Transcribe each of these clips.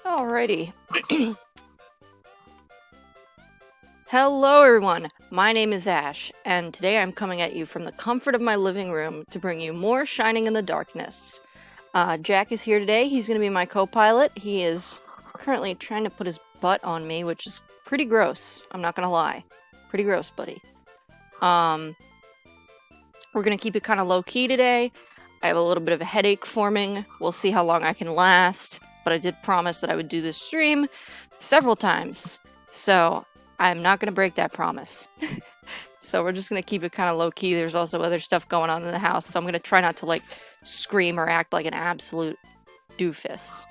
Alrighty. Hello everyone, my name is Ash, and today I'm coming at you from the comfort of my living room to bring you more Shining in the Darkness. Jack is here today, he's going to be my co-pilot. He is currently trying to put his butt on me, which is pretty gross, I'm not going to lie. Pretty gross, buddy. We're going to keep it kind of low-key today. I have a little bit of a headache forming, we'll see how long I can last, but I did promise that I would do this stream several times, so I'm not going to break that promise. So we're just going to keep it kind of low-key. There's also other stuff going on in the house, so I'm going to try not to, like, scream or act like an absolute doofus.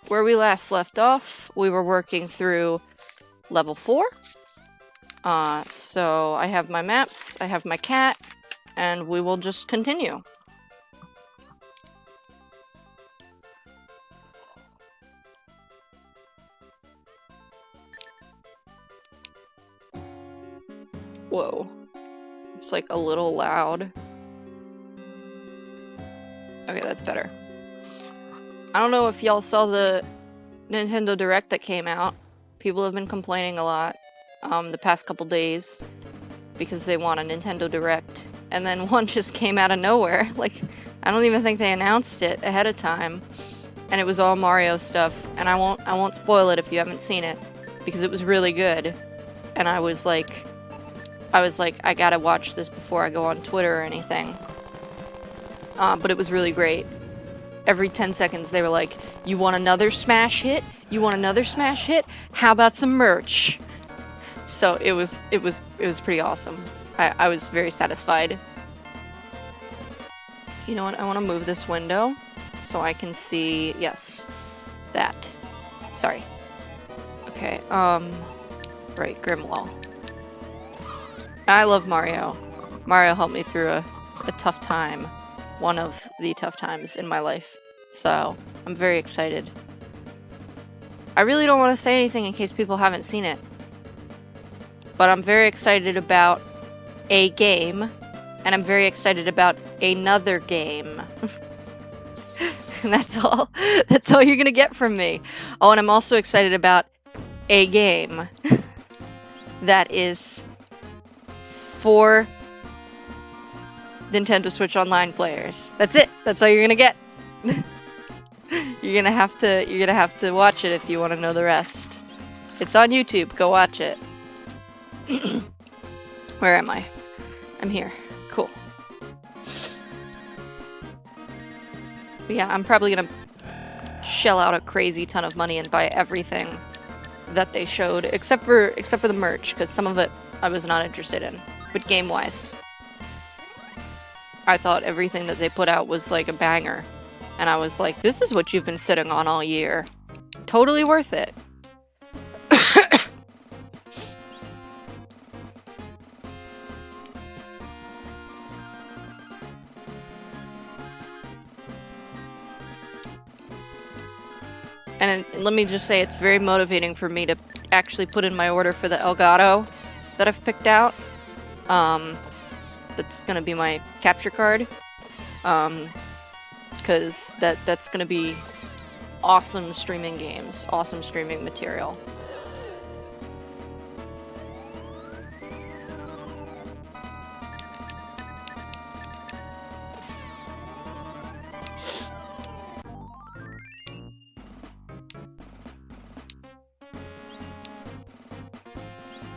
Where we last left off, we were working through level 4. So I have my maps, I have my cat, and we will just continue. Whoa. It's like a little loud. Okay, that's better. I don't know if y'all saw the Nintendo Direct that came out. People have been complaining a lot the past couple days because they want a Nintendo Direct. And then one just came out of nowhere. Like, I don't even think they announced it ahead of time. And it was all Mario stuff. And I won't spoil it if you haven't seen it because it was really good. And I was like, I gotta watch this before I go on Twitter or anything. But it was really great. Every 10 seconds they were like, you want another Smash hit? You want another Smash hit? How about some merch? So it was pretty awesome. I was very satisfied. You know what? I want to move this window so I can see, yes, that. Sorry. Okay, right, Grimwall. I love Mario. Mario helped me through a tough time. One of the tough times in my life. So, I'm very excited. I really don't want to say anything in case people haven't seen it. But I'm very excited about a game. And I'm very excited about another game. And that's all. That's all you're gonna get from me. Oh, and I'm also excited about a game that is for Nintendo Switch Online players. That's it. That's all you're gonna get. You're gonna have to watch it if you want to know the rest. It's on YouTube. Go watch it. Where am I? I'm here. Cool. But yeah, I'm probably gonna shell out a crazy ton of money and buy everything that they showed, except for the merch, because some of it I was not interested in. But game-wise, I thought everything that they put out was like a banger. And I was like, this is what you've been sitting on all year. Totally worth it. And let me just say, it's very motivating for me to actually put in my order for the Elgato that I've picked out. That's gonna be my capture card. Because that's gonna be awesome streaming games, awesome streaming material.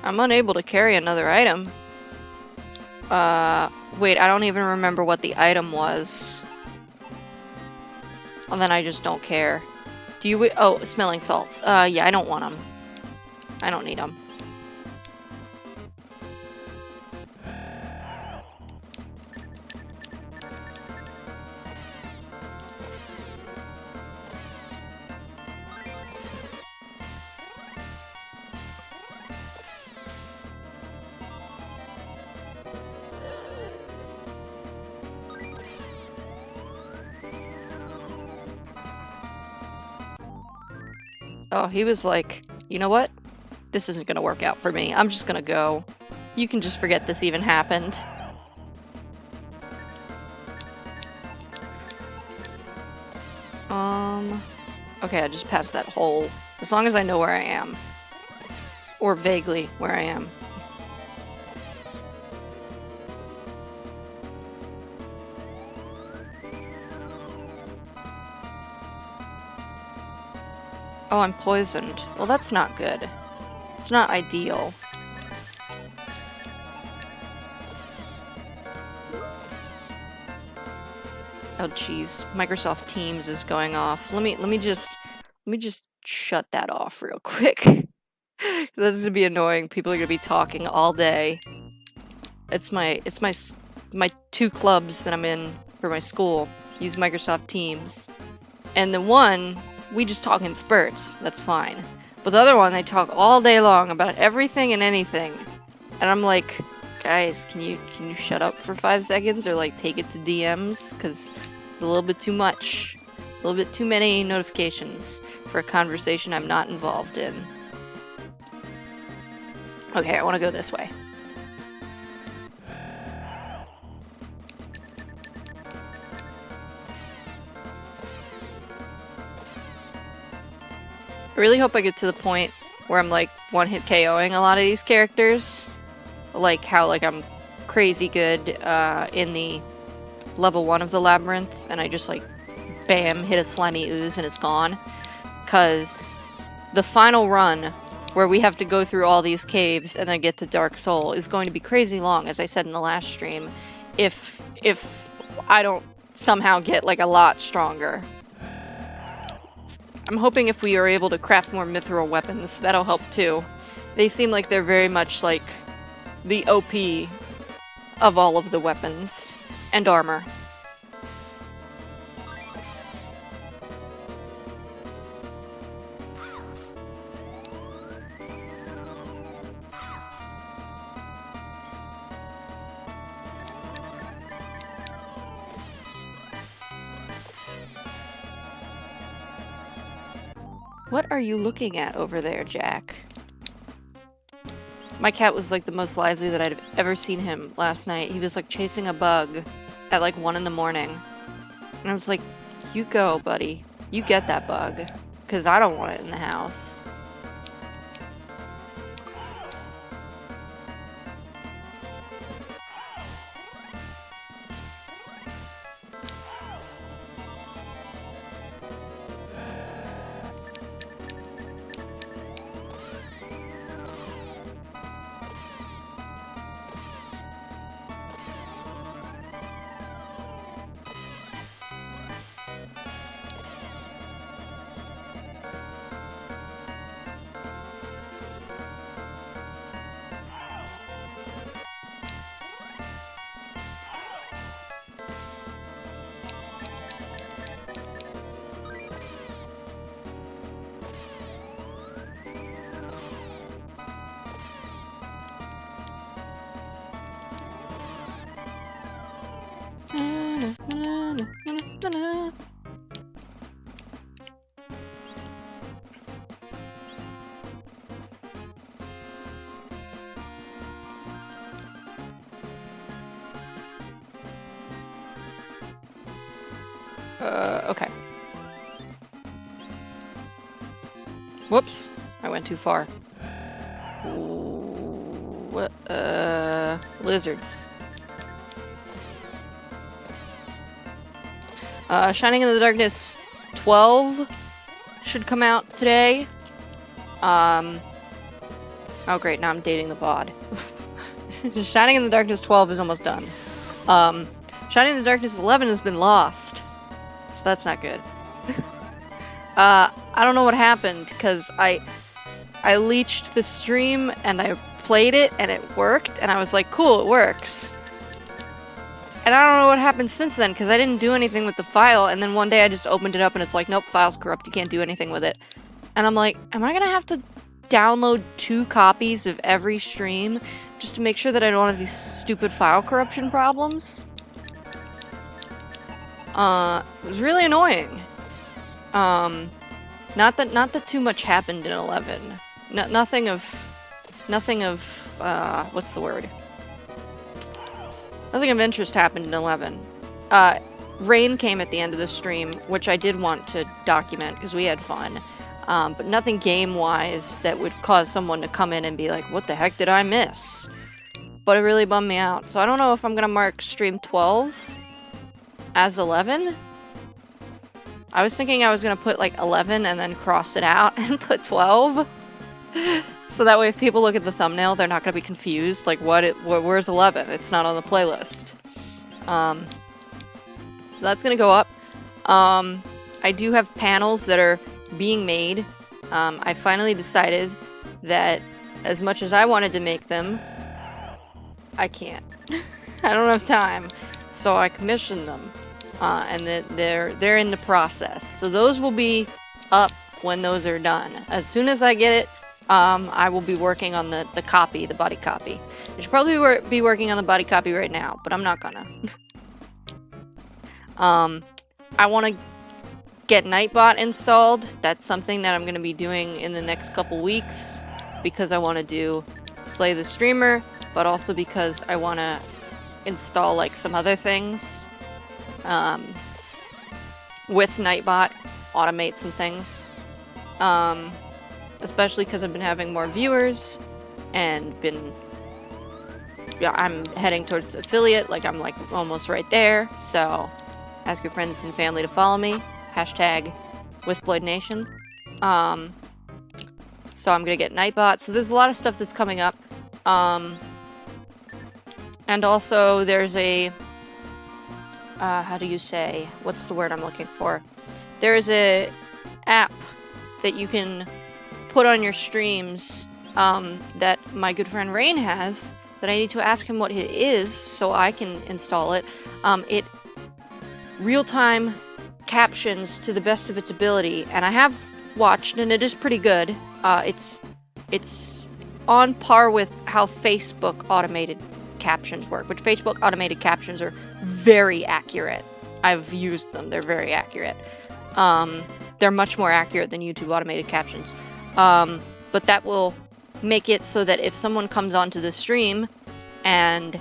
I'm unable to carry another item. Wait, I don't even remember what the item was. And then I just don't care. Do you oh, smelling salts. Yeah, I don't want them. I don't need them. Oh, he was like, you know what? This isn't gonna work out for me. I'm just gonna go. You can just forget this even happened. Okay, I just passed that hole. As long as I know where I am. Or vaguely where I am. Oh, I'm poisoned. Well, that's not good. It's not ideal. Oh, jeez. Microsoft Teams is going off. Let me just shut that off real quick. That's gonna be annoying. People are gonna be talking all day. It's my two clubs that I'm in for my school use Microsoft Teams. And the one, we just talk in spurts. That's fine. But the other one, they talk all day long about everything and anything. And I'm like, guys, can you shut up for 5 seconds or like take it to DMs? Because it's a little bit too much. A little bit too many notifications for a conversation I'm not involved in. Okay, I want to go this way. I really hope I get to the point where I'm like one-hit KOing a lot of these characters. Like how like I'm crazy good in the level 1 of the labyrinth and I just like bam hit a slimy ooze and it's gone. Cause the final run where we have to go through all these caves and then get to Dark Soul is going to be crazy long, as I said in the last stream, if I don't somehow get like a lot stronger. I'm hoping if we are able to craft more mithril weapons, that'll help too. They seem like they're very much like the OP of all of the weapons and armor. What are you looking at over there, Jack? My cat was like the most lively that I'd ever seen him last night. He was like chasing a bug at like 1 in the morning. And I was like, you go, buddy. You get that bug. Because I don't want it in the house. Okay. Whoops. I went too far. What? Lizards. Shining in the Darkness 12 should come out today. Oh great, now I'm dating the VOD. Shining in the Darkness 12 is almost done. Shining in the Darkness 11 has been lost. So that's not good. I don't know what happened, because I leached the stream and I played it and it worked, and I was like, cool, it works. And I don't know what happened since then, because I didn't do anything with the file, and then one day I just opened it up and it's like, nope, file's corrupt, you can't do anything with it. And I'm like, am I gonna have to download 2 copies of every stream just to make sure that I don't have these stupid file corruption problems? It was really annoying. Not that too much happened in 11. Nothing of, what's the word? Nothing of interest happened in 11. rain came at the end of the stream, which I did want to document because we had fun. But nothing game-wise that would cause someone to come in and be like, what the heck did I miss? But it really bummed me out. So I don't know if I'm going to mark stream 12 as 11. I was thinking I was going to put like 11 and then cross it out and put 12. So that way if people look at the thumbnail, they're not going to be confused. Like, where's 11? It's not on the playlist. So that's going to go up. I do have panels that are being made. I finally decided that as much as I wanted to make them, I can't. I don't have time. So I commissioned them. And they're in the process. So those will be up when those are done. As soon as I get it, I will be working on the copy, the body copy. I should probably be working on the body copy right now, but I'm not gonna. I want to get Nightbot installed. That's something that I'm going to be doing in the next couple weeks because I want to do Slay the Streamer, but also because I want to install like some other things with Nightbot, automate some things, especially because I've been having more viewers and I'm heading towards affiliate, like I'm like almost right there, so ask your friends and family to follow me. Hashtag wisploid nation. So I'm gonna get Nightbot. So there's a lot of stuff that's coming up. And also there's a how do you say? What's the word I'm looking for? There's a app that you can put on your streams that my good friend Rain has that I need to ask him what it is so I can install it. It real-time captions to the best of its ability, and I have watched, and it is pretty good. It's on par with how Facebook automated captions work, which Facebook automated captions are very accurate. I've used them. They're very accurate. They're much more accurate than YouTube automated captions. But that will make it so that if someone comes onto the stream and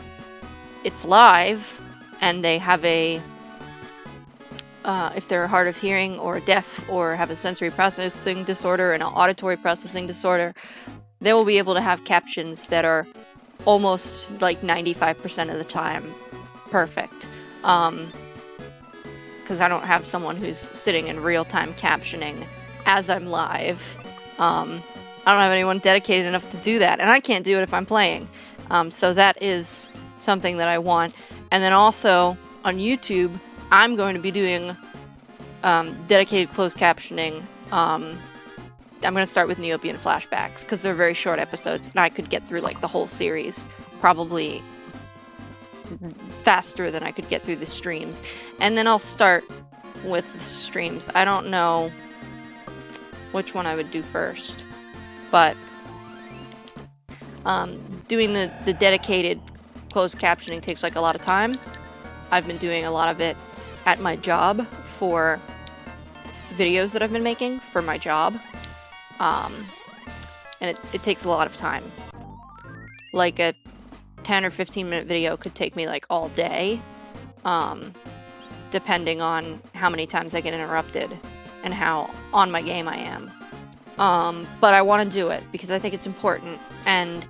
it's live and they have a if they're hard of hearing or deaf or have a sensory processing disorder and an auditory processing disorder, they will be able to have captions that are almost like 95% of the time perfect. Because I don't have someone who's sitting in real-time captioning as I'm live. I don't have anyone dedicated enough to do that, and I can't do it if I'm playing. So that is something that I want. And then also, on YouTube, I'm going to be doing dedicated closed captioning. I'm going to start with Neopian flashbacks, because they're very short episodes, and I could get through like the whole series probably faster than I could get through the streams. And then I'll start with the streams. I don't know which one I would do first, but doing the dedicated closed captioning takes like a lot of time. I've been doing a lot of it at my job for videos that I've been making for my job. And it takes a lot of time. Like a 10 or 15 minute video could take me like all day, depending on how many times I get interrupted and how on my game I am. But I want to do it because I think it's important. And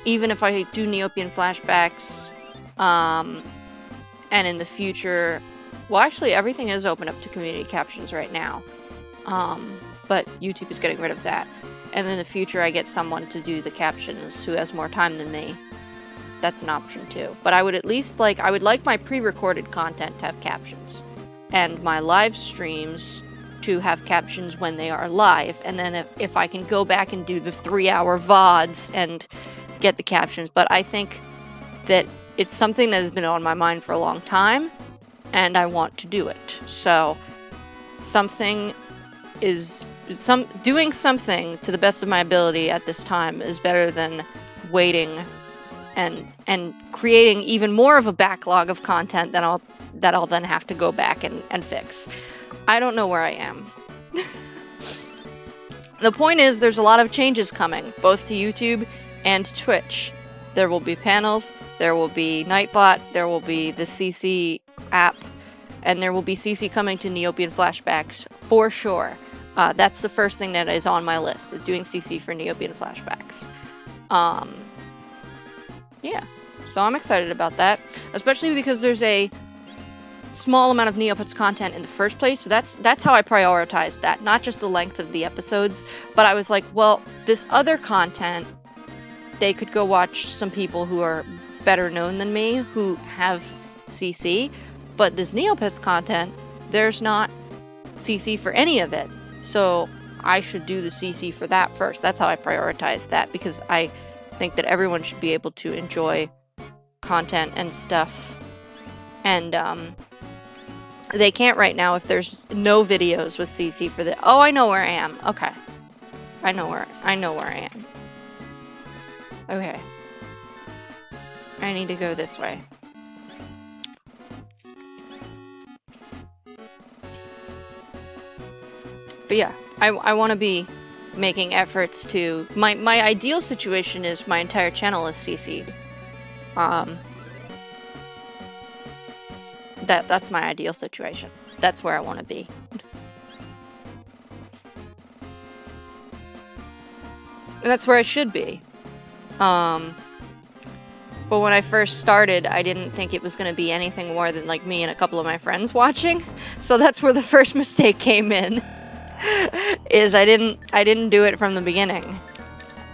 even if I do Neopian flashbacks, and in the future, well, actually everything is open up to community captions right now. But YouTube is getting rid of that. And in the future, I get someone to do the captions who has more time than me. That's an option too. But I would at least I would like my pre-recorded content to have captions. And my live streams to have captions when they are live. And then if I can go back and do the 3-hour VODs and get the captions. But I think that it's something that has been on my mind for a long time. And I want to do it. So doing something to the best of my ability at this time is better than waiting and creating even more of a backlog of content that I'll then have to go back and fix. I don't know where I am. The point is, there's a lot of changes coming, both to YouTube and Twitch. There will be panels, there will be Nightbot, there will be the CC app, and there will be CC coming to Neopian Flashbacks for sure. That's the first thing that is on my list, is doing CC for Neopian Flashbacks. Yeah, so I'm excited about that, especially because there's a small amount of Neopets content in the first place, so that's how I prioritized that, not just the length of the episodes, but I was like, well, this other content, they could go watch some people who are better known than me, who have CC, but this Neopets content, there's not CC for any of it, so I should do the CC for that first. That's how I prioritized that, because I think that everyone should be able to enjoy content and stuff, and they can't right now if there's no videos with CC for the. Oh, I know where I am. Okay, I know where I am. Okay, I need to go this way. But yeah, I want to be making efforts to. My ideal situation is my entire channel is CC'd. That's my ideal situation. That's where I want to be. And that's where I should be. But when I first started, I didn't think it was going to be anything more than like me and a couple of my friends watching. So that's where the first mistake came in. Is I didn't do it from the beginning.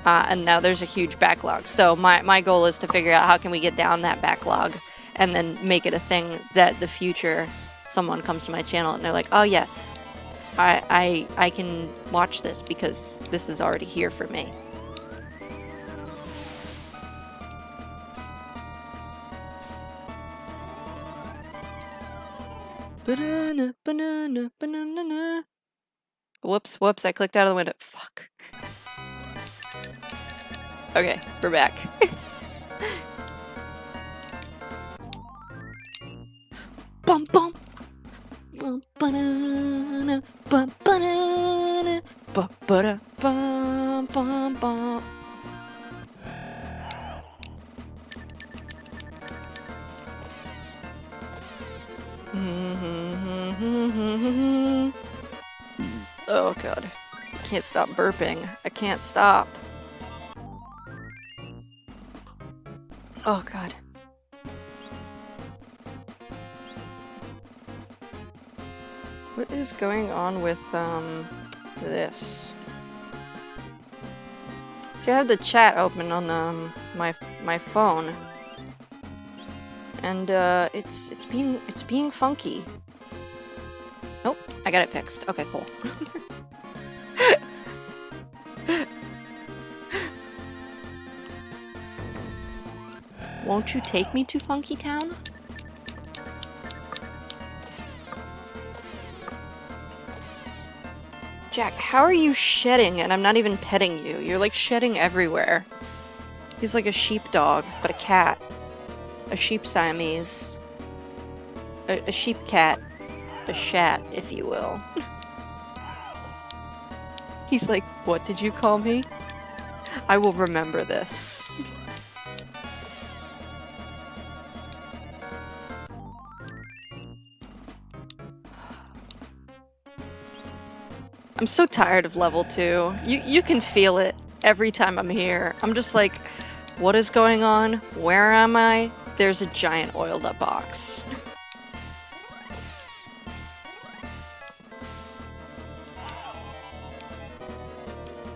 And now there's a huge backlog. So my goal is to figure out how can we get down that backlog, and then make it a thing that the future someone comes to my channel and they're like, oh yes, I can watch this because this is already here for me. Banana, banana, banana. Whoops, I clicked out of the window. Fuck. Okay, we're back. Bum bum. Bum banana. Bum banana. Bum bum bum bum. Oh god. I can't stop burping. I can't stop. Oh god. What is going on with this? See, I have the chat open on my phone, and it's being funky. Nope, I got it fixed. Okay, cool. Won't you take me to Funky Town? Jack, how are you shedding and I'm not even petting you? You're like shedding everywhere. He's like a sheepdog, but a cat. A sheep Siamese. A sheep cat. A shat, if you will. He's like, what did you call me? I will remember this. I'm so tired of level 2. You can feel it every time I'm here. I'm just like, what is going on? Where am I? There's a giant oiled up box.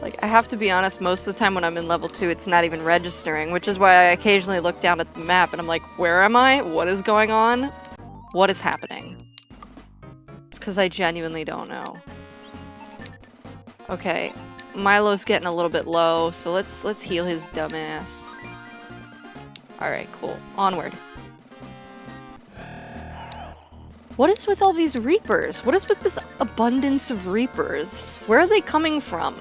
Like, I have to be honest, most of the time when I'm in level 2, it's not even registering, which is why I occasionally look down at the map and I'm like, where am I? What is going on? What is happening? It's because I genuinely don't know. Okay, Milo's getting a little bit low, so let's heal his dumbass. Alright, cool. Onward. What is with all these Reapers? What is with this abundance of Reapers? Where are they coming from?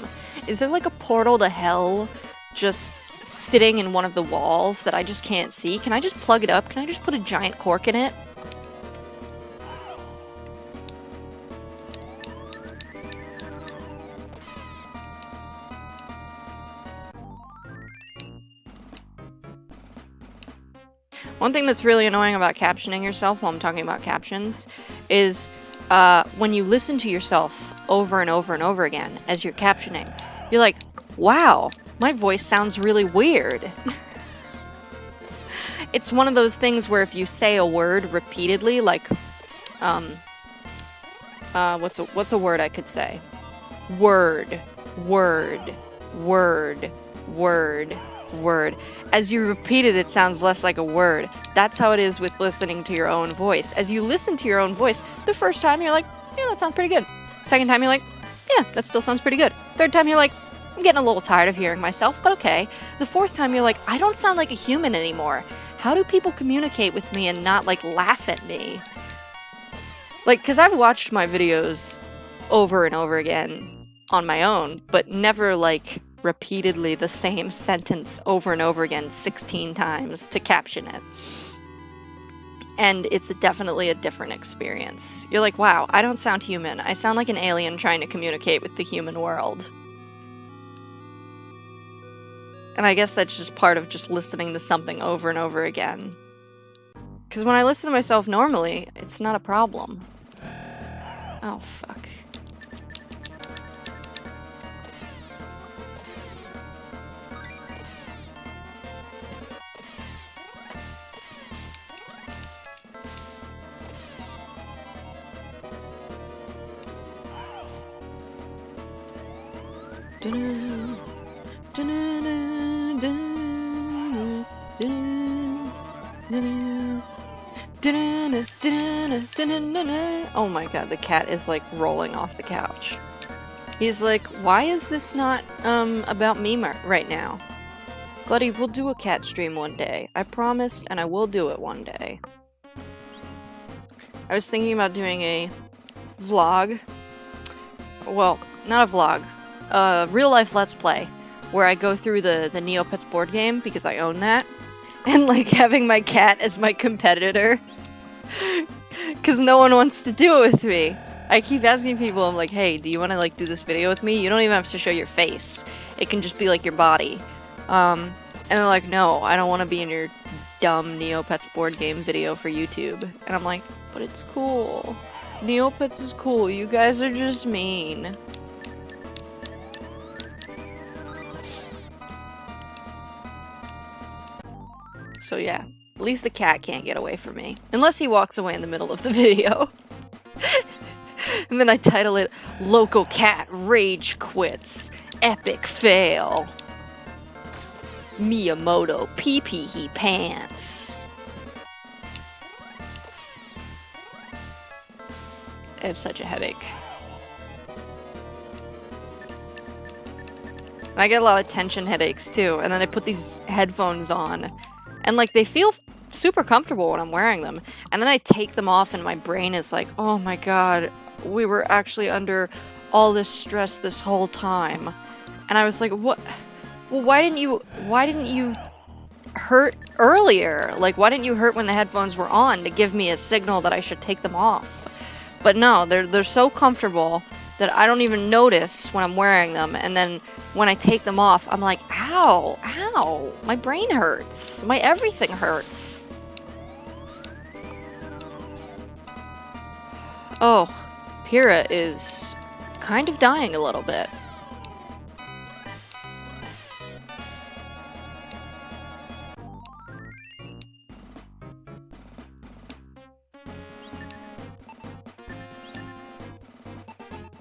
Is there like a portal to hell just sitting in one of the walls that I just can't see? Can I just plug it up? Can I just put a giant cork in it? One thing that's really annoying about captioning yourself while I'm talking about captions is when you listen to yourself over and over and over again as you're captioning, you're like, wow, my voice sounds really weird. It's one of those things where if you say a word repeatedly, like, what's a word I could say? Word, word, word, word, word. As you repeat it, it sounds less like a word. That's how it is with listening to your own voice. As you listen to your own voice, the first time you're like, yeah, that sounds pretty good. Second time you're like, yeah, that still sounds pretty good. Third time you're like, I'm getting a little tired of hearing myself, but okay. The fourth time you're like, I don't sound like a human anymore. How do people communicate with me and not, like, laugh at me? Like, because I've watched my videos over and over again on my own, but never, like, repeatedly the same sentence over and over again 16 times to caption it. And it's definitely a different experience. You're like, wow, I don't sound human. I sound like an alien trying to communicate with the human world. And I guess that's just part of just listening to something over and over again. Because when I listen to myself normally, it's not a problem. Oh, fuck. Oh my god, the cat is like rolling off the couch. He's like, why is this not about me right now? Buddy, we'll do a cat stream one day. I promised, and I will do it one day. I was thinking about doing a vlog. Well, not a vlog. A real-life Let's Play. Where I go through the Neopets board game, because I own that. And, like, having my cat as my competitor. Because no one wants to do it with me. I keep asking people, I'm like, hey, do you want to, like, do this video with me? You don't even have to show your face. It can just be, like, your body. And they're like, no, I don't want to be in your dumb Neopets board game video for YouTube. And I'm like, but it's cool. Neopets is cool. You guys are just mean. So yeah, at least the cat can't get away from me. Unless he walks away in the middle of the video. And then I title it, Local Cat Rage Quits. Epic Fail. Miyamoto pee-pee he pants. I have such a headache. And I get a lot of tension headaches too, and then I put these headphones on, and like they feel super comfortable when I'm wearing them, and then I take them off and my brain is like, oh my god, we were actually under all this stress this whole time. And I was like, what? Well, why didn't you hurt earlier? Like, why didn't you hurt when the headphones were on to give me a signal that I should take them off? But no, they're so comfortable that I don't even notice when I'm wearing them, and then when I take them off, I'm like, ow, ow, my brain hurts, my everything hurts. Oh, Pyrrha is kind of dying a little bit.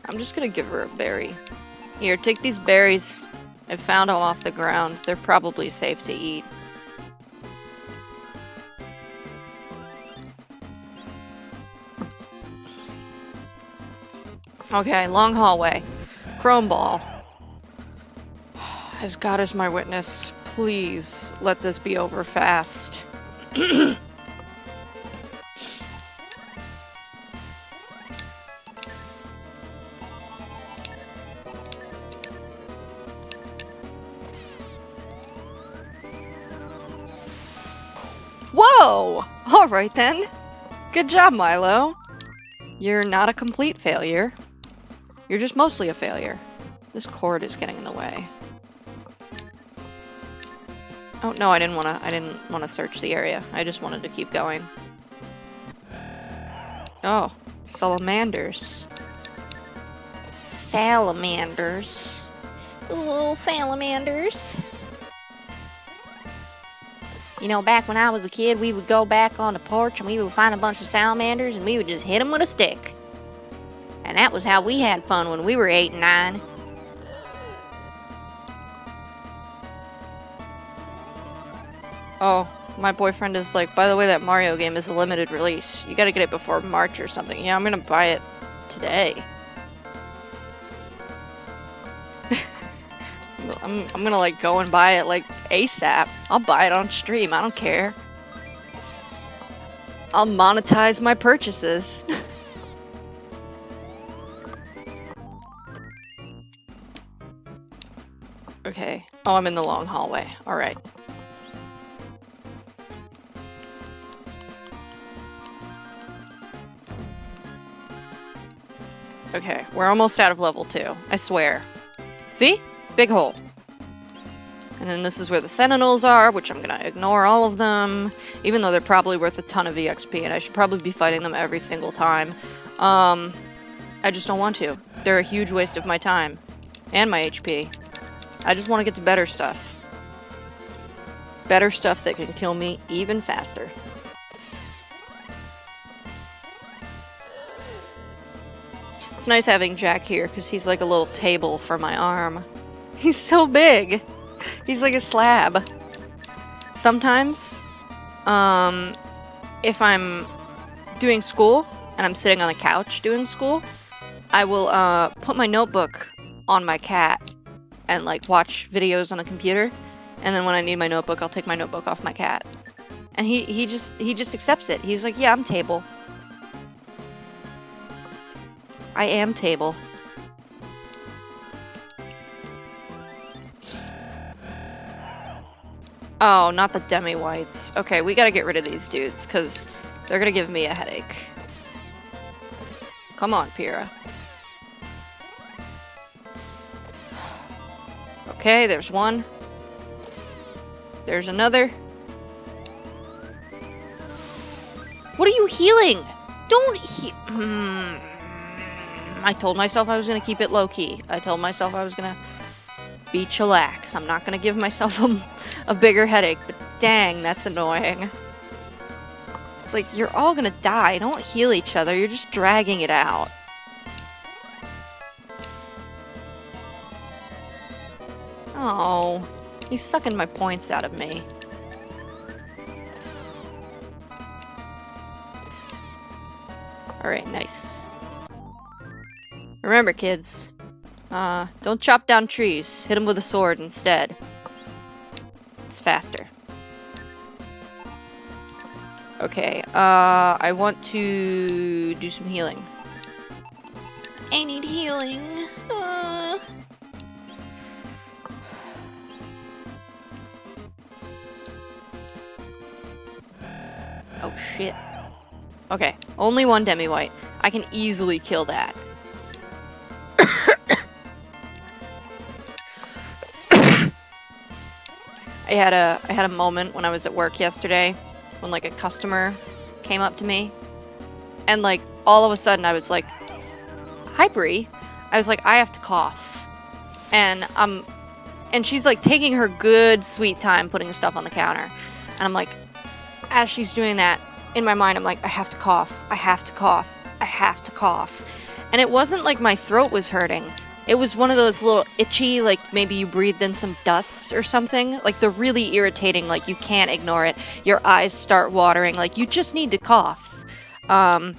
I'm just gonna give her a berry. Here, take these berries. I found them off the ground. They're probably safe to eat. Okay, long hallway. Chrome ball. As God is my witness, please let this be over fast. Whoa! Alright then. Good job, Milo. You're not a complete failure. You're just mostly a failure. This cord is getting in the way. Oh, no, I didn't want to search the area. I just wanted to keep going. Oh, salamanders. Salamanders. Little salamanders. You know, back when I was a kid, we would go back on the porch and we would find a bunch of salamanders and we would just hit them with a stick. And that was how we had fun when we were 8 and 9. Oh, my boyfriend is like, by the way, that Mario game is a limited release. You gotta get it before March or something. Yeah, I'm gonna buy it today. I'm gonna like go and buy it like ASAP. I'll buy it on stream, I don't care. I'll monetize my purchases. Okay. Oh, I'm in the long hallway. Alright. Okay, we're almost out of level 2. I swear. See? Big hole. And then this is where the sentinels are, which I'm gonna ignore all of them, even though they're probably worth a ton of EXP, and I should probably be fighting them every single time. I just don't want to. They're a huge waste of my time. And my HP. I just want to get to better stuff. Better stuff that can kill me even faster. It's nice having Jack here, because he's like a little table for my arm. He's so big! He's like a slab. Sometimes, if I'm doing school, and I'm sitting on the couch doing school, I will, put my notebook on my cat, and like watch videos on the computer, and then when I need my notebook, I'll take my notebook off my cat. And he just accepts it. He's like, yeah, I'm table. I am table. Oh, not the demi-whites. Okay, we gotta get rid of these dudes, because they're gonna give me a headache. Come on, Pyrrha. Okay, there's one. There's another. What are you healing? Don't heal. I told myself I was going to keep it low-key. I told myself I was going to be chillax. I'm not going to give myself a bigger headache, but dang, that's annoying. It's like, you're all going to die. Don't heal each other. You're just dragging it out. Oh, he's sucking my points out of me. Alright, nice. Remember, kids, don't chop down trees. Hit them with a sword instead. It's faster. Okay, I want to do some healing. I need healing. Oh, shit. Okay, only one demi-white. I can easily kill that. I had a moment when I was at work yesterday when like a customer came up to me and like all of a sudden I was like, "Hi, Bree." I was like, "I have to cough." And she's like taking her good sweet time putting stuff on the counter. And I'm like, as she's doing that, in my mind I'm like, "I have to cough. I have to cough. I have to cough." And it wasn't like my throat was hurting. It was one of those little itchy, like maybe you breathed in some dust or something. Like the really irritating, like you can't ignore it. Your eyes start watering, like you just need to cough. But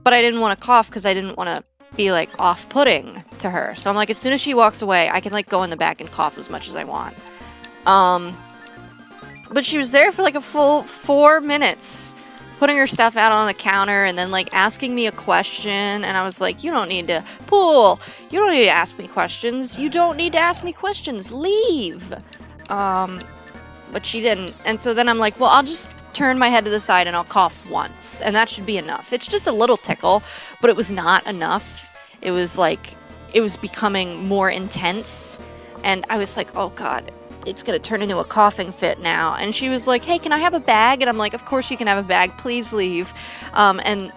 I didn't want to cough because I didn't want to be like off-putting to her. So I'm like, as soon as she walks away, I can like go in the back and cough as much as I want. But she was there for like a full 4 minutes. Putting her stuff out on the counter and then like asking me a question, and I was like, you don't need to you don't need to ask me questions. You don't need to ask me questions. Leave. But she didn't. And so then I'm like, well, I'll just turn my head to the side and I'll cough once, and that should be enough. It's just a little tickle, but it was not enough. It was like, it was becoming more intense, and I was like, oh god, it's gonna turn into a coughing fit now. And she was like, hey, can I have a bag? And I'm like, of course you can have a bag, please leave. And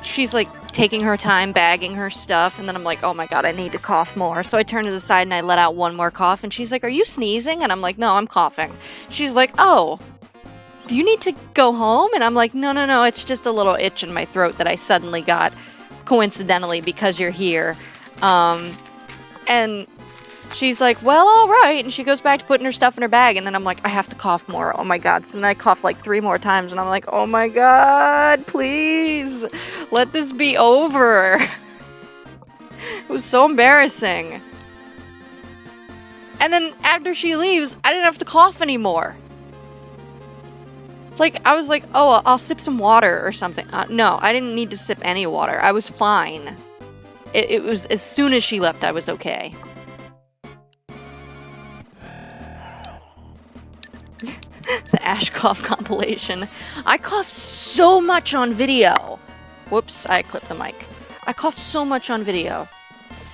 she's like taking her time bagging her stuff, and then I'm like, oh my god, I need to cough more. So I turn to the side and I let out one more cough, and she's like, are you sneezing? And I'm like, no, I'm coughing. She's like, oh, do you need to go home? And I'm like, no, it's just a little itch in my throat that I suddenly got coincidentally because you're here. And she's like, well, all right. And she goes back to putting her stuff in her bag. And then I'm like, I have to cough more. Oh my god. So then I coughed like 3 more times. And I'm like, oh my god, please let this be over. It was so embarrassing. And then after she leaves, I didn't have to cough anymore. Like, I was like, oh, I'll sip some water or something. No, I didn't need to sip any water. I was fine. It was as soon as she left, I was okay. The Ash cough compilation. I coughed so much on video. Whoops, I clipped the mic. I coughed so much on video.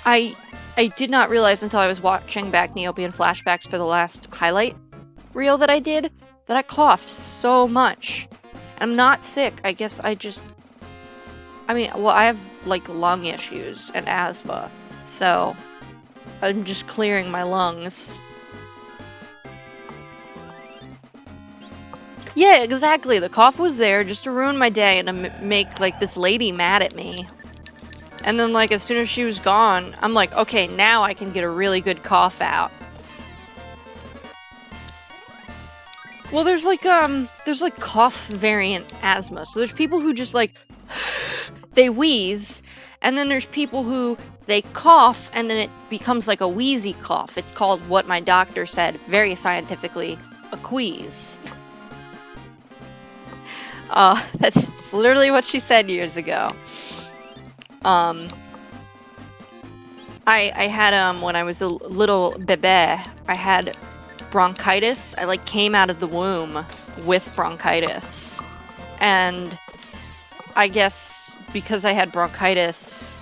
I did not realize until I was watching back Neopian flashbacks for the last highlight reel that I did that I coughed so much. And I'm not sick. I guess I have like lung issues and asthma. So I'm just clearing my lungs. Yeah, exactly. The cough was there just to ruin my day and to make, like, this lady mad at me. And then, like, as soon as she was gone, I'm like, okay, now I can get a really good cough out. Well, there's cough variant asthma. So there's people who just, like, they wheeze. And then there's people who, they cough, and then it becomes, like, a wheezy cough. It's called, what my doctor said, very scientifically, a queeze. That's literally what she said years ago. I had, when I was a little bebe, I had bronchitis. I, like, came out of the womb with bronchitis. And I guess because I had bronchitis,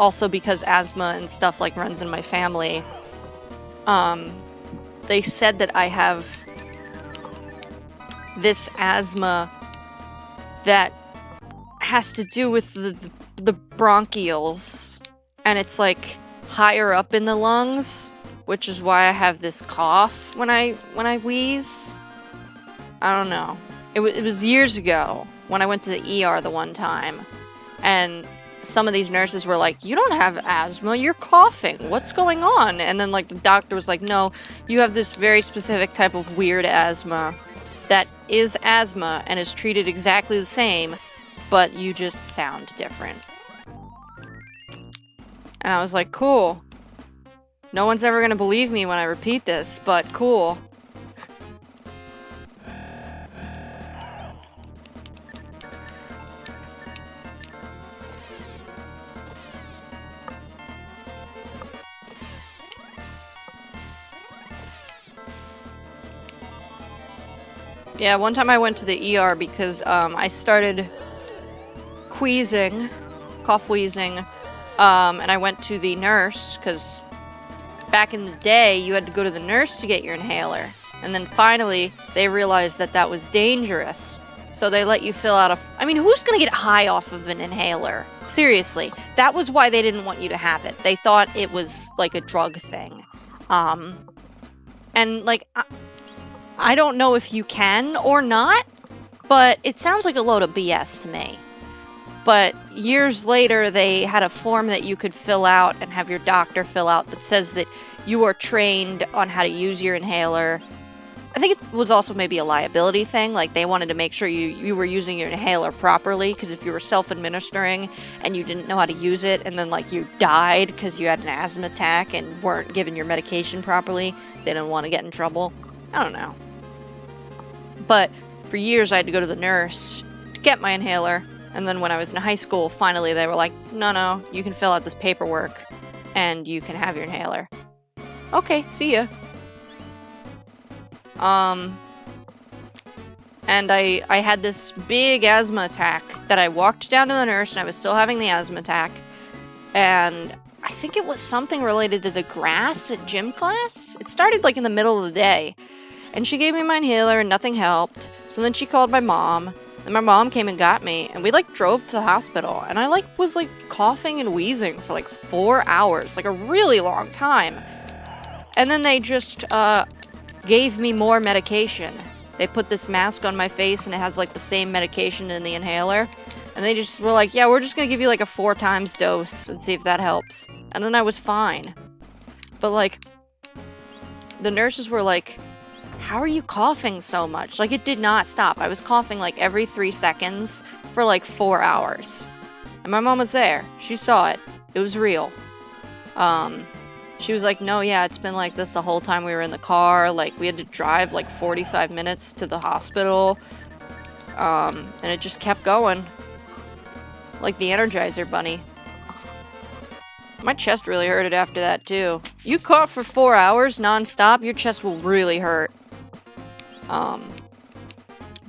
also because asthma and stuff, like, runs in my family, they said that I have this asthma that has to do with the bronchioles, and it's like higher up in the lungs, which is why I have this cough when I wheeze. I don't know. It was years ago when I went to the ER the one time, and some of these nurses were like, you don't have asthma, you're coughing, what's going on? And then, like, the doctor was like, no, you have this very specific type of weird asthma that is asthma and is treated exactly the same, but you just sound different. And I was like, cool. No one's ever gonna believe me when I repeat this, but cool. Yeah, one time I went to the ER because I started cough wheezing, and I went to the nurse because back in the day you had to go to the nurse to get your inhaler, and then finally they realized that that was dangerous, so they let you fill out I mean, who's gonna get high off of an inhaler? Seriously, that was why they didn't want you to have it. They thought it was like a drug thing, and like I don't know if you can or not, but it sounds like a load of BS to me. But years later, they had a form that you could fill out and have your doctor fill out that says that you are trained on how to use your inhaler. I think it was also maybe a liability thing, like they wanted to make sure you were using your inhaler properly, because if you were self-administering and you didn't know how to use it, and then like you died because you had an asthma attack and weren't given your medication properly, they didn't want to get in trouble. I don't know. But for years I had to go to the nurse to get my inhaler, and then when I was in high school, finally they were like, no, you can fill out this paperwork and you can have your inhaler. Okay, see ya. And I had this big asthma attack that I walked down to the nurse, and I was still having the asthma attack, and I think it was something related to the grass at gym class. It started like in the middle of the day. And she gave me my inhaler and nothing helped. So then she called my mom. And my mom came and got me. And we like drove to the hospital. And I like was like coughing and wheezing for like 4 hours. Like a really long time. And then they just gave me more medication. They put this mask on my face and it has like the same medication in the inhaler. And they just were like, yeah, we're just gonna give you like a 4 times dose and see if that helps. And then I was fine. But like, the nurses were like, how are you coughing so much? Like, it did not stop. I was coughing like every 3 seconds for like 4 hours. And my mom was there. She saw it. It was real. She was like, no, yeah, it's been like this the whole time we were in the car. Like, we had to drive like 45 minutes to the hospital. And it just kept going. Like the Energizer Bunny. My chest really hurted after that, too. You cough for 4 hours non-stop, your chest will really hurt. But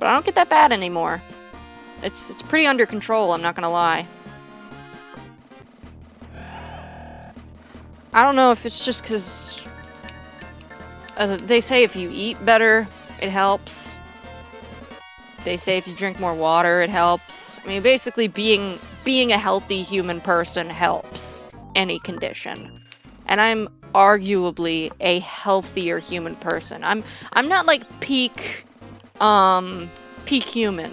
I don't get that bad anymore. It's pretty under control, I'm not gonna lie. I don't know if it's just because they say if you eat better, it helps. They say if you drink more water, it helps. I mean, basically being a healthy human person helps any condition. And I'm arguably a healthier human person. I'm not like peak human.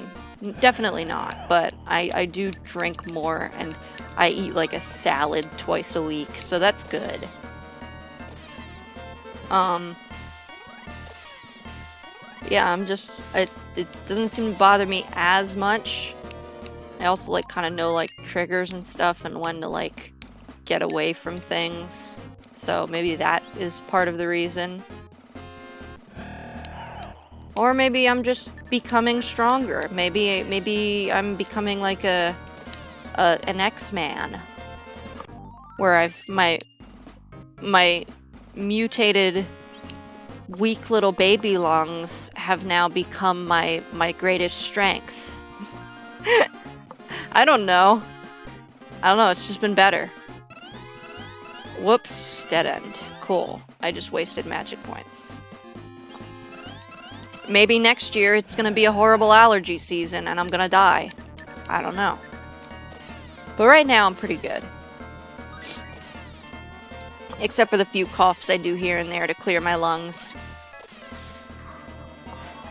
Definitely not. But I do drink more and I eat like a salad twice a week, so that's good. Yeah, it doesn't seem to bother me as much. I also like kind of know like triggers and stuff and when to like get away from things. So maybe that is part of the reason. Or maybe I'm just becoming stronger. Maybe I'm becoming like an X-Man. Where my mutated weak little baby lungs have now become my greatest strength. I don't know. It's just been better. Whoops, dead end. Cool. I just wasted magic points. Maybe next year it's gonna be a horrible allergy season and I'm gonna die. I don't know. But right now I'm pretty good. Except for the few coughs I do here and there to clear my lungs.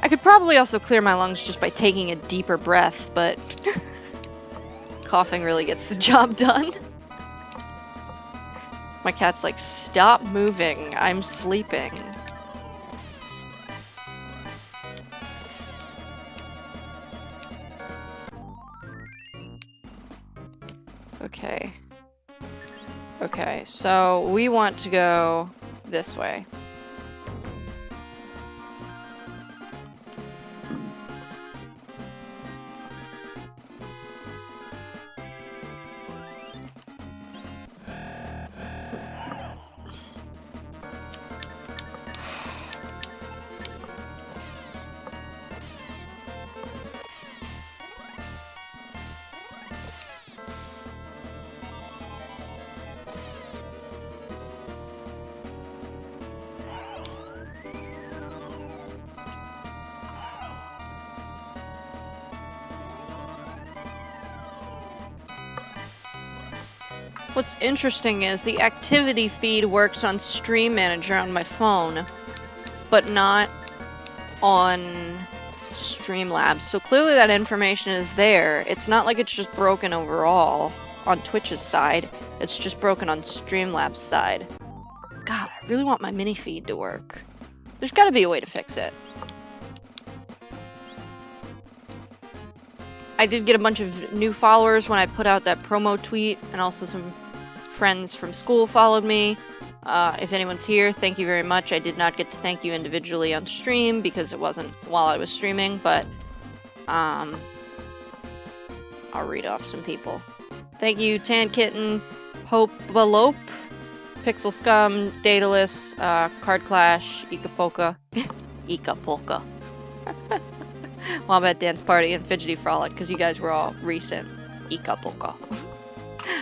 I could probably also clear my lungs just by taking a deeper breath, but coughing really gets the job done. My cat's like, stop moving, I'm sleeping. Okay, so we want to go this way. What's interesting is the activity feed works on Stream Manager on my phone, but not on Streamlabs. So clearly that information is there. It's not like it's just broken overall on Twitch's side. It's just broken on Streamlabs' side. God, I really want my mini feed to work. There's gotta be a way to fix it. I did get a bunch of new followers when I put out that promo tweet, and also some friends from school followed me. If anyone's here, thank you very much. I did not get to thank you individually on stream because it wasn't while I was streaming, but I'll read off some people. Thank you, Tan Kitten, Hope Balope, Pixel Scum, Daedalus, Card Clash, Ika Polka, Wombat Dance Party, and Fidgety Frolic, because you guys were all recent. Ika Polka.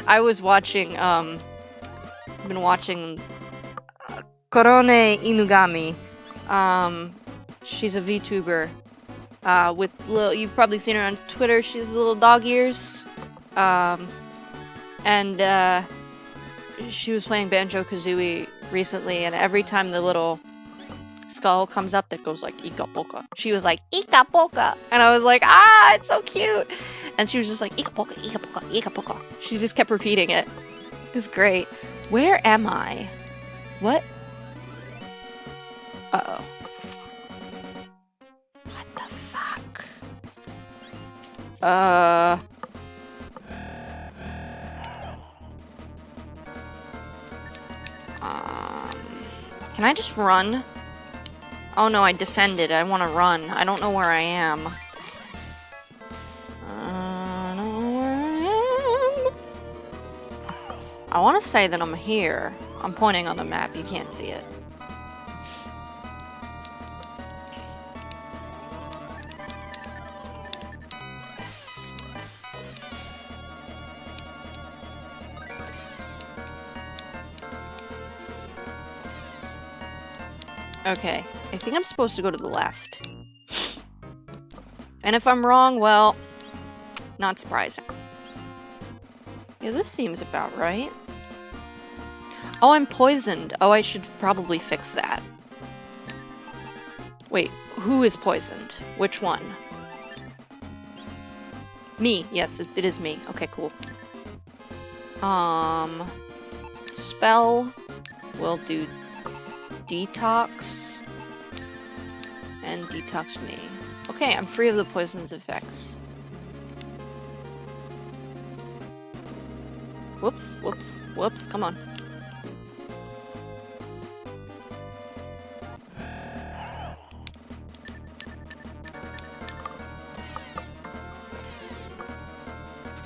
I was watching I've been watching Korone Inugami. She's a VTuber. With little, you've probably seen her on Twitter. She has little dog ears. And she was playing Banjo-Kazooie recently, and every time the little skull comes up that goes like Ika Poka, she was like Ika Poka, and I was like, ah, it's so cute. And she was just like Ika Poka, Ika Poka, Ika Poka. She just kept repeating it. It was great. Where am I? What? Uh-oh. What the fuck? Can I just run? Oh no, I defended. I want to run. I don't know where I am. I don't know where I am. I want to say that I'm here. I'm pointing on the map. You can't see it. Okay, I think I'm supposed to go to the left. And if I'm wrong, well, not surprising. Yeah, this seems about right. Oh, I'm poisoned. Oh, I should probably fix that. Wait, who is poisoned? Which one? Me. Yes, it is me. Okay, cool. Spell will do detox and detox me. Okay, I'm free of the poison's effects. Whoops, whoops, whoops, come on.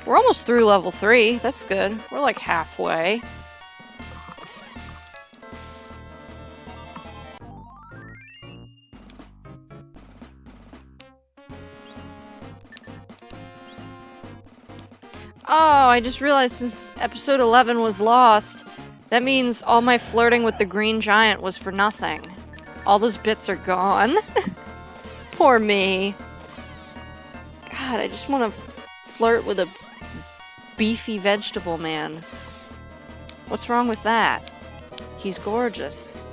We're almost through level 3. That's good. We're like halfway. Oh, I just realized since episode 11 was lost, that means all my flirting with the green giant was for nothing. All those bits are gone. Poor me. God, I just want to flirt with a beefy vegetable man. What's wrong with that? He's gorgeous.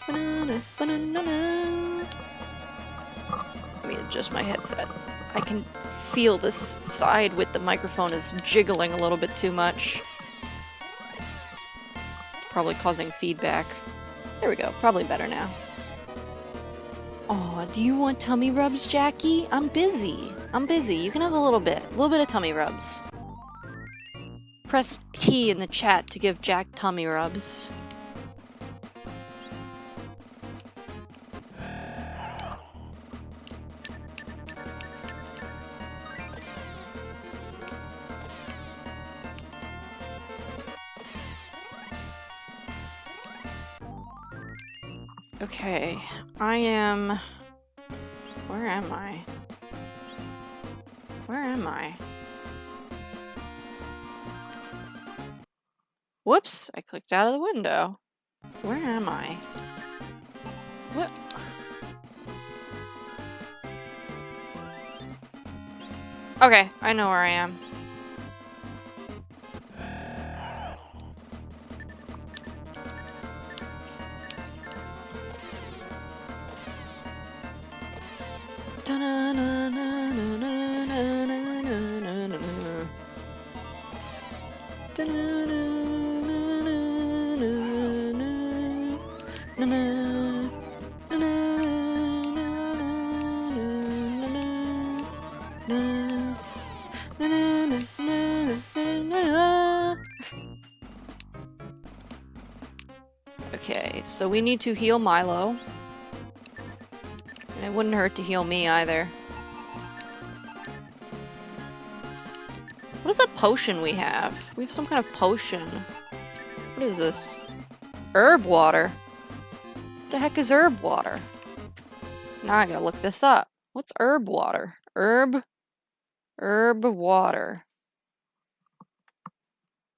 Let me adjust my headset. I can feel this side with the microphone is jiggling a little bit too much. Probably causing feedback. There we go. Probably better now. Aw, do you want tummy rubs, Jackie? I'm busy. I'm busy. You can have a little bit. A little bit of tummy rubs. Press T in the chat to give Jack tummy rubs. Okay, I am... Where am I? Where am I? Whoops, I clicked out of the window. Where am I? What? Okay, I know where I am. Okay, so we need to heal Milo. And it wouldn't hurt to heal me either. What is that potion we have? We have some kind of potion. What is this? Herb water. What the heck is herb water? Now I gotta look this up. What's herb water? Herb water.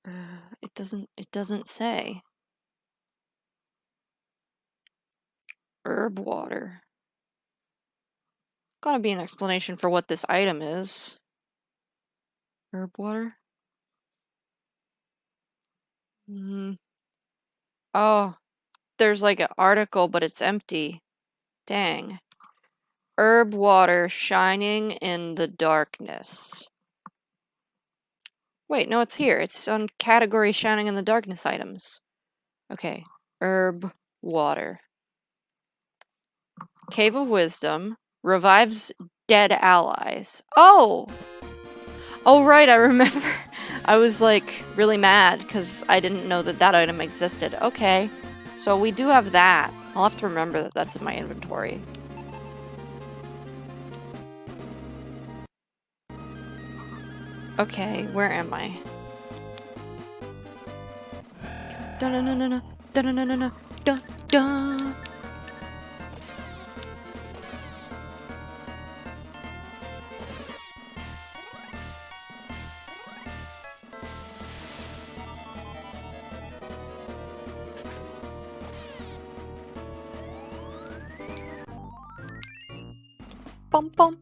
It doesn't say. Herb water. Gotta be an explanation for what this item is. Herb water? Oh, there's like an article, but it's empty. Dang. Herb water shining in the darkness. Wait, no, it's here. It's on category shining in the darkness items. Okay. Herb water. Cave of Wisdom. Revives dead allies. Oh! Oh, right, I remember. I was, like, really mad because I didn't know that that item existed. Okay. So we do have that. I'll have to remember that that's in my inventory. Okay, where am I? Da-na-na-na-na, da-na-na-na-na, da-da. Bum bum.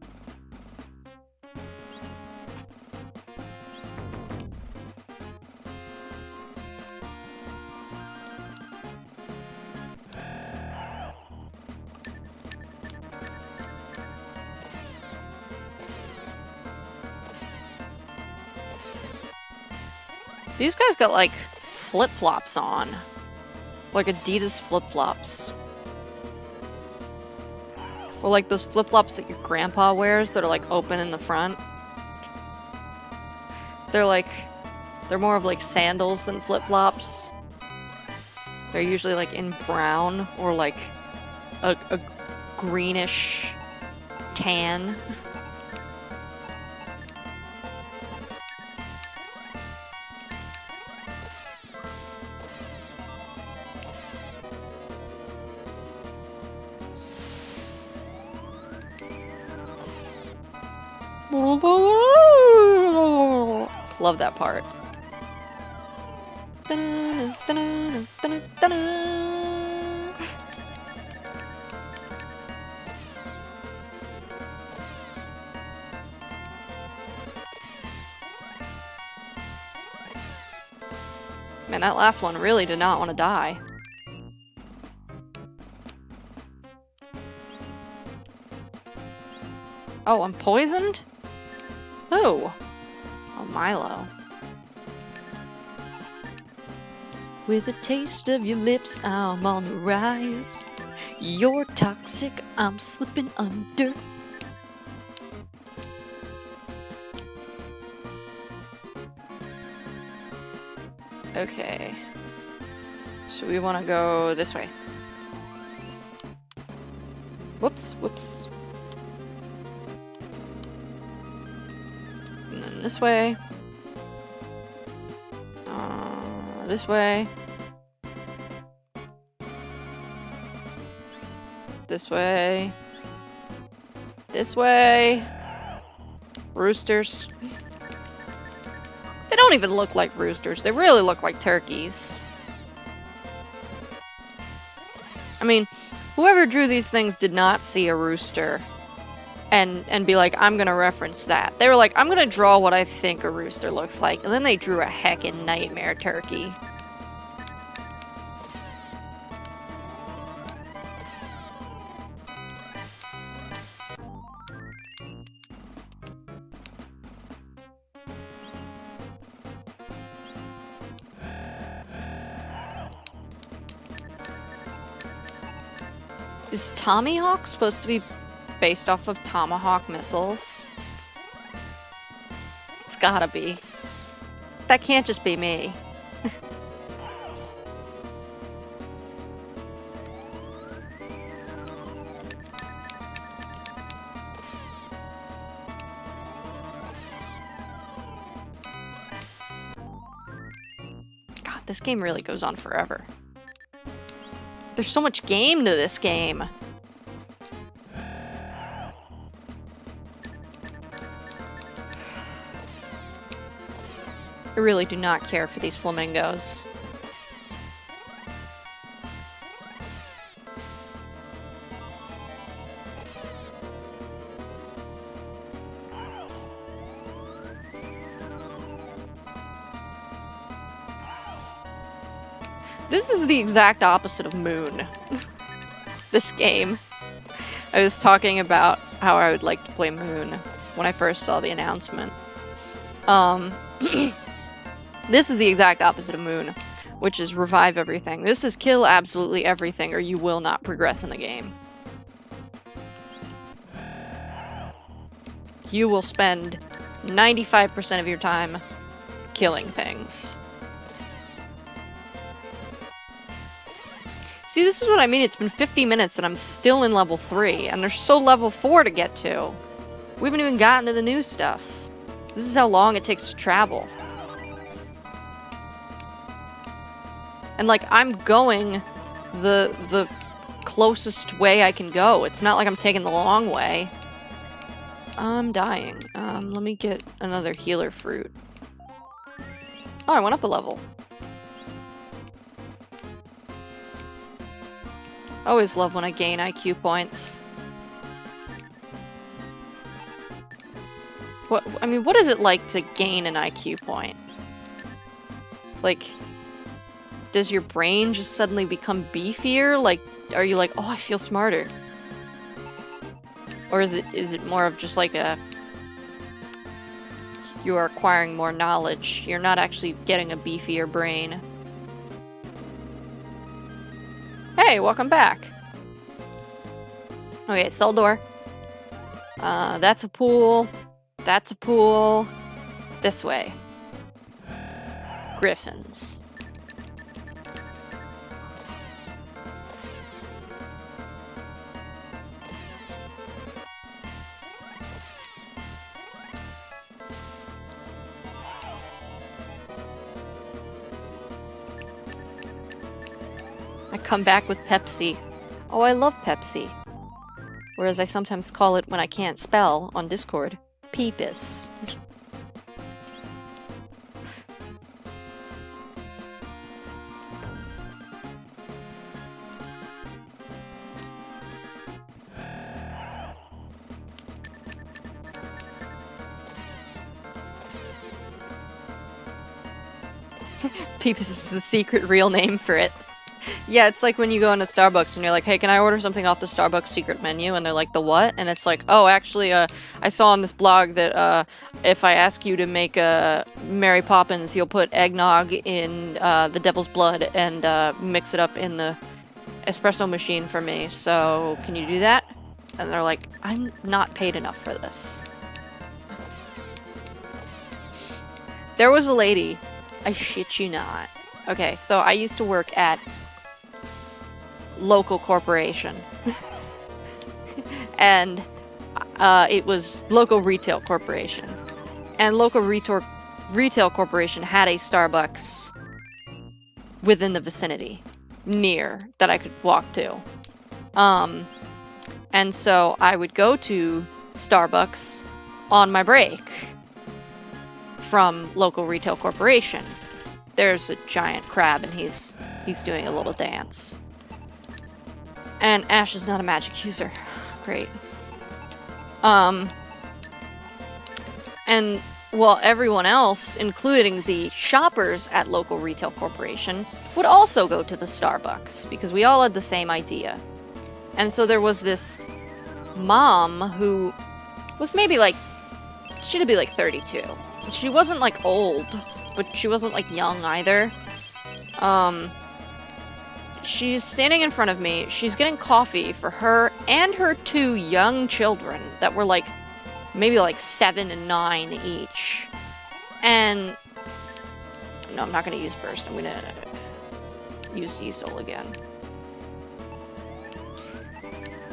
These guys got like flip-flops on. Like Adidas flip-flops. Or like those flip-flops that your grandpa wears that are like open in the front. They're more of like sandals than flip-flops. They're usually like in brown or like a greenish tan. Love that part. Man, that last one really did not want to die. Oh, I'm poisoned? Who? Oh, Milo. With a taste of your lips, I'm on the rise. You're toxic, I'm slipping under. Okay. So we want to go this way. Whoops, whoops. And then this way. This way. This way. This way. Roosters. They don't even look like roosters. They really look like turkeys. I mean, whoever drew these things did not see a rooster and be like, I'm gonna reference that. They were like, I'm gonna draw what I think a rooster looks like. And then they drew a heckin' nightmare turkey. Is Tommyhawk supposed to be based off of Tomahawk missiles? It's gotta be. That can't just be me. God, this game really goes on forever. There's so much game to this game. I really do not care for these flamingos. This is the exact opposite of Moon. This game. I was talking about how I would like to play Moon when I first saw the announcement. This is the exact opposite of Moon, which is revive everything. This is kill absolutely everything or you will not progress in the game. You will spend 95% of your time killing things. See, this is what I mean. It's been 50 minutes and I'm still in level 3, and there's still level 4 to get to. We haven't even gotten to the new stuff. This is how long it takes to travel. And, like, I'm going the closest way I can go. It's not like I'm taking the long way. I'm dying. Let me get another healer fruit. Oh, I went up a level. Always love when I gain IQ points. What is it like to gain an IQ point? Like, does your brain just suddenly become beefier? Like, are you like, oh, I feel smarter? Or is it more of just like you are acquiring more knowledge? You're not actually getting a beefier brain. Hey, welcome back. Okay, cell door. That's a pool. That's a pool. This way. Griffins. I come back with Pepsi. Oh, I love Pepsi. Whereas I sometimes call it, when I can't spell on Discord, Peepus. Peepus is the secret real name for it. Yeah, it's like when you go into Starbucks and you're like, hey, can I order something off the Starbucks secret menu? And they're like, the what? And it's like, oh, actually, I saw on this blog that if I ask you to make a Mary Poppins, you'll put eggnog in the devil's blood and mix it up in the espresso machine for me. So can you do that? And they're like, I'm not paid enough for this. There was a lady, I shit you not. Okay, so I used to work at local corporation. And it was local retail corporation. And local retail corporation had a Starbucks within the vicinity, near, that I could walk to. And so I would go to Starbucks on my break from local retail corporation. There's a giant crab and he's doing a little dance. And Ash is not a magic user. Great. And well, everyone else, including the shoppers at local retail corporation, would also go to the Starbucks because we all had the same idea. And so there was this mom who was maybe like, she'd be like 32. She wasn't like old, but she wasn't like young either. She's standing in front of me. She's getting coffee for her and her 2 young children that were like maybe like 7 and 9 each. And no, I'm not gonna use burst. I'm gonna use diesel again.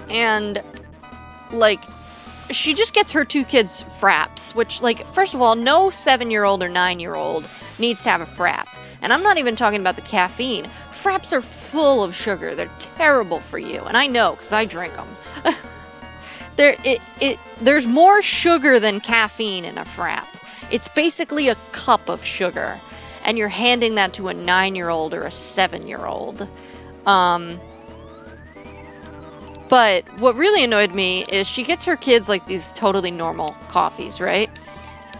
And like, she just gets her 2 kids fraps, which, like, first of all, no 7-year-old or 9-year-old needs to have a frap. And I'm not even talking about the caffeine. Fraps are full of sugar. They're terrible for you. And I know, because I drink them. There's more sugar than caffeine in a frap. It's basically a cup of sugar, and you're handing that to a 9-year-old or a 7-year-old. But what really annoyed me is she gets her kids like these totally normal coffees, right?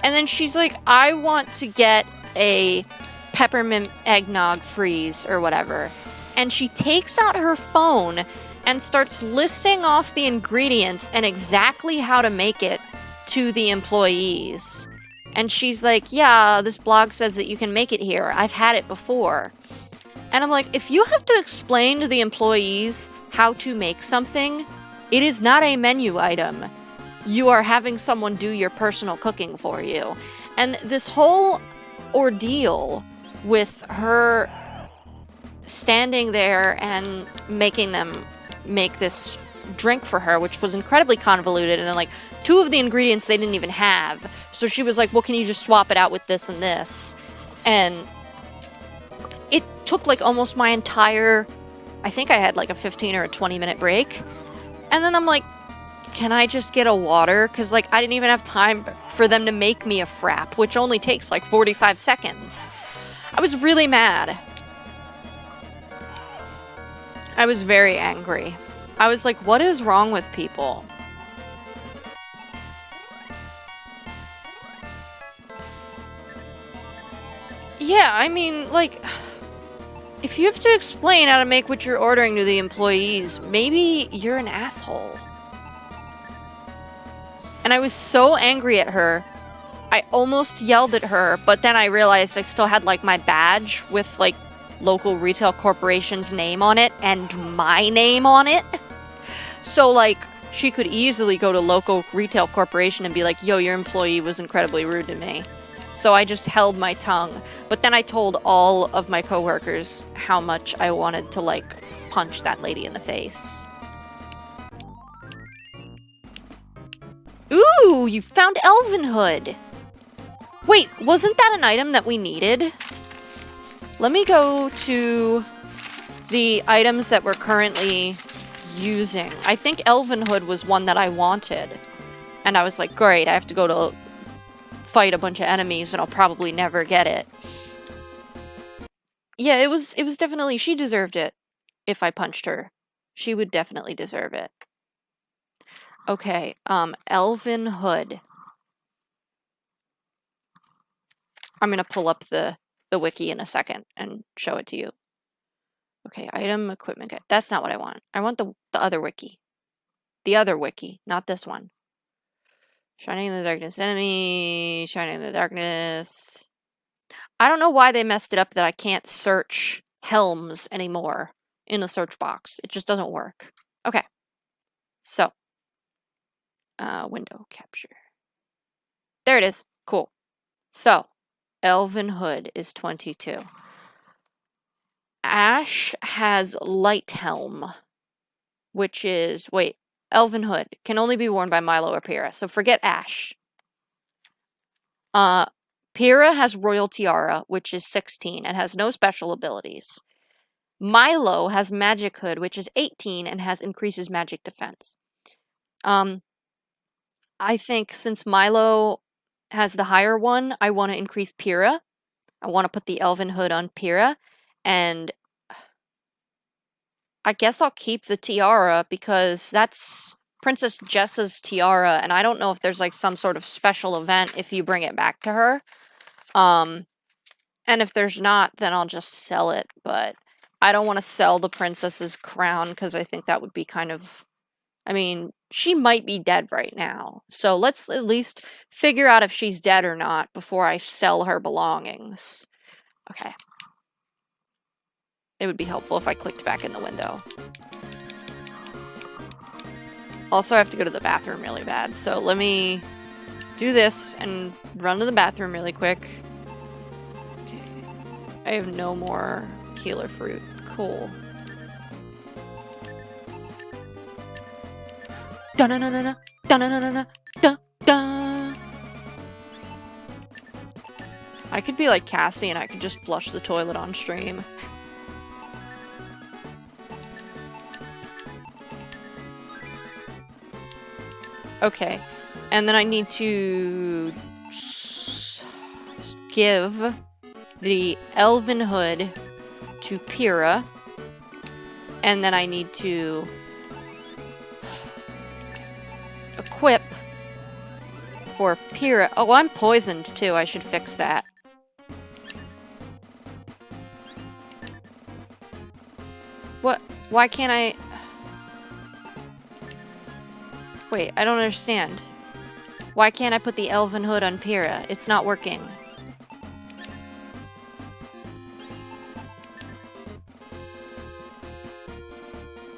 And then she's like, I want to get a peppermint eggnog freeze or whatever. And she takes out her phone and starts listing off the ingredients and exactly how to make it to the employees. And she's like, yeah, this blog says that you can make it here. I've had it before. And I'm like, if you have to explain to the employees how to make something, it is not a menu item. You are having someone do your personal cooking for you. And this whole ordeal with her standing there and making them make this drink for her, which was incredibly convoluted, and then like 2 of the ingredients they didn't even have. So she was like, well, can you just swap it out with this and this? And it took like almost my entire, I think I had like a 15 or a 20-minute break. And then I'm like, can I just get a water? Because like I didn't even have time for them to make me a frap, which only takes like 45 seconds. I was really mad. I was very angry. I was like, what is wrong with people? Yeah, I mean, like, if you have to explain how to make what you're ordering to the employees, maybe you're an asshole. And I was so angry at her. I almost yelled at her, but then I realized I still had, like, my badge with, like, local retail corporation's name on it and my name on it. So, like, she could easily go to local retail corporation and be like, yo, your employee was incredibly rude to me. So I just held my tongue. But then I told all of my coworkers how much I wanted to, like, punch that lady in the face. Ooh, you found Elvenhood! Wait, wasn't that an item that we needed? Let me go to the items that we're currently using. I think Elvenhood was one that I wanted. And I was like, great, I have to go to fight a bunch of enemies and I'll probably never get it. Yeah, it was definitely, she deserved it. If I punched her, she would definitely deserve it. Okay, Elvenhood. I'm gonna pull up the wiki in a second and show it to you. Okay, item equipment guide. That's not what I want. I want the other wiki. The other wiki, not this one. Shining in the darkness enemy, shining in the darkness. I don't know why they messed it up that I can't search helms anymore in the search box. It just doesn't work. Okay. So, window capture. There it is. Cool. So, Elvenhood is 22. Ash has Light Helm, which is, wait, Elvenhood can only be worn by Milo or Pyrrha, so forget Ash. Pyrrha has Royal Tiara, which is 16 and has no special abilities. Milo has Magic Hood, which is 18 and increases magic defense. I think since Milo has the higher one, I want to increase Pyrrha. I want to put the Elven Hood on Pyrrha, and I guess I'll keep the tiara because that's Princess Jessa's tiara, and I don't know if there's like some sort of special event if you bring it back to her. And if there's not, then I'll just sell it, but I don't want to sell the princess's crown because I think that would be kind of, I mean, she might be dead right now. So let's at least figure out if she's dead or not before I sell her belongings. Okay. It would be helpful if I clicked back in the window. Also, I have to go to the bathroom really bad, so let me do this and run to the bathroom really quick. Okay. I have no more healer fruit. Cool. Da-na-na-na-na, da-na-na-na-na, da-da! I could be like Cassie and I could just flush the toilet on stream. Okay, and then I need to give the elven hood to Pyrrha. And then I need to equip for Pyrrha. Oh, I'm poisoned too. I should fix that. What? Why can't I... Wait, I don't understand. Why can't I put the elven hood on Pyrrha? It's not working.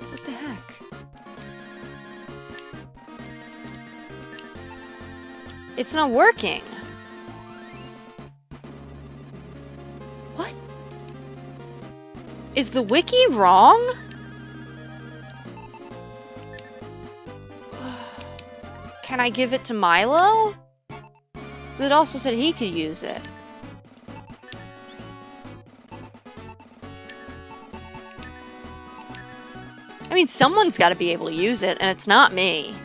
What the heck? It's not working. What? Is the wiki wrong? Can I give it to Milo? Because it also said he could use it. I mean, someone's got to be able to use it, and it's not me.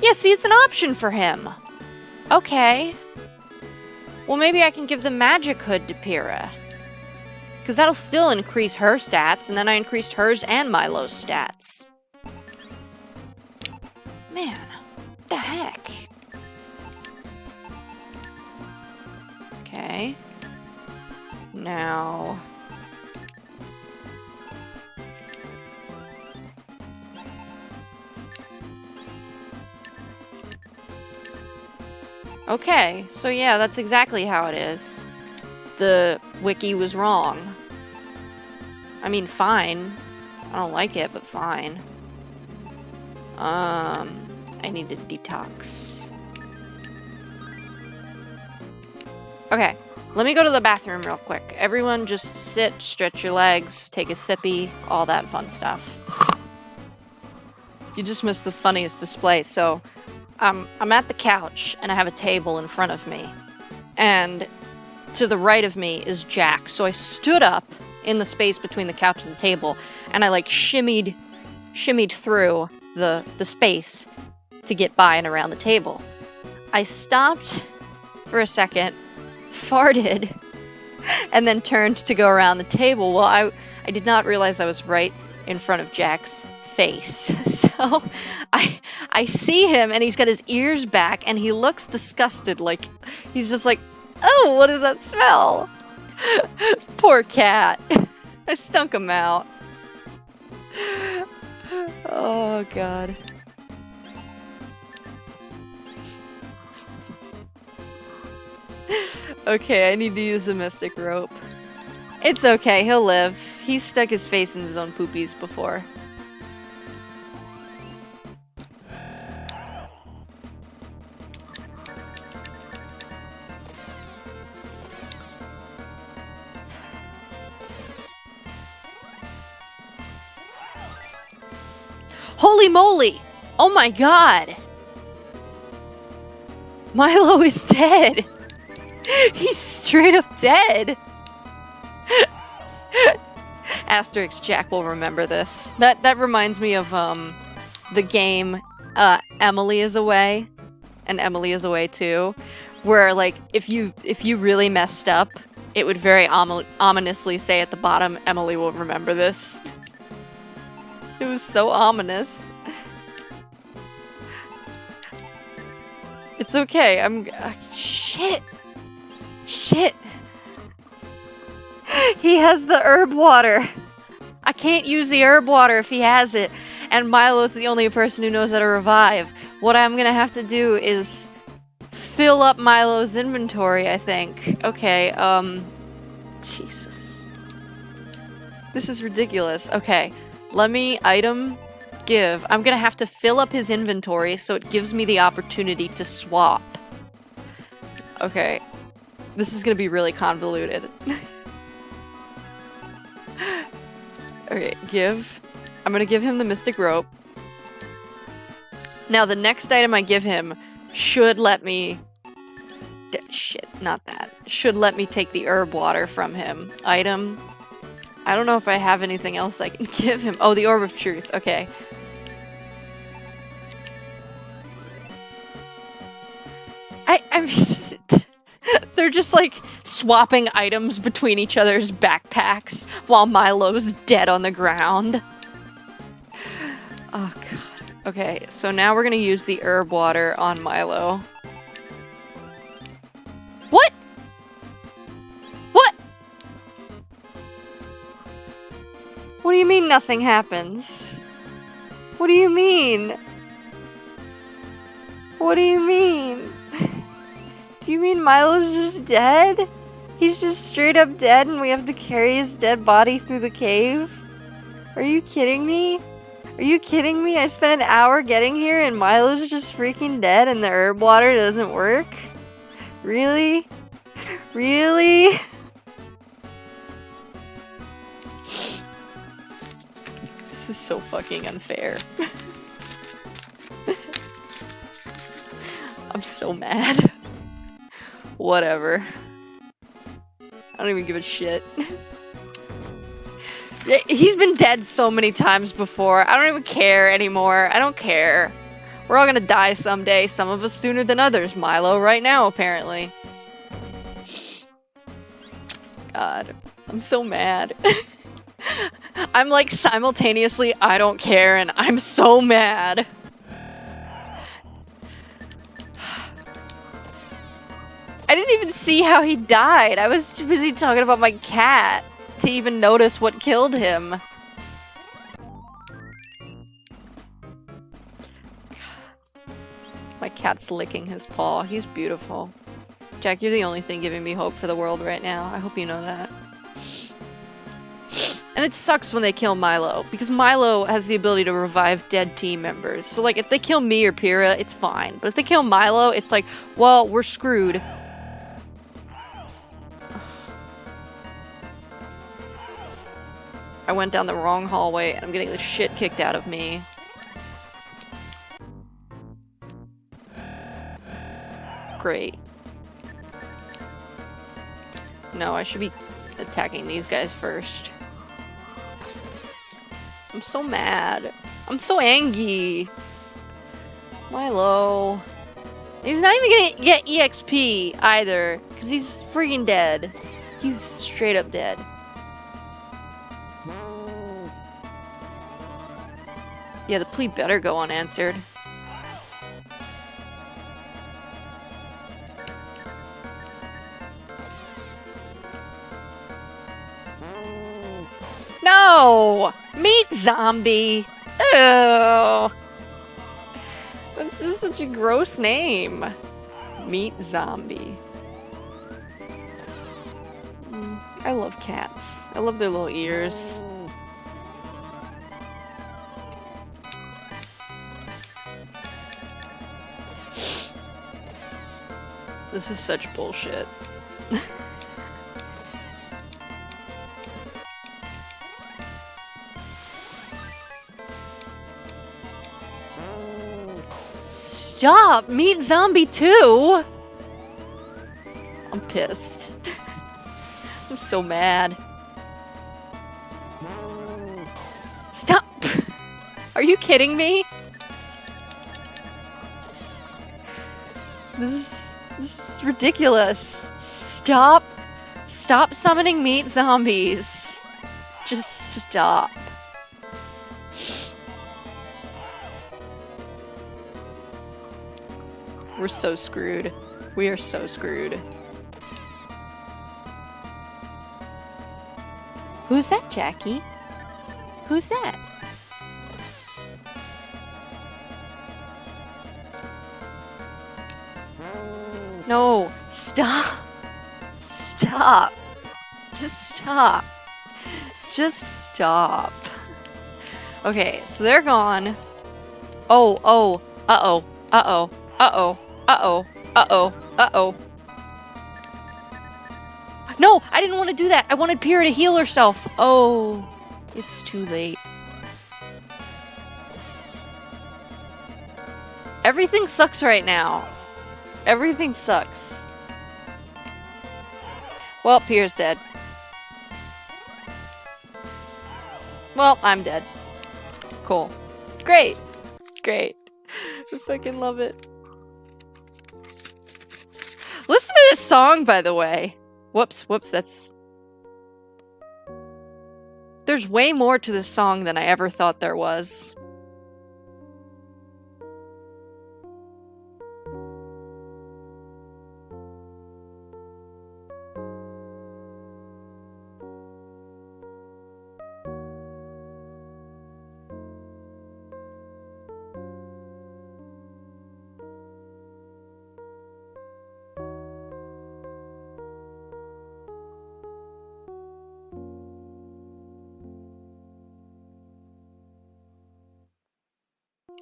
Yeah, see, it's an option for him. Okay. Well, maybe I can give the magic hood to Pyrrha. Because that'll still increase her stats, and then I increased hers and Milo's stats. Man, what the heck? Okay. Now... Okay, so yeah, that's exactly how it is. The wiki was wrong. I mean, fine. I don't like it, but fine. I need to detox. Okay, let me go to the bathroom real quick. Everyone just sit, stretch your legs, take a sippy, all that fun stuff. You just missed the funniest display, so... I'm at the couch, and I have a table in front of me. And to the right of me is Jack. So I stood up in the space between the couch and the table, and I, like, shimmied through the space to get by and around the table. I stopped for a second, farted, and then turned to go around the table. Well, I did not realize I was right in front of Jack's face. So I see him, and he's got his ears back, and he looks disgusted, like he's just like, oh, what does that smell? Poor cat. I stunk him out. Oh god. Okay, I need to use the mystic rope. It's okay, he'll live. He's stuck his face in his own poopies before. Holy moly! Oh my god! Milo is dead! He's straight up dead! Asterix Jack will remember this. That reminds me of the game Emily is Away, and Emily is Away 2, where like if you really messed up, it would very ominously say at the bottom, Emily will remember this. It was so ominous. It's okay, shit! Shit! He has the herb water! I can't use the herb water if he has it, and Milo's the only person who knows how to revive. What I'm gonna have to do is fill up Milo's inventory, I think. Okay, Jesus. This is ridiculous. Okay. Let me item give. I'm gonna have to fill up his inventory so it gives me the opportunity to swap. Okay. This is gonna be really convoluted. Okay, give. I'm gonna give him the mystic rope. Now the next item I give him should let me... Shit, not that. Should let me take the herb water from him. Item. I don't know if I have anything else I can give him. Oh, the Orb of Truth. Okay. I'm they're just like swapping items between each other's backpacks while Milo's dead on the ground. Oh god. Okay, so now we're gonna use the herb water on Milo. What? What? What do you mean nothing happens? What do you mean? What do you mean? Do you mean Milo's just dead? He's just straight up dead and we have to carry his dead body through the cave? Are you kidding me? Are you kidding me? I spent an hour getting here and Milo's just freaking dead and the herb water doesn't work? Really? Really? This is so fucking unfair. I'm so mad. Whatever. I don't even give a shit. He's been dead so many times before. I don't even care anymore. I don't care. We're all gonna die someday. Some of us sooner than others. Milo right now, apparently. God. I'm so mad. I'm like simultaneously, I don't care, and I'm so mad. I didn't even see how he died. I was too busy talking about my cat to even notice what killed him. My cat's licking his paw. He's beautiful. Jack, you're the only thing giving me hope for the world right now. I hope you know that. And it sucks when they kill Milo, because Milo has the ability to revive dead team members. So, like, if they kill me or Pyrrha, it's fine. But if they kill Milo, it's like, well, we're screwed. I went down the wrong hallway, and I'm getting the shit kicked out of me. Great. No, I should be attacking these guys first. I'm so mad. I'm so angry. Milo. He's not even gonna get EXP either, because he's freaking dead. He's straight up dead. Yeah, the plea better go unanswered. No! Meat zombie! Ew! That's just such a gross name. Meat zombie. I love cats. I love their little ears. This is such bullshit. Stop! Meat zombie too! I'm pissed. I'm so mad. Stop! Are you kidding me? This is ridiculous. Stop. Stop summoning meat zombies. Just stop. We're so screwed. We are so screwed. Who's that, Jackie? Who's that? No, stop. Stop. Just stop. Just stop. Okay, so they're gone. Oh, oh, uh-oh, uh-oh, uh-oh, uh-oh, uh-oh, uh-oh. No, I didn't want to do that. I wanted Pyrrha to heal herself. Oh, it's too late. Everything sucks right now. Everything sucks. Well, Pyrrha's dead. Well, I'm dead. Cool. Great. Great. I fucking love it. Listen to this song, by the way. Whoops, that's... There's way more to this song than I ever thought there was.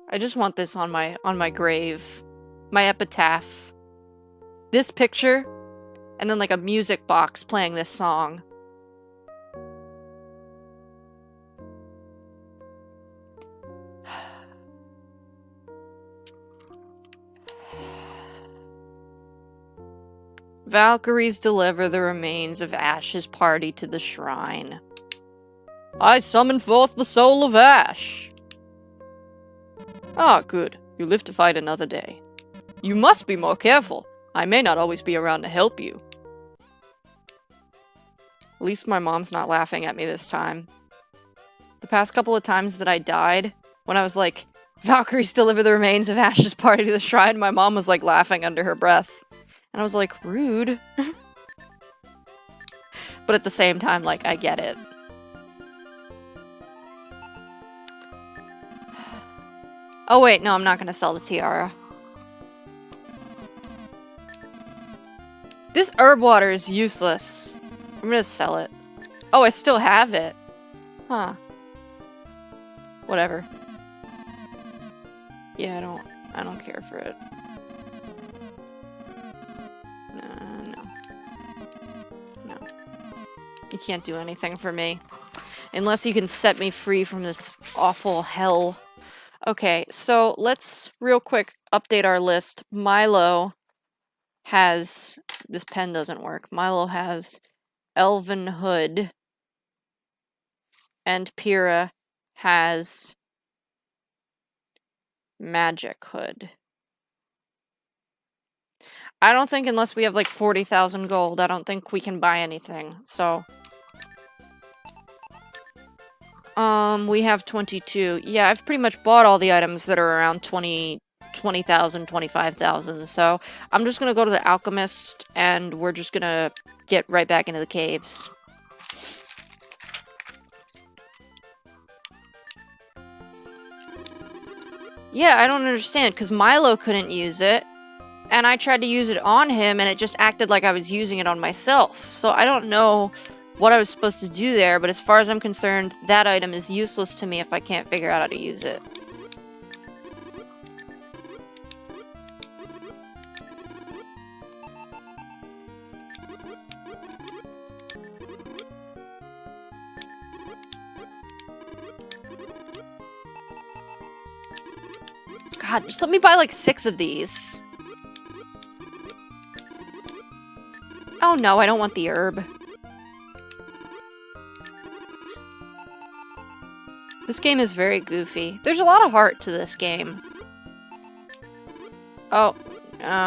I just want this on my grave. My epitaph. This picture, and then like a music box playing this song. Valkyries deliver the remains of Ash's party to the shrine. I summon forth the soul of Ash. Ah, good. You live to fight another day. You must be more careful. I may not always be around to help you. At least my mom's not laughing at me this time. The past couple of times that I died, when I was like, Valkyries deliver the remains of Ash's party to the shrine, my mom was like laughing under her breath. And I was like, rude. But at the same time, like, I get it. Oh wait, no, I'm not gonna sell the tiara. This herb water is useless. I'm gonna sell it. Oh, I still have it. Huh. Whatever. Yeah, I don't care for it. No. You can't do anything for me. Unless you can set me free from this awful hell. Okay, so let's real quick update our list. Milo has... This pen doesn't work. Milo has Elven Hood. And Pyrrha has Magic Hood. I don't think unless we have like 40,000 gold, I don't think we can buy anything, so... we have 22. Yeah, I've pretty much bought all the items that are around 20,000, 25,000, so I'm just gonna go to the alchemist, and we're just gonna get right back into the caves. Yeah, I don't understand, because Milo couldn't use it, and I tried to use it on him, and it just acted like I was using it on myself, so I don't know what I was supposed to do there, but as far as I'm concerned, that item is useless to me if I can't figure out how to use it. God, just let me buy like 6 of these. Oh no, I don't want the herb. This game is very goofy. There's a lot of heart to this game. Oh,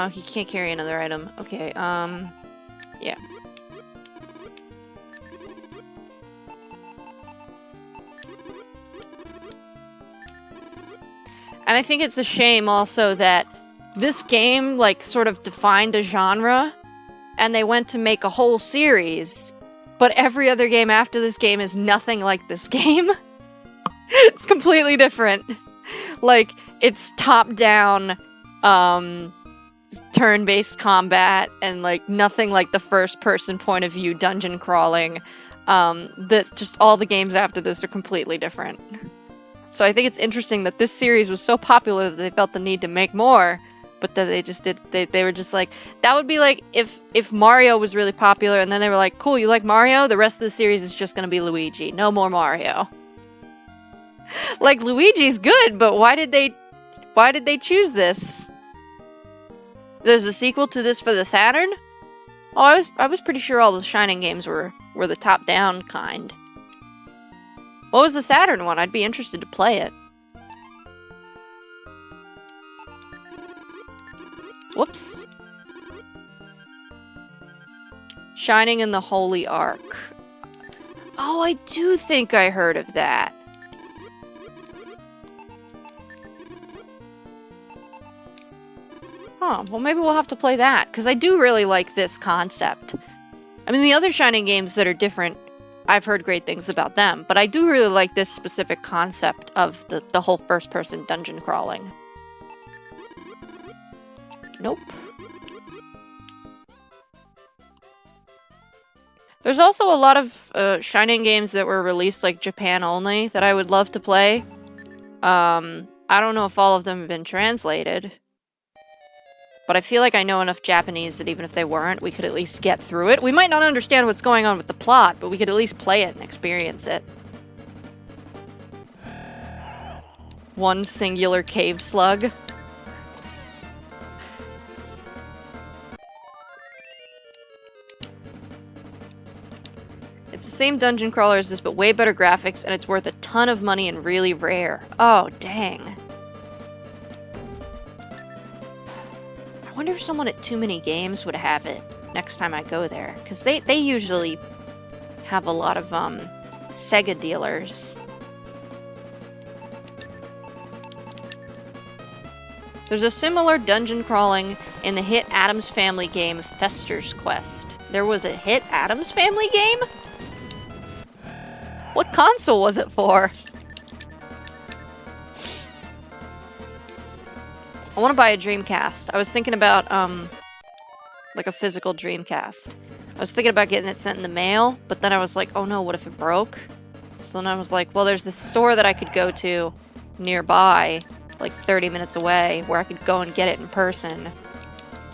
he can't carry another item. Okay, yeah. And I think it's a shame also that this game, like, sort of defined a genre, and they went to make a whole series, but every other game after this game is nothing like this game. It's completely different. Like, it's top-down, turn-based combat, and, like, nothing like the first-person point of view dungeon crawling. That just all the games after this are completely different. So I think it's interesting that this series was so popular that they felt the need to make more, but that they just did, they were just like, that would be like if Mario was really popular, and then they were like, cool, you like Mario? The rest of the series is just gonna be Luigi. No more Mario. Like, Luigi's good, but why did they choose this? There's a sequel to this for the Saturn? Oh, I was pretty sure all the Shining games were the top-down kind. What was the Saturn one? I'd be interested to play it. Whoops. Shining in the Holy Ark. Oh, I do think I heard of that. Huh, well maybe we'll have to play that, because I do really like this concept. I mean, the other Shining games that are different, I've heard great things about them, but I do really like this specific concept of the whole first-person dungeon crawling. Nope. There's also a lot of Shining games that were released like Japan only that I would love to play. I don't know if all of them have been translated, but I feel like I know enough Japanese that even if they weren't, we could at least get through it. We might not understand what's going on with the plot, but we could at least play it and experience it. One singular cave slug. It's the same dungeon crawler as this, but way better graphics, and it's worth a ton of money and really rare. Oh, dang. I wonder if someone at Too Many Games would have it next time I go there, because they usually have a lot of Sega dealers. There's a similar dungeon crawling in the hit Addams Family game Fester's Quest. There was a hit Addams Family game? What console was it for? I want to buy a Dreamcast. I was thinking about, like a physical Dreamcast. I was thinking about getting it sent in the mail, but then I was like, oh no, what if it broke? So then I was like, well, there's this store that I could go to nearby, like 30 minutes away, where I could go and get it in person.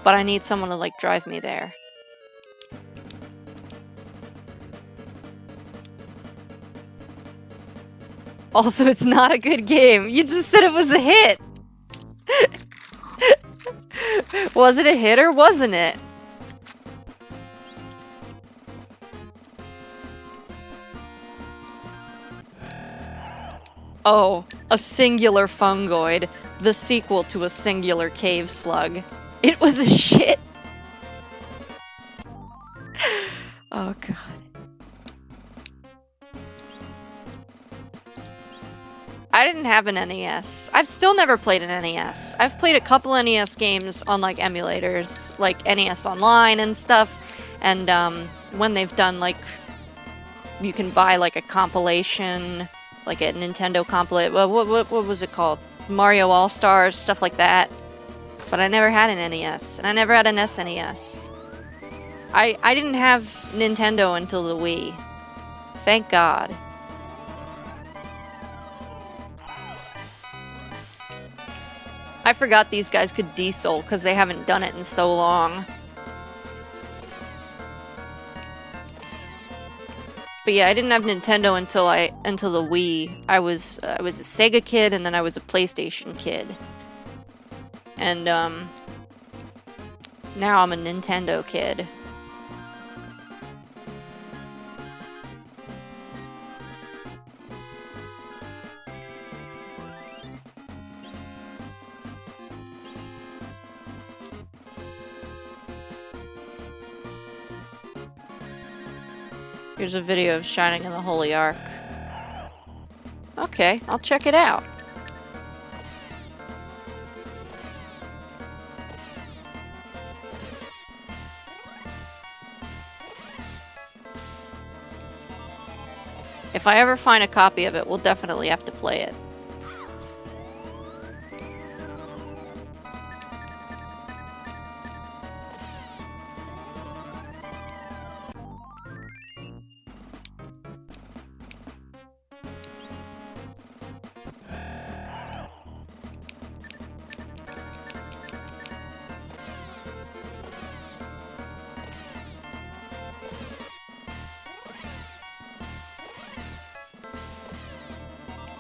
But I need someone to, like, drive me there. Also, it's not a good game. You just said it was a hit. Was it a hit or wasn't it? Oh, a singular fungoid. The sequel to a singular cave slug. It was a shit. Oh, God. I didn't have an NES. I've still never played an NES. I've played a couple NES games on, like, emulators, like NES Online and stuff, and when they've done, like, you can buy, like, a compilation, like a Nintendo compilation, what was it called? Mario All-Stars, stuff like that. But I never had an NES, and I never had an SNES. I didn't have Nintendo until the Wii. Thank God. I forgot these guys could diesel because they haven't done it in so long. But yeah, I didn't have Nintendo until the Wii. I was a Sega kid, and then I was a PlayStation kid. And now I'm a Nintendo kid. Here's a video of Shining in the Holy Ark. Okay, I'll check it out. If I ever find a copy of it, we'll definitely have to play it.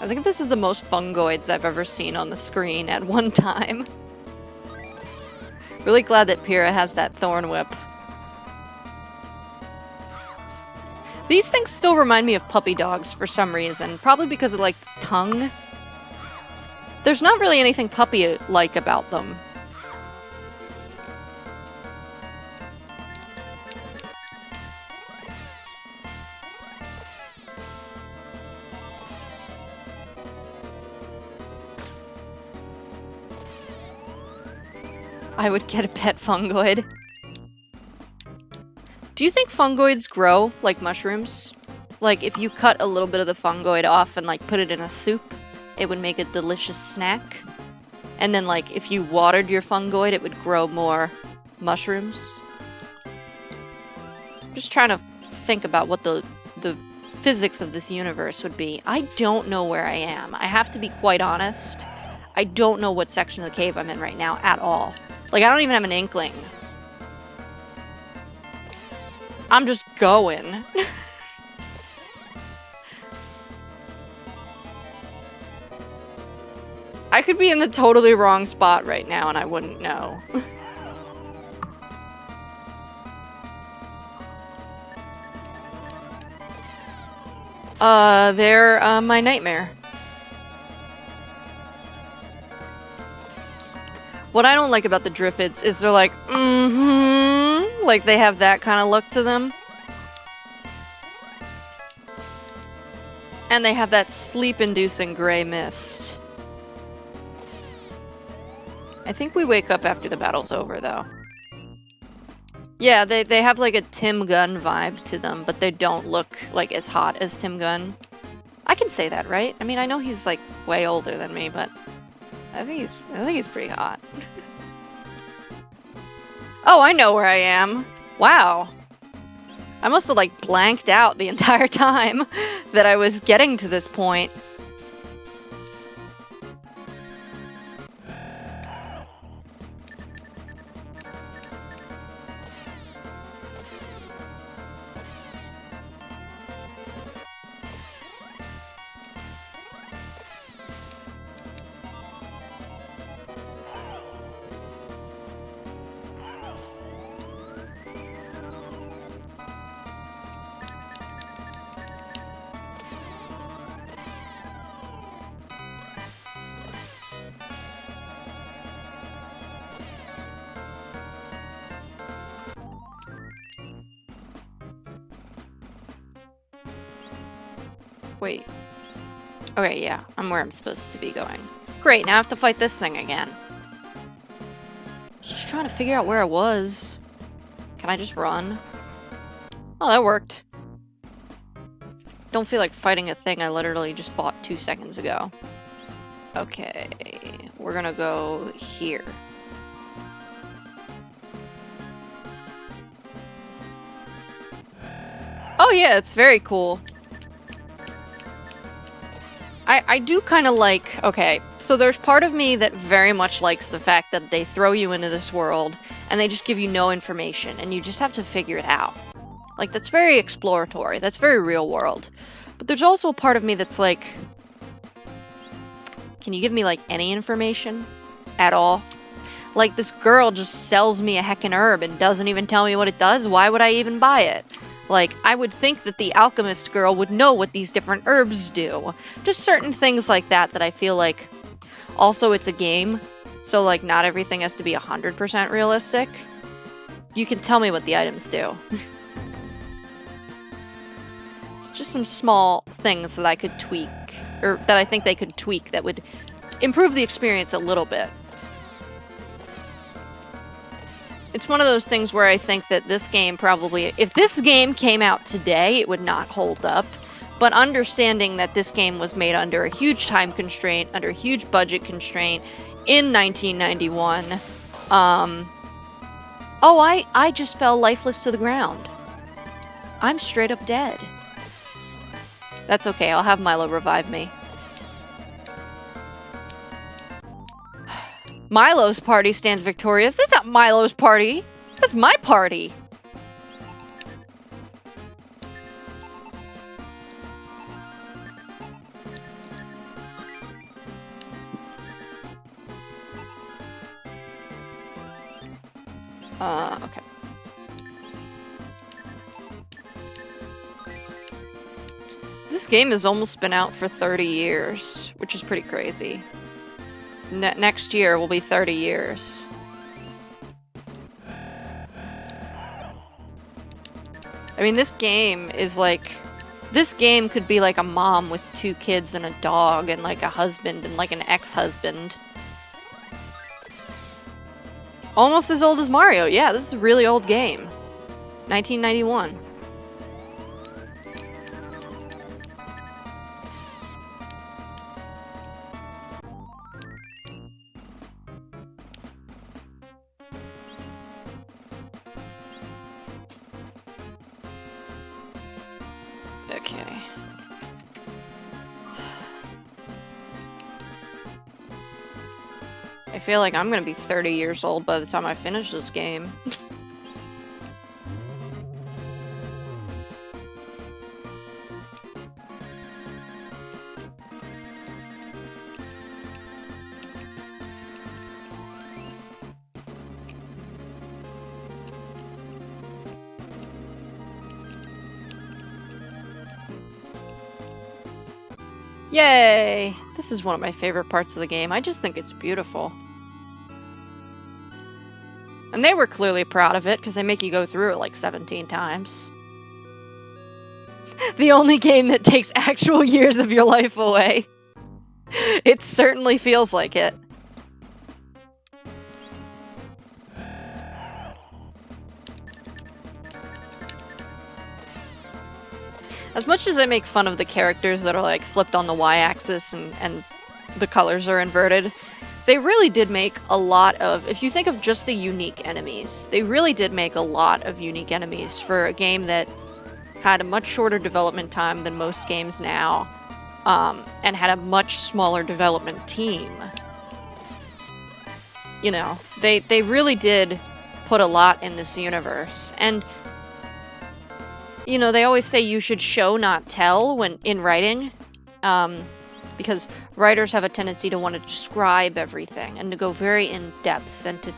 I think this is the most fungoids I've ever seen on the screen at one time. Really glad that Pyrrha has that thorn whip. These things still remind me of puppy dogs for some reason. Probably because of, like, tongue. There's not really anything puppy-like about them. I would get a pet fungoid. Do you think fungoids grow like mushrooms? Like, if you cut a little bit of the fungoid off and, like, put it in a soup, it would make a delicious snack? And then, like, if you watered your fungoid, it would grow more mushrooms? Just trying to think about what the physics of this universe would be. I don't know where I am. I have to be quite honest. I don't know what section of the cave I'm in right now at all. Like, I don't even have an inkling. I'm just going. I could be in the totally wrong spot right now and I wouldn't know. They're, my nightmare. What I don't like about the Driffids is they're like, like they have that kind of look to them. And they have that sleep-inducing gray mist. I think we wake up after the battle's over, though. Yeah, they have like a Tim Gunn vibe to them, but they don't look like as hot as Tim Gunn. I can say that, right? I mean, I know he's like way older than me, but I think he's pretty hot. Oh, I know where I am. Wow. I must have like blanked out the entire time that I was getting to this point. Wait. Okay, yeah, I'm where I'm supposed to be going. Great, now I have to fight this thing again. Just trying to figure out where I was. Can I just run? Oh, that worked. Don't feel like fighting a thing I literally just fought 2 seconds ago. Okay, we're gonna go here. Oh yeah, it's very cool. I do kind of like, okay, so there's part of me that very much likes the fact that they throw you into this world and they just give you no information and you just have to figure it out. Like, that's very exploratory, that's very real world. But there's also a part of me that's like, can you give me like any information at all? Like, this girl just sells me a heckin' herb and doesn't even tell me what it does, why would I even buy it? Like, I would think that the alchemist girl would know what these different herbs do. Just certain things like that that I feel like... Also, it's a game, so, like, not everything has to be 100% realistic. You can tell me what the items do. It's just some small things that I could tweak, or that I think they could tweak that would improve the experience a little bit. It's one of those things where I think that this game probably... If this game came out today, it would not hold up. But understanding that this game was made under a huge time constraint, under a huge budget constraint, in 1991... Oh, I just fell lifeless to the ground. I'm straight up dead. That's okay, I'll have Milo revive me. Milo's party stands victorious. That's not Milo's party. That's my party. Okay. This game has almost been out for 30 years, which is pretty crazy. Next year will be 30 years. I mean, this game is like... This game could be like a mom with 2 kids and a dog and like a husband and like an ex-husband. Almost as old as Mario. Yeah, this is a really old game. 1991. Okay. I feel like I'm gonna be 30 years old by the time I finish this game. Yay! This is one of my favorite parts of the game. I just think it's beautiful. And they were clearly proud of it, because they make you go through it like 17 times. The only game that takes actual years of your life away. It certainly feels like it. As much as I make fun of the characters that are like flipped on the y-axis and the colors are inverted, they really did make a lot of, if you think of just the unique enemies, they really did make a lot of unique enemies for a game that had a much shorter development time than most games now, and had a much smaller development team. You know, they really did put a lot in this universe, and you know, they always say you should show, not tell, when in writing, because writers have a tendency to want to describe everything and to go very in-depth and to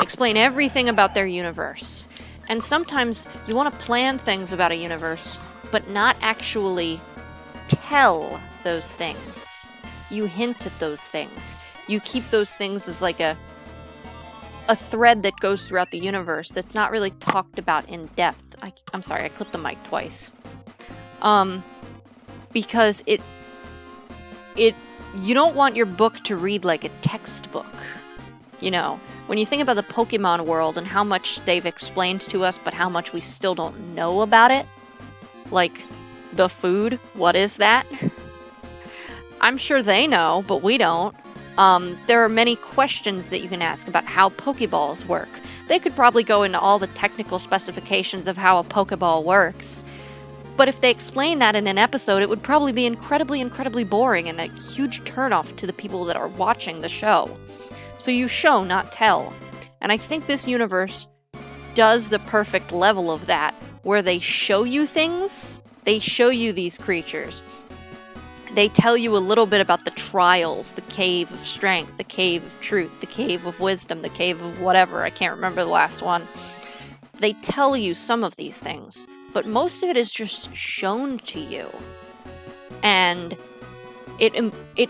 explain everything about their universe. And sometimes you want to plan things about a universe, but not actually tell those things. You hint at those things. You keep those things as like a thread that goes throughout the universe that's not really talked about in depth. I'm sorry, I clipped the mic twice. Because you don't want your book to read like a textbook. You know, when you think about the Pokemon world and how much they've explained to us, but how much we still don't know about it. Like, the food, what is that? I'm sure they know, but we don't. There are many questions that you can ask about how Pokeballs work. They could probably go into all the technical specifications of how a Pokeball works. But if they explain that in an episode, it would probably be incredibly, incredibly boring and a huge turnoff to the people that are watching the show. So you show, not tell. And I think this universe does the perfect level of that, where they show you things, they show you these creatures. They tell you a little bit about the trials, the cave of strength, the cave of truth, the cave of wisdom, the cave of whatever. I can't remember the last one. They tell you some of these things, but most of it is just shown to you. And it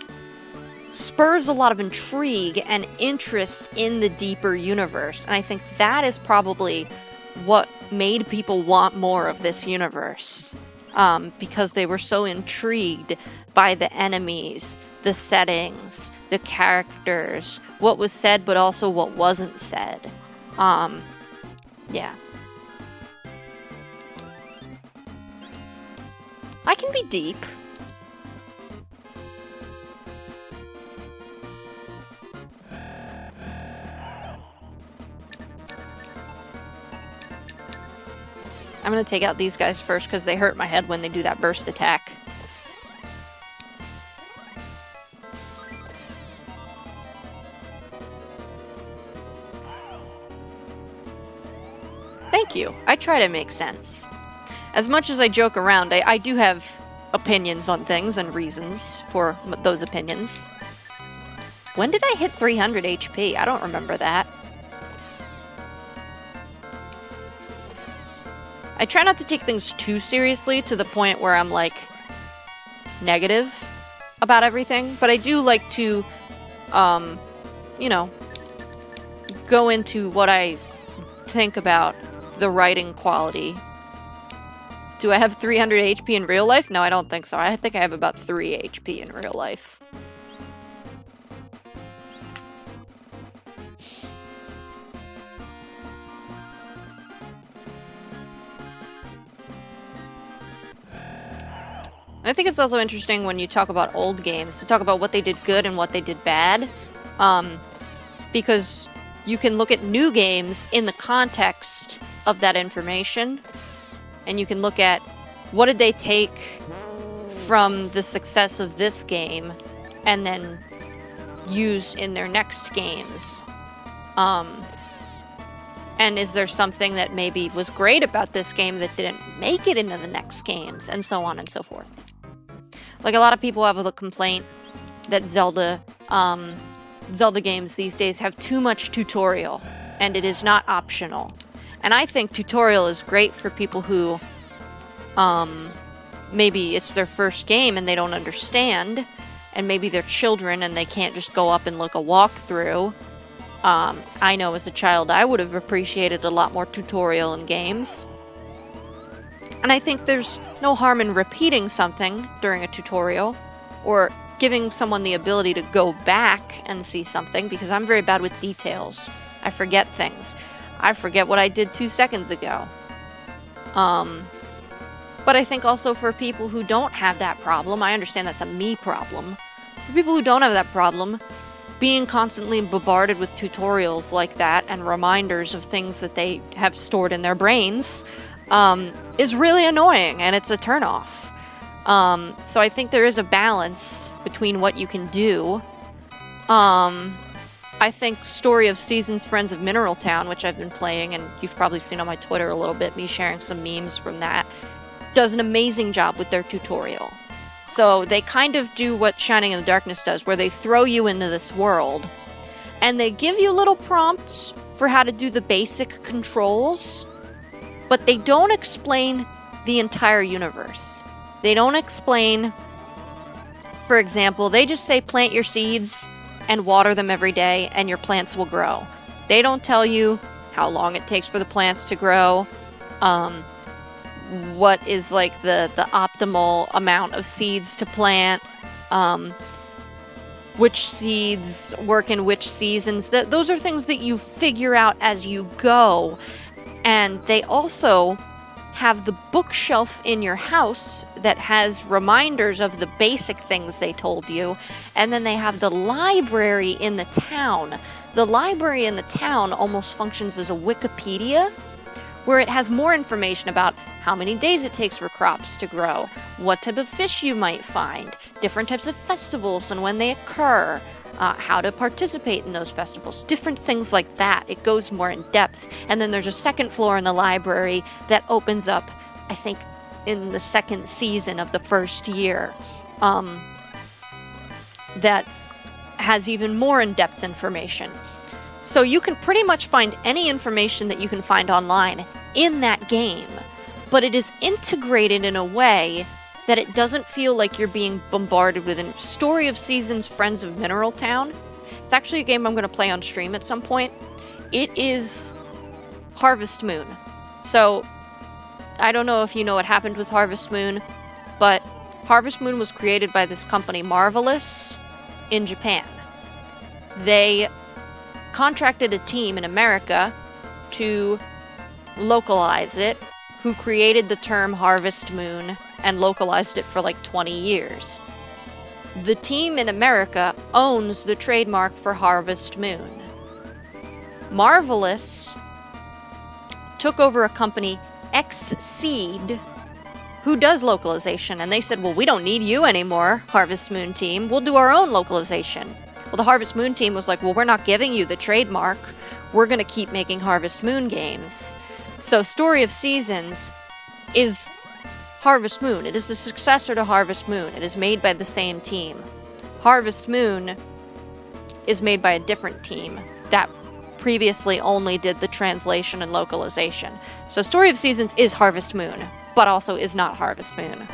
spurs a lot of intrigue and interest in the deeper universe. And I think that is probably what made people want more of this universe. Because they were so intrigued by the enemies, the settings, the characters, what was said but also what wasn't said. Yeah. I can be deep. I'm gonna take out these guys first because they hurt my head when they do that burst attack. Thank you. I try to make sense. As much as I joke around, I do have opinions on things and reasons for those opinions. When did I hit 300 HP? I don't remember that. I try not to take things too seriously to the point where I'm like, negative about everything, but I do like to, you know, go into what I think about the writing quality. Do I have 300 HP in real life? No, I don't think so. I think I have about 3 HP in real life. And I think it's also interesting when you talk about old games to talk about what they did good and what they did bad. Because you can look at new games in the context of that information. And you can look at what did they take from the success of this game and then use in their next games. And is there something that maybe was great about this game that didn't make it into the next games, and so on and so forth. Like, a lot of people have the complaint that Zelda games these days have too much tutorial, and it is not optional. And I think tutorial is great for people who, maybe it's their first game and they don't understand, and maybe they're children and they can't just go up and look a walkthrough. I know as a child I would have appreciated a lot more tutorial in games. And I think there's no harm in repeating something during a tutorial, or giving someone the ability to go back and see something, because I'm very bad with details. I forget things. I forget what I did 2 seconds ago. But I think also for people who don't have that problem, I understand that's a me problem. For people who don't have that problem, being constantly bombarded with tutorials like that and reminders of things that they have stored in their brains is really annoying, and it's a turnoff. So I think there is a balance between what you can do. I think Story of Seasons Friends of Mineral Town, which I've been playing, and you've probably seen on my Twitter a little bit, me sharing some memes from that, does an amazing job with their tutorial. So they kind of do what Shining in the Darkness does, where they throw you into this world, and they give you little prompts for how to do the basic controls, but they don't explain the entire universe. They don't explain, for example, they just say plant your seeds and water them every day and your plants will grow. They don't tell you how long it takes for the plants to grow, what is like the optimal amount of seeds to plant, which seeds work in which seasons. Those are things that you figure out as you go. And they also have the bookshelf in your house that has reminders of the basic things they told you. And then they have the library in the town. The library in the town almost functions as a Wikipedia, where it has more information about how many days it takes for crops to grow, what type of fish you might find, different types of festivals and when they occur, how to participate in those festivals, different things like that. It goes more in depth. And then there's a second floor in the library that opens up, I think, in the second season of the first year, that has even more in-depth information. So you can pretty much find any information that you can find online in that game, but it is integrated in a way that it doesn't feel like you're being bombarded with a Story of Seasons Friends of Mineral Town. It's actually a game I'm going to play on stream at some point. It is Harvest Moon. So, I don't know if you know what happened with Harvest Moon, but Harvest Moon was created by this company, Marvelous, in Japan. They contracted a team in America to localize it, who created the term Harvest Moon and localized it for like 20 years. The team in America owns the trademark for Harvest Moon. Marvelous took over a company, Xseed, who does localization, and they said, well, we don't need you anymore, Harvest Moon team. We'll do our own localization. Well, the Harvest Moon team was like, well, we're not giving you the trademark. We're going to keep making Harvest Moon games. So Story of Seasons is Harvest Moon. It is the successor to Harvest Moon. It is made by the same team. Harvest Moon is made by a different team that previously only did the translation and localization. So Story of Seasons is Harvest Moon, but also is not Harvest Moon.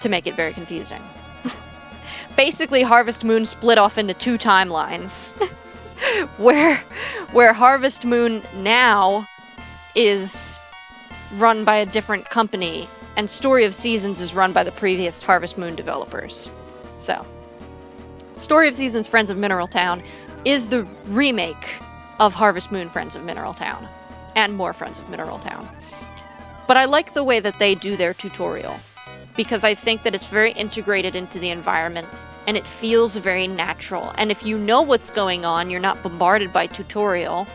to make it very confusing. Basically, Harvest Moon split off into 2 timelines, where Harvest Moon now is run by a different company, and Story of Seasons is run by the previous Harvest Moon developers. So, Story of Seasons Friends of Mineral Town is the remake of Harvest Moon Friends of Mineral Town, and more Friends of Mineral Town. But I like the way that they do their tutorial, because I think that it's very integrated into the environment, and it feels very natural. And if you know what's going on, you're not bombarded by tutorial.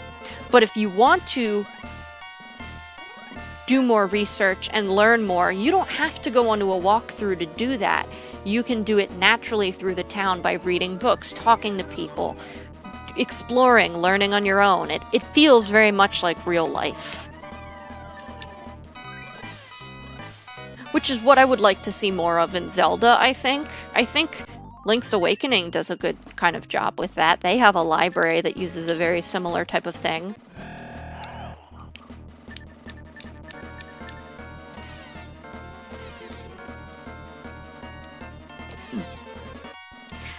But if you want to do more research and learn more, you don't have to go onto a walkthrough to do that. You can do it naturally through the town by reading books, talking to people, exploring, learning on your own. It feels very much like real life. Which is what I would like to see more of in Zelda, I think. I think Link's Awakening does a good kind of job with that. They have a library that uses a very similar type of thing.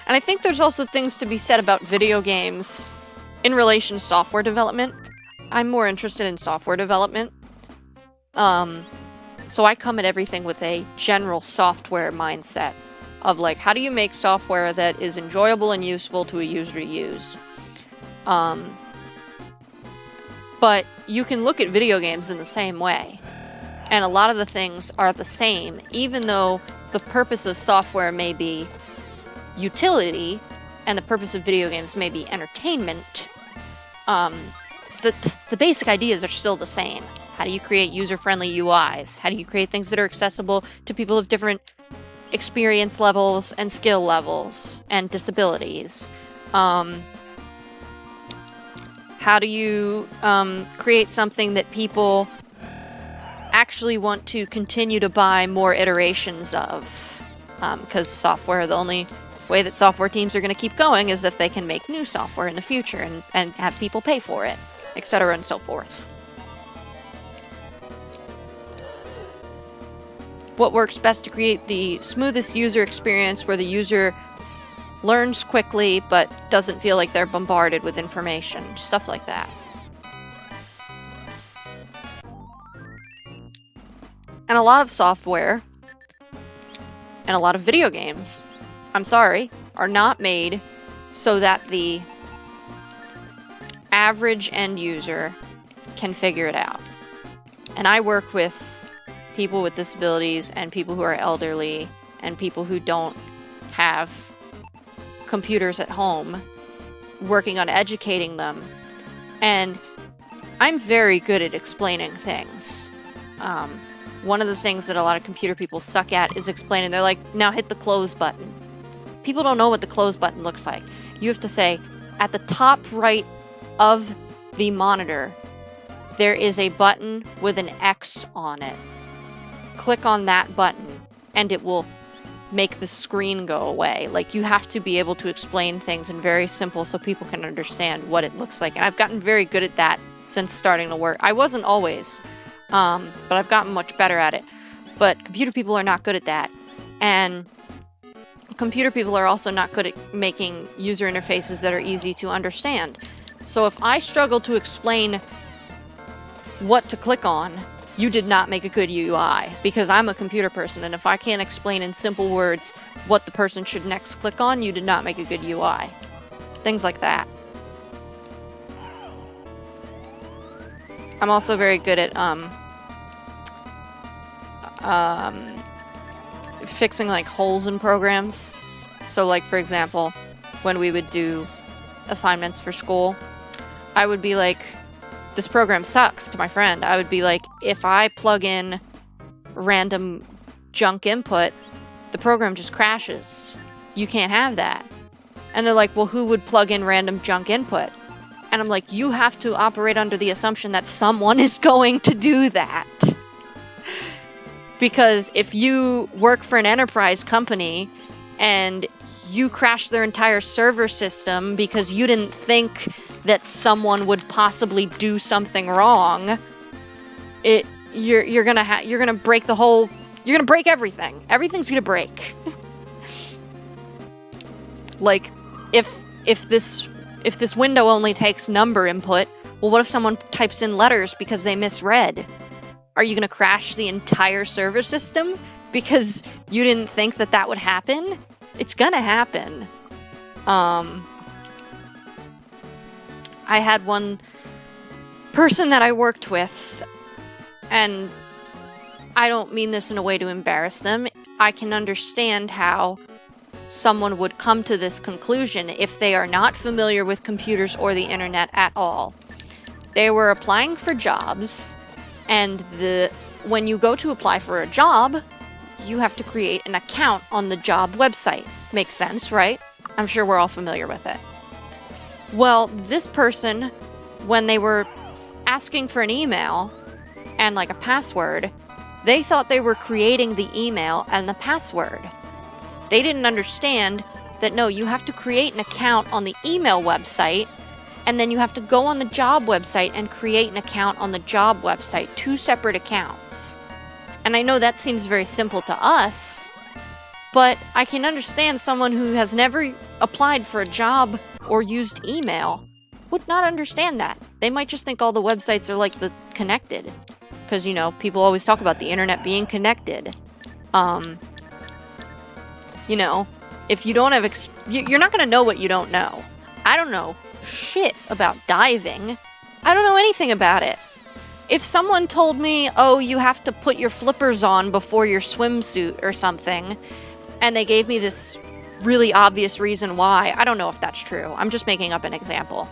And I think there's also things to be said about video games in relation to software development. I'm more interested in software development. So I come at everything with a general software mindset of like, how do you make software that is enjoyable and useful to a user to use? But you can look at video games in the same way. And a lot of the things are the same, even though the purpose of software may be utility, and the purpose of video games may be entertainment. The basic ideas are still the same. How do you create user-friendly UIs? How do you create things that are accessible to people of different experience levels and skill levels and disabilities? How do you create something that people actually want to continue to buy more iterations of? Because software, the only way that software teams are going to keep going is if they can make new software in the future and have people pay for it, etc. and so forth. What works best to create the smoothest user experience where the user learns quickly but doesn't feel like they're bombarded with information. Stuff like that. And a lot of software and a lot of video games, I'm sorry, are not made so that the average end user can figure it out. And I work with people with disabilities and people who are elderly and people who don't have computers at home, working on educating them. And I'm very good at explaining things. One of the things that a lot of computer people suck at is explaining. They're like, now hit the close button. People don't know what the close button looks like. You have to say, at the top right of the monitor, there is a button with an X on it. Click on that button and it will make the screen go away. Like, you have to be able to explain things in very simple so people can understand what it looks like. And I've gotten very good at that since starting to work. I wasn't always, but I've gotten much better at it. But computer people are not good at that. And computer people are also not good at making user interfaces that are easy to understand. So if I struggle to explain what to click on, you did not make a good UI, because I'm a computer person, and if I can't explain in simple words what the person should next click on, you did not make a good UI. Things like that. I'm also very good at fixing like holes in programs. So like, for example, when we would do assignments for school, I would be like, this program sucks, to my friend. I would be like, if I plug in random junk input, the program just crashes. You can't have that. And they're like, well, who would plug in random junk input? And I'm like, you have to operate under the assumption that someone is going to do that. Because if you work for an enterprise company and you crash their entire server system because you didn't think that someone would possibly do something wrong, you're gonna break the whole You're gonna break everything. Everything's gonna break. Like, if this window only takes number input, well, what if someone types in letters because they misread? Are you gonna crash the entire server system because you didn't think that that would happen? It's gonna happen. I had one person that I worked with, and I don't mean this in a way to embarrass them. I can understand how someone would come to this conclusion if they are not familiar with computers or the internet at all. They were applying for jobs, and when you go to apply for a job, you have to create an account on the job website. Makes sense, right? I'm sure we're all familiar with it. Well, this person, when they were asking for an email and like a password, they thought they were creating the email and the password. They didn't understand that no, you have to create an account on the email website, and then you have to go on the job website and create an account on the job website, 2 separate accounts. And I know that seems very simple to us, but I can understand someone who has never applied for a job or used email would not understand that. They might just think all the websites are like connected. Because, you know, people always talk about the internet being connected. You know, if you don't have you're not going to know what you don't know. I don't know shit about diving. I don't know anything about it. If someone told me, oh, you have to put your flippers on before your swimsuit or something, and they gave me this really obvious reason why, I don't know if that's true. I'm just making up an example.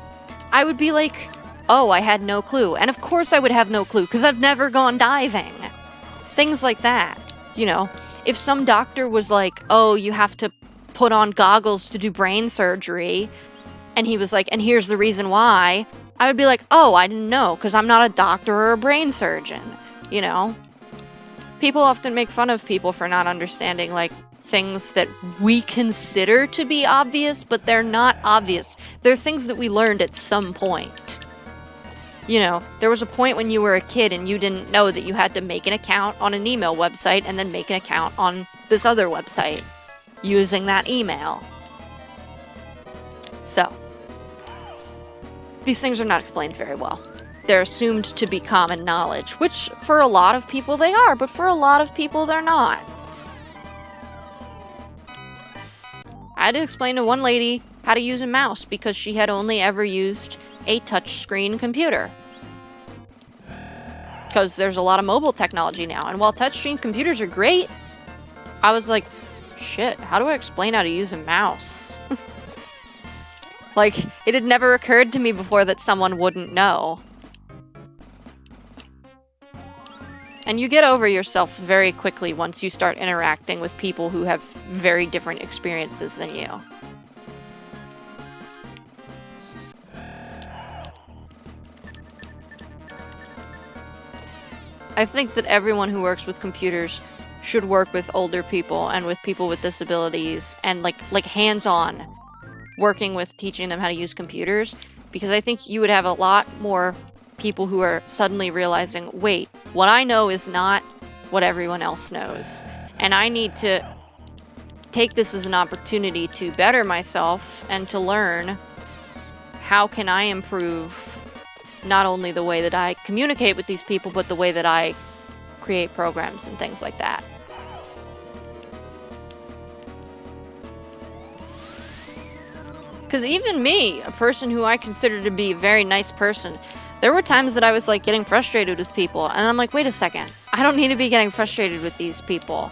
I would be like, oh, I had no clue. And of course I would have no clue, because I've never gone diving. Things like that. You know, if some doctor was like, oh, you have to put on goggles to do brain surgery, and he was like, and here's the reason why, I would be like, oh, I didn't know, because I'm not a doctor or a brain surgeon. You know? People often make fun of people for not understanding, like, things that we consider to be obvious, but they're not obvious. They're things that we learned at some point. You know, there was a point when you were a kid and you didn't know that you had to make an account on an email website and then make an account on this other website using that email. So, these things are not explained very well. They're assumed to be common knowledge, which for a lot of people they are, but for a lot of people they're not. I had to explain to one lady how to use a mouse because she had only ever used a touchscreen computer. Because there's a lot of mobile technology now, and while touchscreen computers are great, I was like, shit, how do I explain how to use a mouse? Like, it had never occurred to me before that someone wouldn't know. And you get over yourself very quickly once you start interacting with people who have very different experiences than you. I think that everyone who works with computers should work with older people and with people with disabilities and like hands-on working with teaching them how to use computers, because I think you would have a lot more people who are suddenly realizing, wait, what I know is not what everyone else knows. And I need to take this as an opportunity to better myself and to learn how can I improve not only the way that I communicate with these people, but the way that I create programs and things like that. Because even me, a person who I consider to be a very nice person, there were times that I was like getting frustrated with people, and I'm like, wait a second, I don't need to be getting frustrated with these people.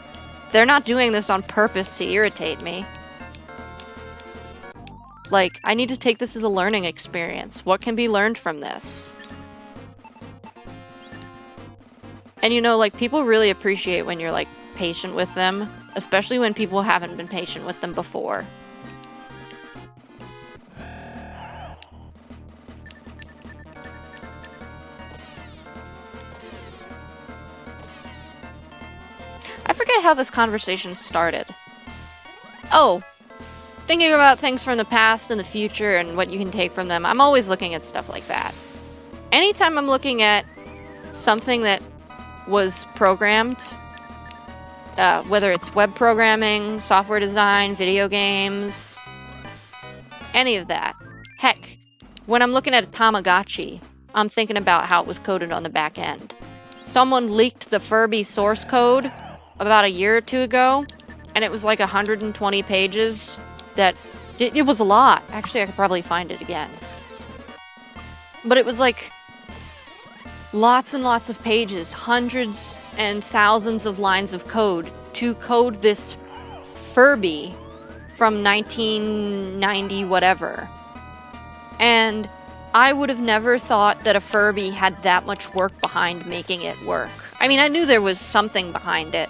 They're not doing this on purpose to irritate me. Like, I need to take this as a learning experience. What can be learned from this? And you know, like, people really appreciate when you're like patient with them, especially when people haven't been patient with them before. I forget how this conversation started. Oh, thinking about things from the past and the future and what you can take from them. I'm always looking at stuff like that. Anytime I'm looking at something that was programmed, whether it's web programming, software design, video games, any of that. Heck, when I'm looking at a Tamagotchi, I'm thinking about how it was coded on the back end. Someone leaked the Furby source code about a year or two ago, and it was like 120 pages. It was a lot. Actually, I could probably find it again. But it was like lots and lots of pages, hundreds and thousands of lines of code to code this Furby from 1990 whatever. And I would have never thought that a Furby had that much work behind making it work. I mean, I knew there was something behind it,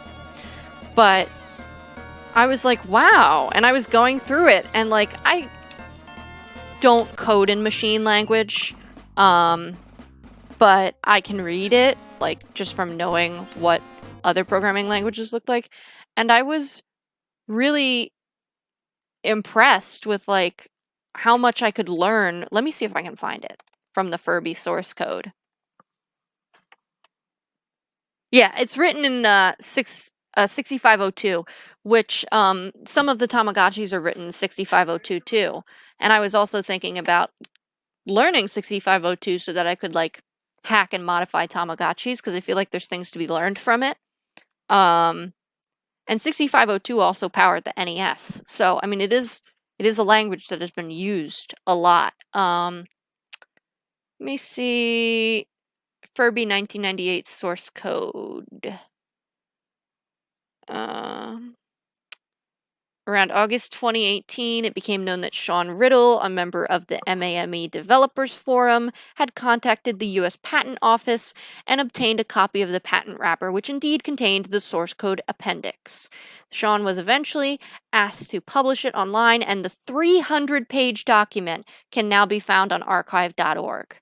but I was like, wow. And I was going through it, and like, I don't code in machine language, but I can read it, like, just from knowing what other programming languages look like. And I was really impressed with, like, how much I could learn. Let me see if I can find it from the Furby source code. Yeah, it's written in 6502, which some of the Tamagotchis are written in 6502 too. And I was also thinking about learning 6502 so that I could like hack and modify Tamagotchis, because I feel like there's things to be learned from it. And 6502 also powered the NES. So, I mean, it is a language that has been used a lot. Let me see. Furby 1998 source code. Around August 2018, it became known that Sean Riddle, a member of the MAME Developers Forum, had contacted the U.S. Patent Office and obtained a copy of the patent wrapper, which indeed contained the source code appendix. Sean was eventually asked to publish it online, and the 300-page document can now be found on archive.org.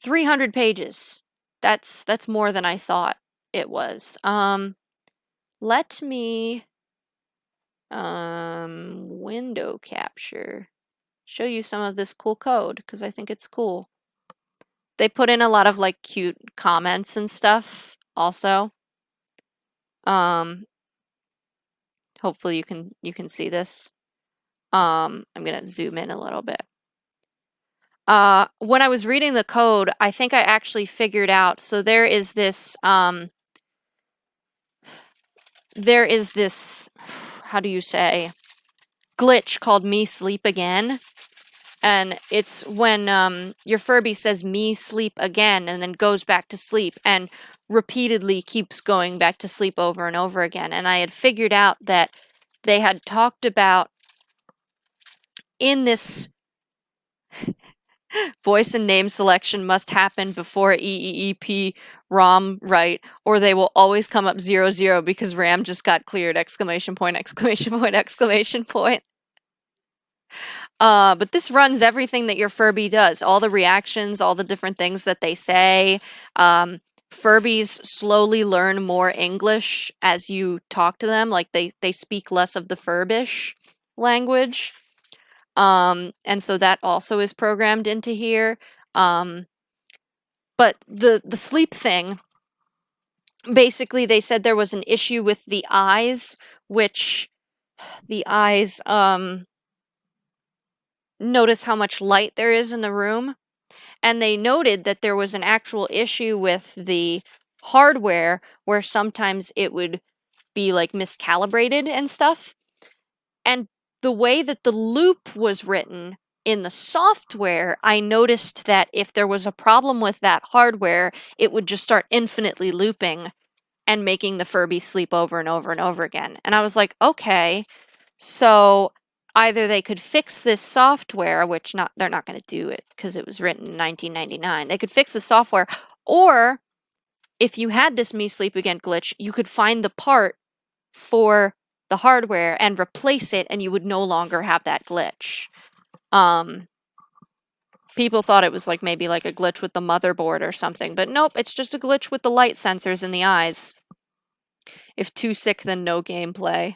300 pages. That's more than I thought it was. Let me window capture, show you some of this cool code, because I think it's cool. They put in a lot of like cute comments and stuff also. Hopefully you can see this. I'm gonna zoom in a little bit. When I was reading the code, I think I actually figured out, so there is this how do you say, glitch called me sleep again. And it's when your Furby says me sleep again and then goes back to sleep and repeatedly keeps going back to sleep over and over again. And I had figured out that they had talked about in this voice and name selection must happen before EEEP ROM write, or they will always come up 00 because RAM just got cleared! Exclamation point, exclamation point, exclamation point. But this runs everything that your Furby does, all the reactions, all the different things that they say. Furbies slowly learn more English as you talk to them, like they speak less of the Furbish language. And so that also is programmed into here. But the sleep thing, basically they said there was an issue with the eyes, which the eyes, notice how much light there is in the room. And they noted that there was an actual issue with the hardware where sometimes it would be like miscalibrated and stuff. And the way that the loop was written in the software, I noticed that if there was a problem with that hardware, it would just start infinitely looping and making the Furby sleep over and over and over again. And I was like, okay, so either they could fix this software, which they're not going to do it because it was written in 1999. They could fix the software, or if you had this me sleep again glitch, you could find the part for the hardware and replace it, and you would no longer have that glitch. People thought it was like maybe like a glitch with the motherboard or something, but nope, it's just a glitch with the light sensors in the eyes. If too sick, then no gameplay.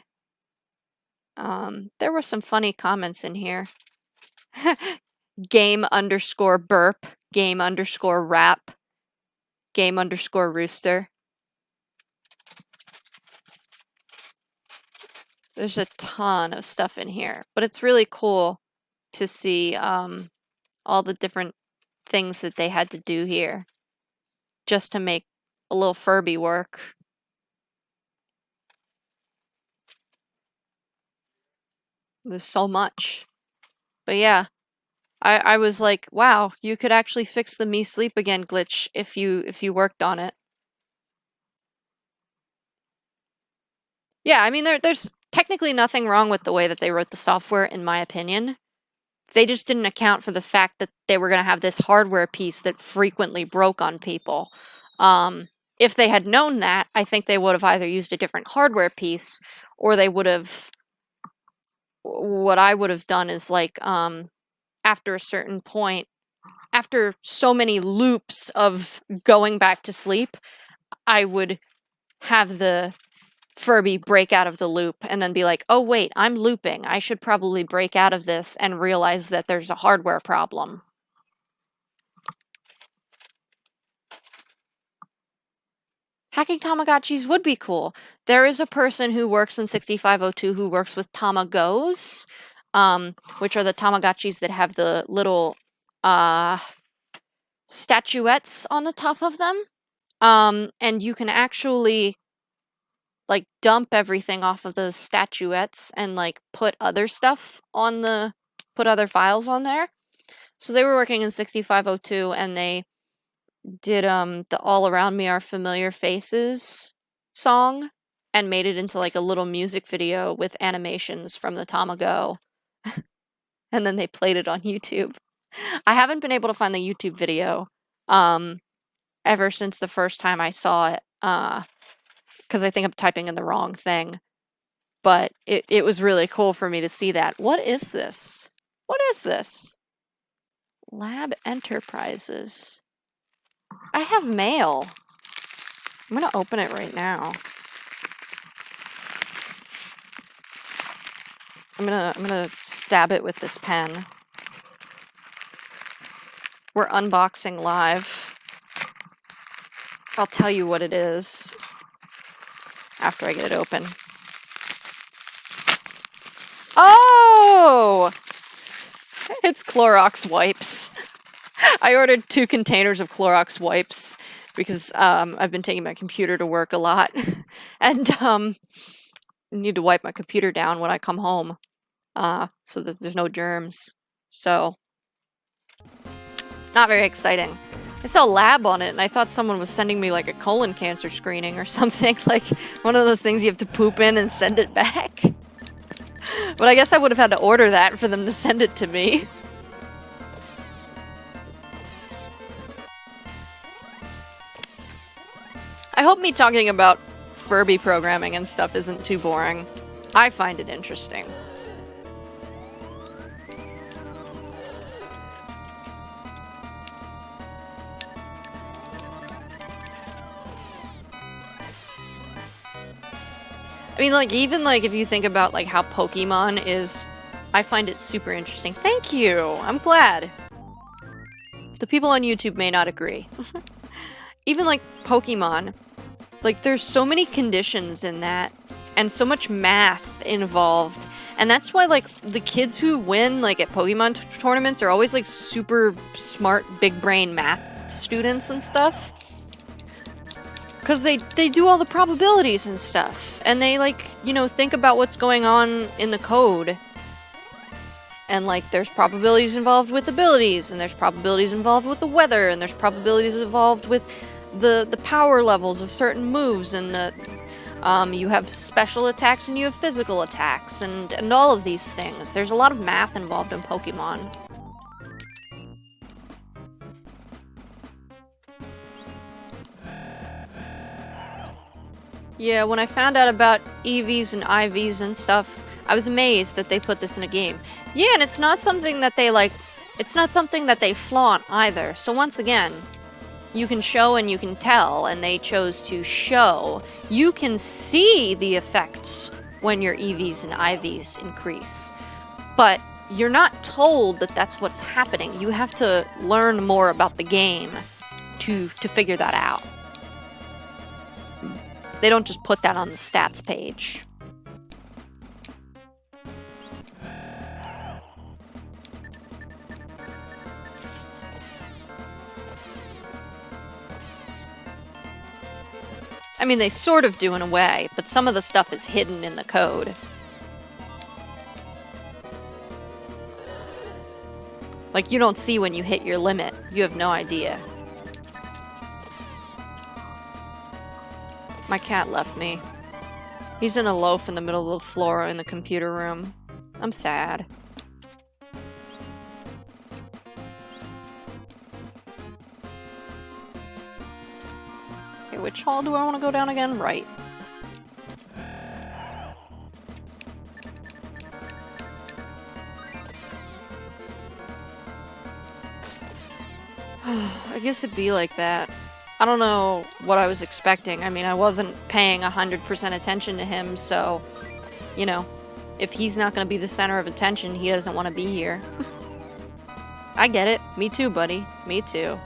There were some funny comments in here. Game_burp, game_rap, game_rooster. There's a ton of stuff in here, but it's really cool to see all the different things that they had to do here just to make a little Furby work. There's so much. But yeah, I was like, wow, you could actually fix the me sleep again glitch if you worked on it. Yeah, I mean there's technically nothing wrong with the way that they wrote the software, in my opinion. They just didn't account for the fact that they were going to have this hardware piece that frequently broke on people. If they had known that, I think they would have either used a different hardware piece, or they would have. What I would have done is like, after a certain point, after so many loops of going back to sleep, I would have the Furby break out of the loop and then be like, oh wait, I'm looping. I should probably break out of this and realize that there's a hardware problem. Hacking Tamagotchis would be cool. There is a person who works in 6502 who works with Tamagos, which are the Tamagotchis that have the little statuettes on the top of them. And you can actually like dump everything off of those statuettes and like put other stuff on put other files on there. So they were working in 6502 and they did the All Around Me Are Familiar Faces song and made it into like a little music video with animations from the Tamago. And then they played it on YouTube. I haven't been able to find the YouTube video ever since the first time I saw it, because I think I'm typing in the wrong thing. But it was really cool for me to see that. What is this? What is this? Lab Enterprises. I have mail. I'm gonna open it right now. I'm gonna stab it with this pen. We're unboxing live. I'll tell you what it is after I get it open. Oh! It's Clorox wipes. I ordered 2 containers of Clorox wipes because I've been taking my computer to work a lot. And I need to wipe my computer down when I come home so that there's no germs. So, not very exciting. I saw lab on it and I thought someone was sending me like a colon cancer screening or something. Like one of those things you have to poop in and send it back. But I guess I would have had to order that for them to send it to me. I hope me talking about Furby programming and stuff isn't too boring. I find it interesting. I mean, like, even, like, if you think about, like, how Pokemon is, I find it super interesting. Thank you! I'm glad. The people on YouTube may not agree. Even, like, Pokemon, like, there's so many conditions in that, and so much math involved, and that's why, like, the kids who win, like, at Pokemon tournaments are always, like, super smart, big brain math students and stuff. Because they do all the probabilities and stuff. And they, like, you know, think about what's going on in the code. And, like, there's probabilities involved with abilities. And there's probabilities involved with the weather. And there's probabilities involved with the power levels of certain moves. And you have special attacks and you have physical attacks. And all of these things. There's a lot of math involved in Pokemon. Yeah, when I found out about EVs and IVs and stuff, I was amazed that they put this in a game. Yeah, and it's not something that they, like, it's not something that they flaunt either. So once again, you can show and you can tell, and they chose to show. You can see the effects when your EVs and IVs increase. But you're not told that that's what's happening. You have to learn more about the game to figure that out. They don't just put that on the stats page. I mean, they sort of do in a way, but some of the stuff is hidden in the code. Like, you don't see when you hit your limit. You have no idea. My cat left me. He's in a loaf in the middle of the floor in the computer room. I'm sad. Okay, which hall do I want to go down again? Right. I guess it'd be like that. I don't know what I was expecting. I mean, I wasn't paying 100% attention to him, so, you know, if he's not going to be the center of attention, he doesn't want to be here. I get it. Me too, buddy. Me too.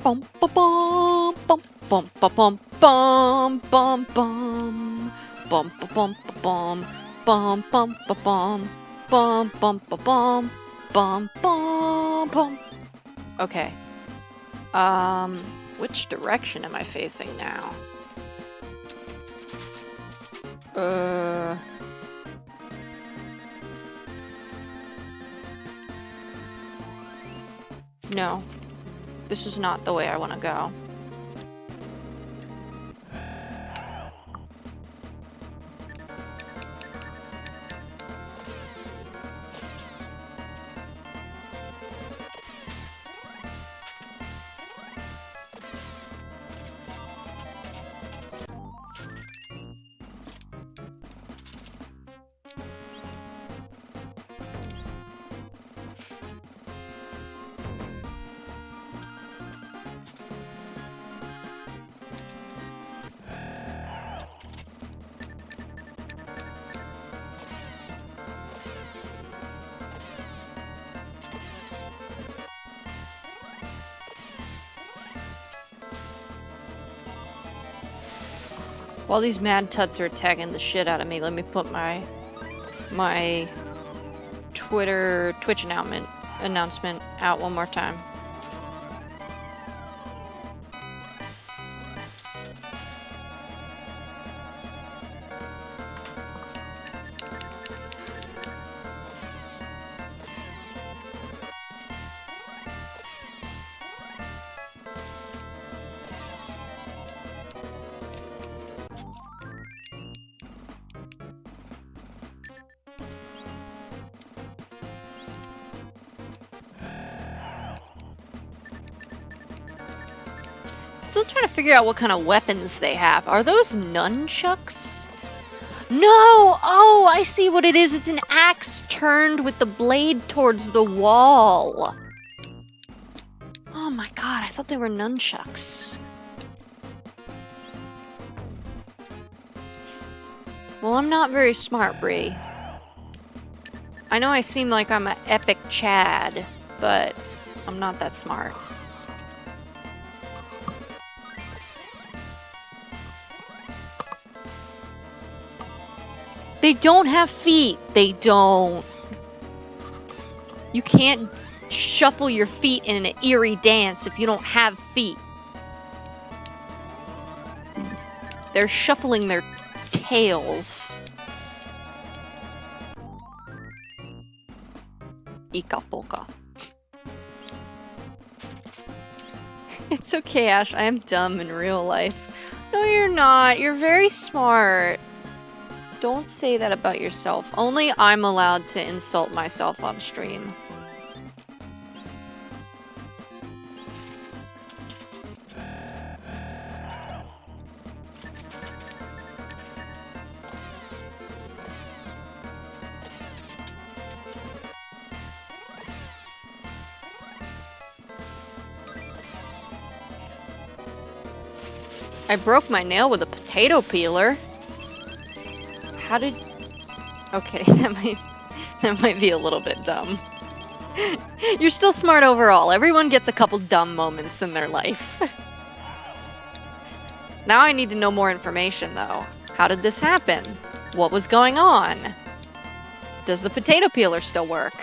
Bum ba bum bum bum ba bum bum bum bum bum ba bum ba bum bum bum ba bum bum bum ba bum bum bum bum. Okay. Which direction am I facing now? No. This is not the way I want to go. While these mad tuts are attacking the shit out of me, let me put my Twitch announcement out one more time. Still trying to figure out what kind of weapons they have. Are those nunchucks? No! Oh, I see what it is. It's an axe turned with the blade towards the wall. Oh my god, I thought they were nunchucks. Well, I'm not very smart, Bree. I know I seem like I'm an epic Chad, but I'm not that smart. They don't have feet. They don't. You can't shuffle your feet in an eerie dance if you don't have feet. They're shuffling their tails. Ika polka. It's okay, Ash. I am dumb in real life. No, you're not. You're very smart. Don't say that about yourself. Only I'm allowed to insult myself on stream. I broke my nail with a potato peeler. How did... Okay, that might be a little bit dumb. You're still smart overall. Everyone gets a couple dumb moments in their life. Now I need to know more information, though. How did this happen? What was going on? Does the potato peeler still work?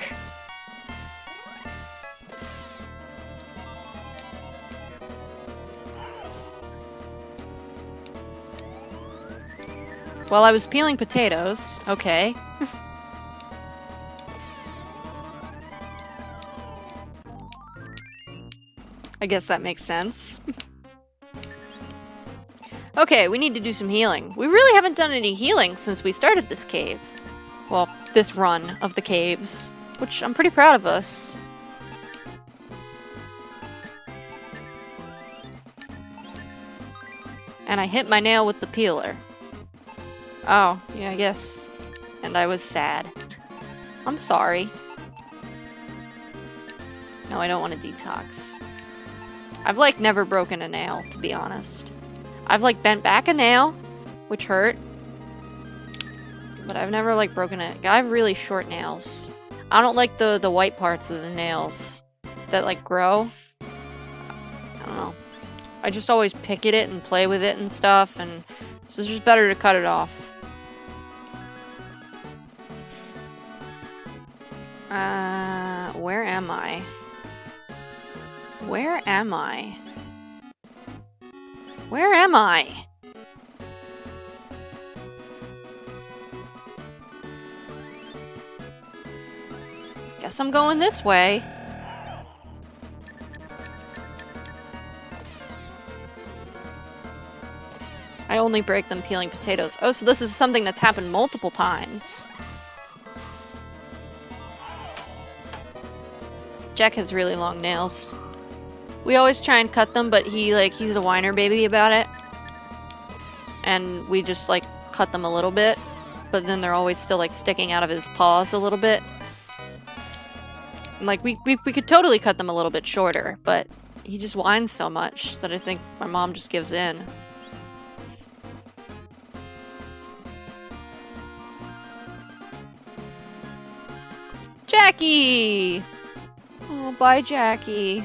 Well, I was peeling potatoes. Okay. I guess that makes sense. Okay, we need to do some healing. We really haven't done any healing since we started this cave. Well, this run of the caves, which I'm pretty proud of us. And I hit my nail with the peeler. Oh, yeah, I guess. And I was sad. I'm sorry. No, I don't want to detox. I've, like, never broken a nail, to be honest. I've, like, bent back a nail, which hurt. But I've never, like, broken it. I have really short nails. I don't like the white parts of the nails that, like, grow. I don't know. I just always pick at it and play with it and stuff, and so it's just better to cut it off. Where am I? Where am I? Where am I? Guess I'm going this way. I only break them peeling potatoes. Oh, so this is something that's happened multiple times. Jack has really long nails. We always try and cut them, but he's a whiner baby about it. And we just, like, cut them a little bit. But then they're always still, like, sticking out of his paws a little bit. And, like, we could totally cut them a little bit shorter, but he just whines so much that I think my mom just gives in. Jackie! Oh, bye, Jackie.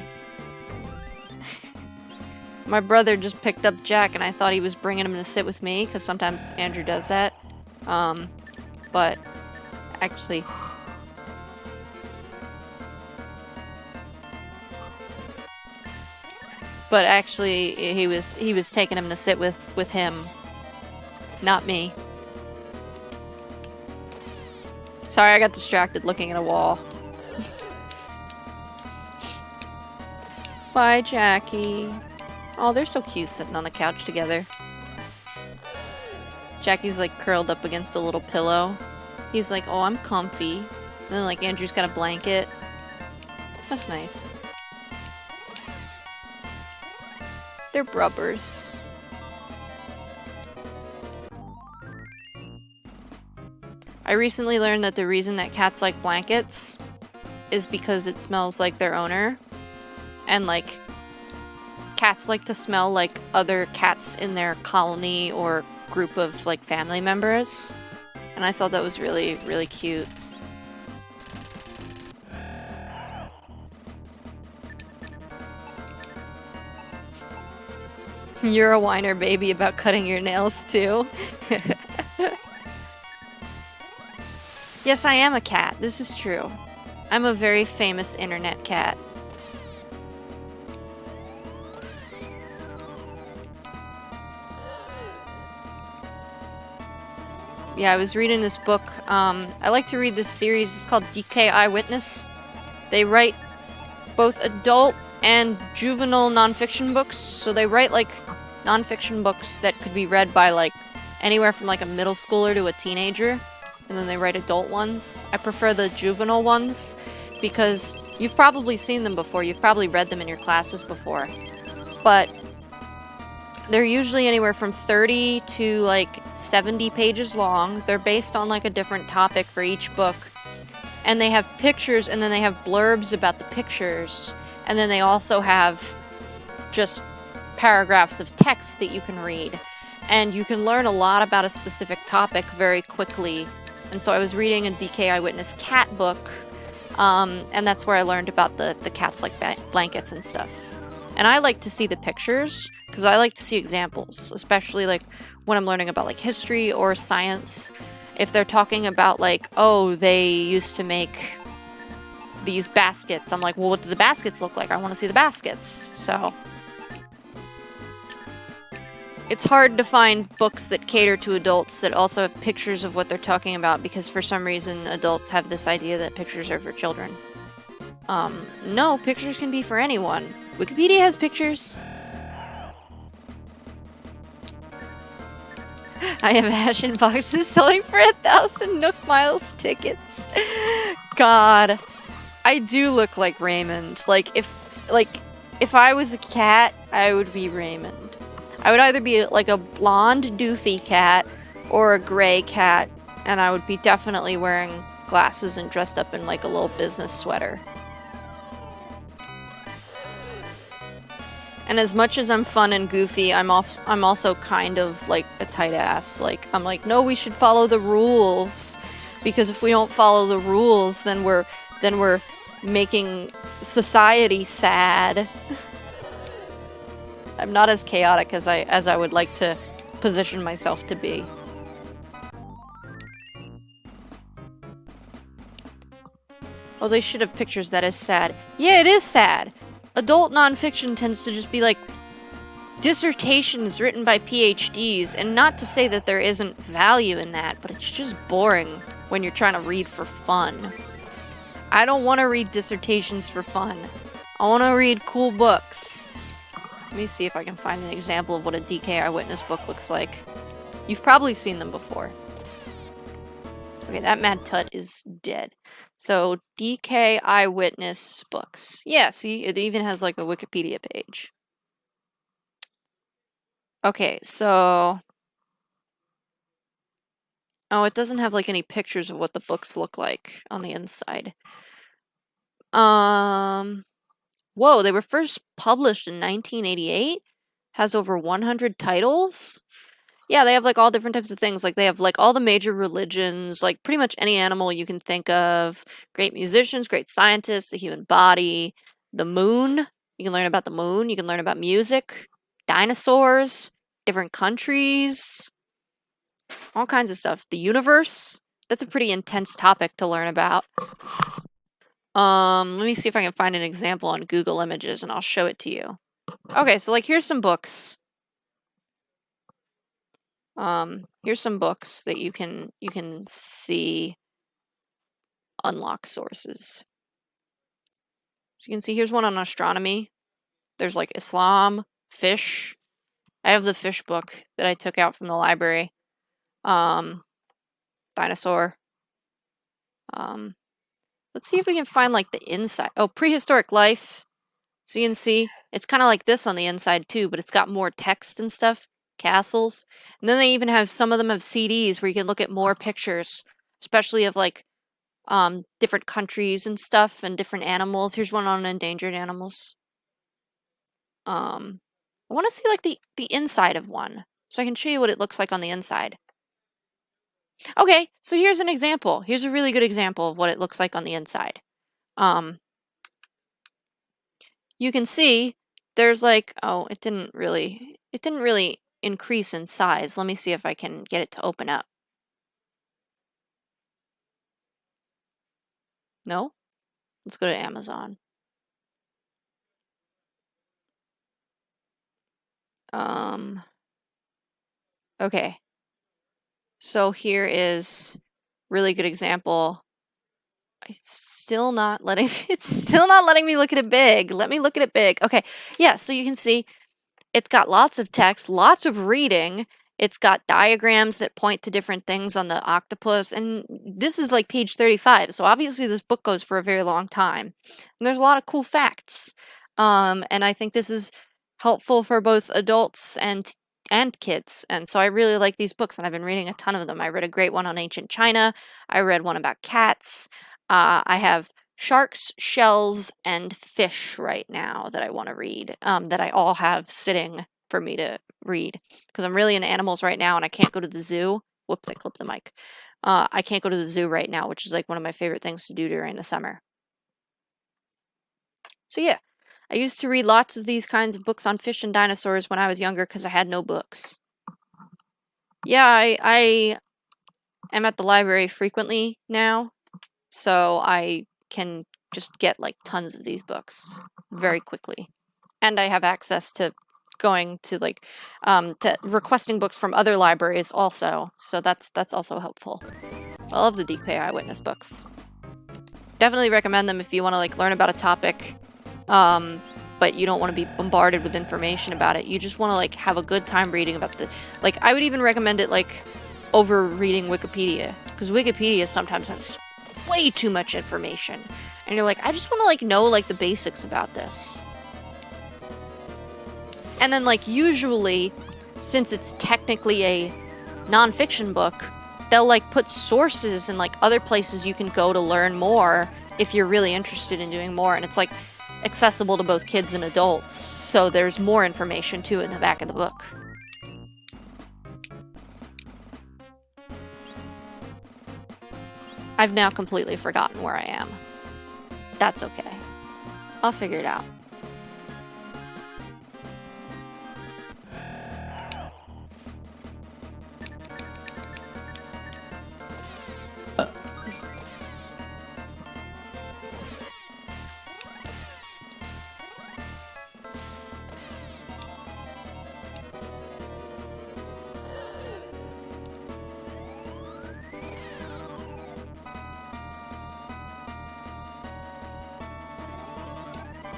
My brother just picked up Jack, and I thought he was bringing him to sit with me, because sometimes Andrew does that. But actually... But actually, he was taking him to sit with him, not me. Sorry, I got distracted looking at a wall. Bye, Jackie. Oh, they're so cute sitting on the couch together. Jackie's like curled up against a little pillow. He's like, oh, I'm comfy. And then like Andrew's got a blanket. That's nice. They're brubbers. I recently learned that the reason that cats like blankets is because it smells like their owner. And, like, cats like to smell like other cats in their colony or group of, like, family members. And I thought that was really, really cute. You're a whiner baby about cutting your nails, too. Yes, I am a cat. This is true. I'm a very famous internet cat. Yeah, I was reading this book. I like to read this series. It's called DK Eyewitness. They write both adult and juvenile nonfiction books. So they write, like, nonfiction books that could be read by, like, anywhere from, like, a middle schooler to a teenager. And then they write adult ones. I prefer the juvenile ones because you've probably seen them before. You've probably read them in your classes before. But they're usually anywhere from 30 to like 70 pages long. They're based on like a different topic for each book. And they have pictures and then they have blurbs about the pictures. And then they also have just paragraphs of text that you can read. And you can learn a lot about a specific topic very quickly. And so I was reading a DK Eyewitness cat book, and that's where I learned about the cats like blankets and stuff. And I like to see the pictures, because I like to see examples, especially like when I'm learning about like history or science. If they're talking about, like, oh, they used to make these baskets, I'm like, well, what do the baskets look like? I want to see the baskets. So it's hard to find books that cater to adults that also have pictures of what they're talking about, because for some reason adults have this idea that pictures are for children. No, pictures can be for anyone. Wikipedia has pictures. I have Ashen boxes selling for 1,000 Nook Miles tickets. God, I do look like Raymond. Like if I was a cat, I would be Raymond. I would either be like a blonde doofy cat or a gray cat, and I would be definitely wearing glasses and dressed up in like a little business sweater. And as much as I'm fun and goofy, I'm also kind of like a tight ass. Like, I'm like, no, we should follow the rules, because if we don't follow the rules, then we're making society sad. I'm not as chaotic as I would like to position myself to be. Oh, they should have pictures. That is sad. Yeah, it is sad. Adult nonfiction tends to just be like dissertations written by PhDs, and not to say that there isn't value in that, but it's just boring when you're trying to read for fun. I don't want to read dissertations for fun. I want to read cool books. Let me see if I can find an example of what a DK Eyewitness book looks like. You've probably seen them before. Okay, that Mad Tut is dead. So, DK Eyewitness books. Yeah, see, it even has like a Wikipedia page. Okay, so... Oh, it doesn't have like any pictures of what the books look like on the inside. Whoa, they were first published in 1988? Has over 100 titles? Yeah, they have like all different types of things. Like they have like all the major religions, like pretty much any animal you can think of. Great musicians, great scientists, the human body, the moon. You can learn about the moon. You can learn about music, dinosaurs, different countries, all kinds of stuff. The universe. That's a pretty intense topic to learn about. Let me see if I can find an example on Google Images and I'll show it to you. Okay, so like here's some books. Here's some books that you can see unlock sources. So you can see here's one on astronomy. There's like Islam, fish. I have the fish book that I took out from the library. Dinosaur. Let's see if we can find like the inside. Oh, prehistoric life. So you can see it's kind of like this on the inside too, but it's got more text and stuff. Castles. And then they even have, some of them have CDs where you can look at more pictures, especially of like different countries and stuff and different animals. Here's one on endangered animals. I want to see like the inside of one, so I can show you what it looks like on the inside. Okay, so here's an example. Here's a really good example of what it looks like on the inside. You can see there's like, oh, it didn't really increase in size. Let me see if I can get it to open up. No? Let's go to Amazon. Okay. So here is really good example. It's still not letting me look at it big. Let me look at it big. Okay. Yeah, so you can see it's got lots of text, lots of reading. It's got diagrams that point to different things on the octopus. And this is like page 35. So obviously this book goes for a very long time. And there's a lot of cool facts. And I think this is helpful for both adults and kids. And so I really like these books, and I've been reading a ton of them. I read a great one on ancient China. I read one about cats. I have sharks, shells, and fish right now that I want to read, that I all have sitting for me to read, because I'm really into animals right now and I can't go to the zoo. Whoops, I clipped the mic. I can't go to the zoo right now, which is like one of my favorite things to do during the summer. So yeah, I used to read lots of these kinds of books on fish and dinosaurs when I was younger because I had no books. Yeah, I am at the library frequently now, so I can just get like tons of these books very quickly. And I have access to going to like to requesting books from other libraries also, so that's also helpful. I love the DK Eyewitness books. Definitely recommend them if you want to like learn about a topic, but you don't want to be bombarded with information about it. You just want to like have a good time reading about the, like I would even recommend it like over reading Wikipedia, because Wikipedia sometimes has way too much information, and you're like, I just want to like know like the basics about this. And then like usually, since it's technically a nonfiction book, they'll like put sources and like other places you can go to learn more if you're really interested in doing more, and it's like accessible to both kids and adults, so there's more information too in the back of the book. I've now completely forgotten where I am. That's okay. I'll figure it out.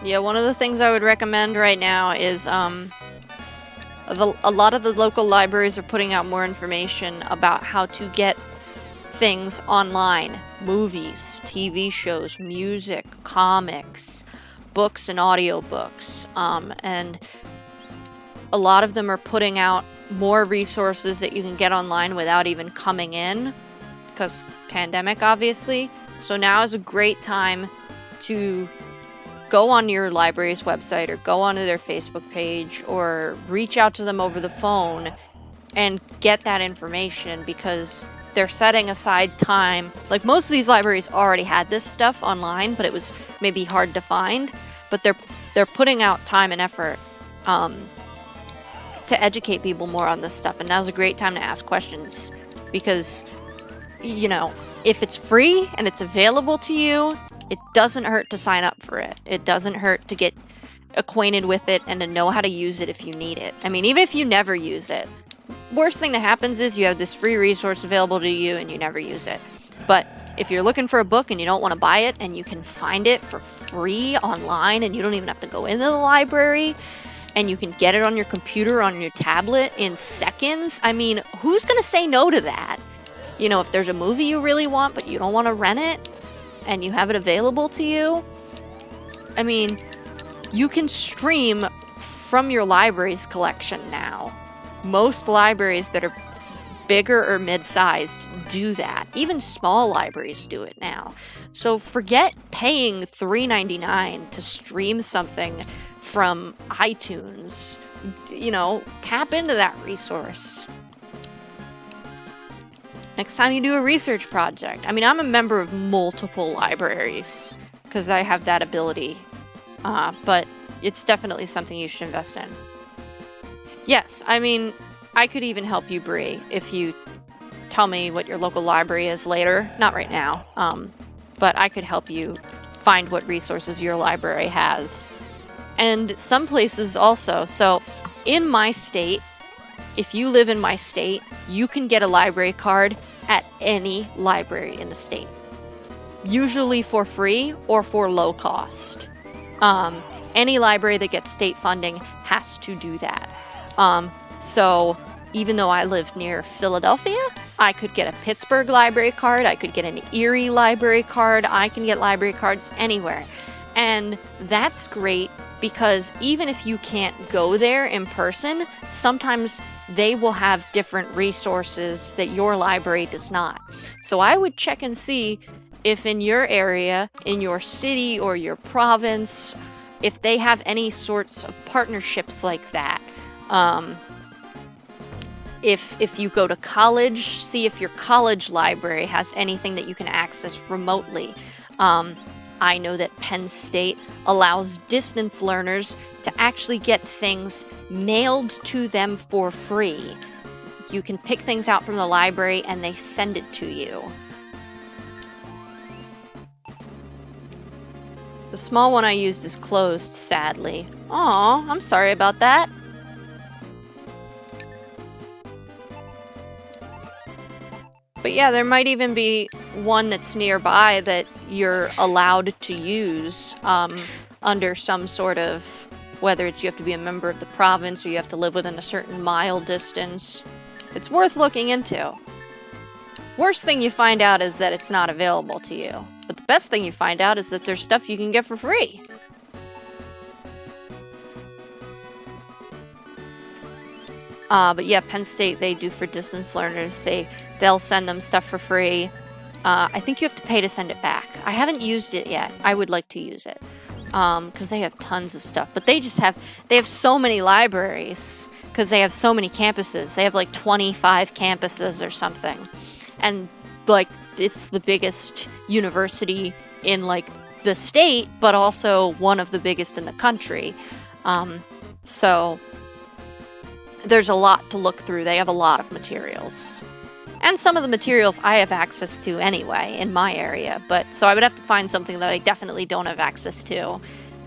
Yeah, one of the things I would recommend right now is a lot of the local libraries are putting out more information about how to get things online. Movies, TV shows, music, comics, books and audiobooks. And a lot of them are putting out more resources that you can get online without even coming in, because pandemic obviously. So now is a great time to go on your library's website or go onto their Facebook page or reach out to them over the phone and get that information, because they're setting aside time. Like most of these libraries already had this stuff online, but it was maybe hard to find, but they're putting out time and effort to educate people more on this stuff, and now's a great time to ask questions, because you know, if it's free and it's available to you, it doesn't hurt to sign up for it. It doesn't hurt to get acquainted with it and to know how to use it if you need it. I mean, even if you never use it, worst thing that happens is you have this free resource available to you and you never use it. But if you're looking for a book and you don't want to buy it and you can find it for free online and you don't even have to go into the library and you can get it on your computer, on your tablet in seconds, I mean, who's going to say no to that? You know, if there's a movie you really want but you don't want to rent it, and you have it available to you, I mean, you can stream from your library's collection now. Most libraries that are bigger or mid-sized do that. Even small libraries do it now. So forget paying $3.99 to stream something from iTunes. You know, tap into that resource. Next time you do a research project. I mean, I'm a member of multiple libraries because I have that ability, but it's definitely something you should invest in. Yes, I mean, I could even help you, Bree, if you tell me what your local library is later. Not right now, but I could help you find what resources your library has. And some places also. So in my state, if you live in my state, you can get a library card at any library in the state. Usually for free or for low cost. Any library that gets state funding has to do that. So even though I live near Philadelphia, I could get a Pittsburgh library card, I could get an Erie library card, I can get library cards anywhere. And that's great because even if you can't go there in person, sometimes they will have different resources that your library does not. So I would check and see if in your area, in your city or your province, if they have any sorts of partnerships like that. If you go to college, see if your college library has anything that you can access remotely. I know that Penn State allows distance learners to actually get things mailed to them for free. you can pick things out from the library and they send it to you. The small one I used is closed, sadly. Aw, I'm sorry about that. But yeah, there might even be one that's nearby that you're allowed to use under some sort of, whether it's you have to be a member of the province or you have to live within a certain mile distance. It's worth looking into. Worst thing you find out is that it's not available to you. But the best thing you find out is that there's stuff you can get for free. But yeah, Penn State, they do for distance learners. They'll send them stuff for free. I think you have to pay to send it back. I haven't used it yet. I would like to use it. Because they have tons of stuff. But they have so many libraries. Because they have so many campuses. They have like 25 campuses or something. And like, it's the biggest university in like the state, but also one of the biggest in the country. So there's a lot to look through. They have a lot of materials. And some of the materials I have access to anyway in my area, but so I would have to find something that I definitely don't have access to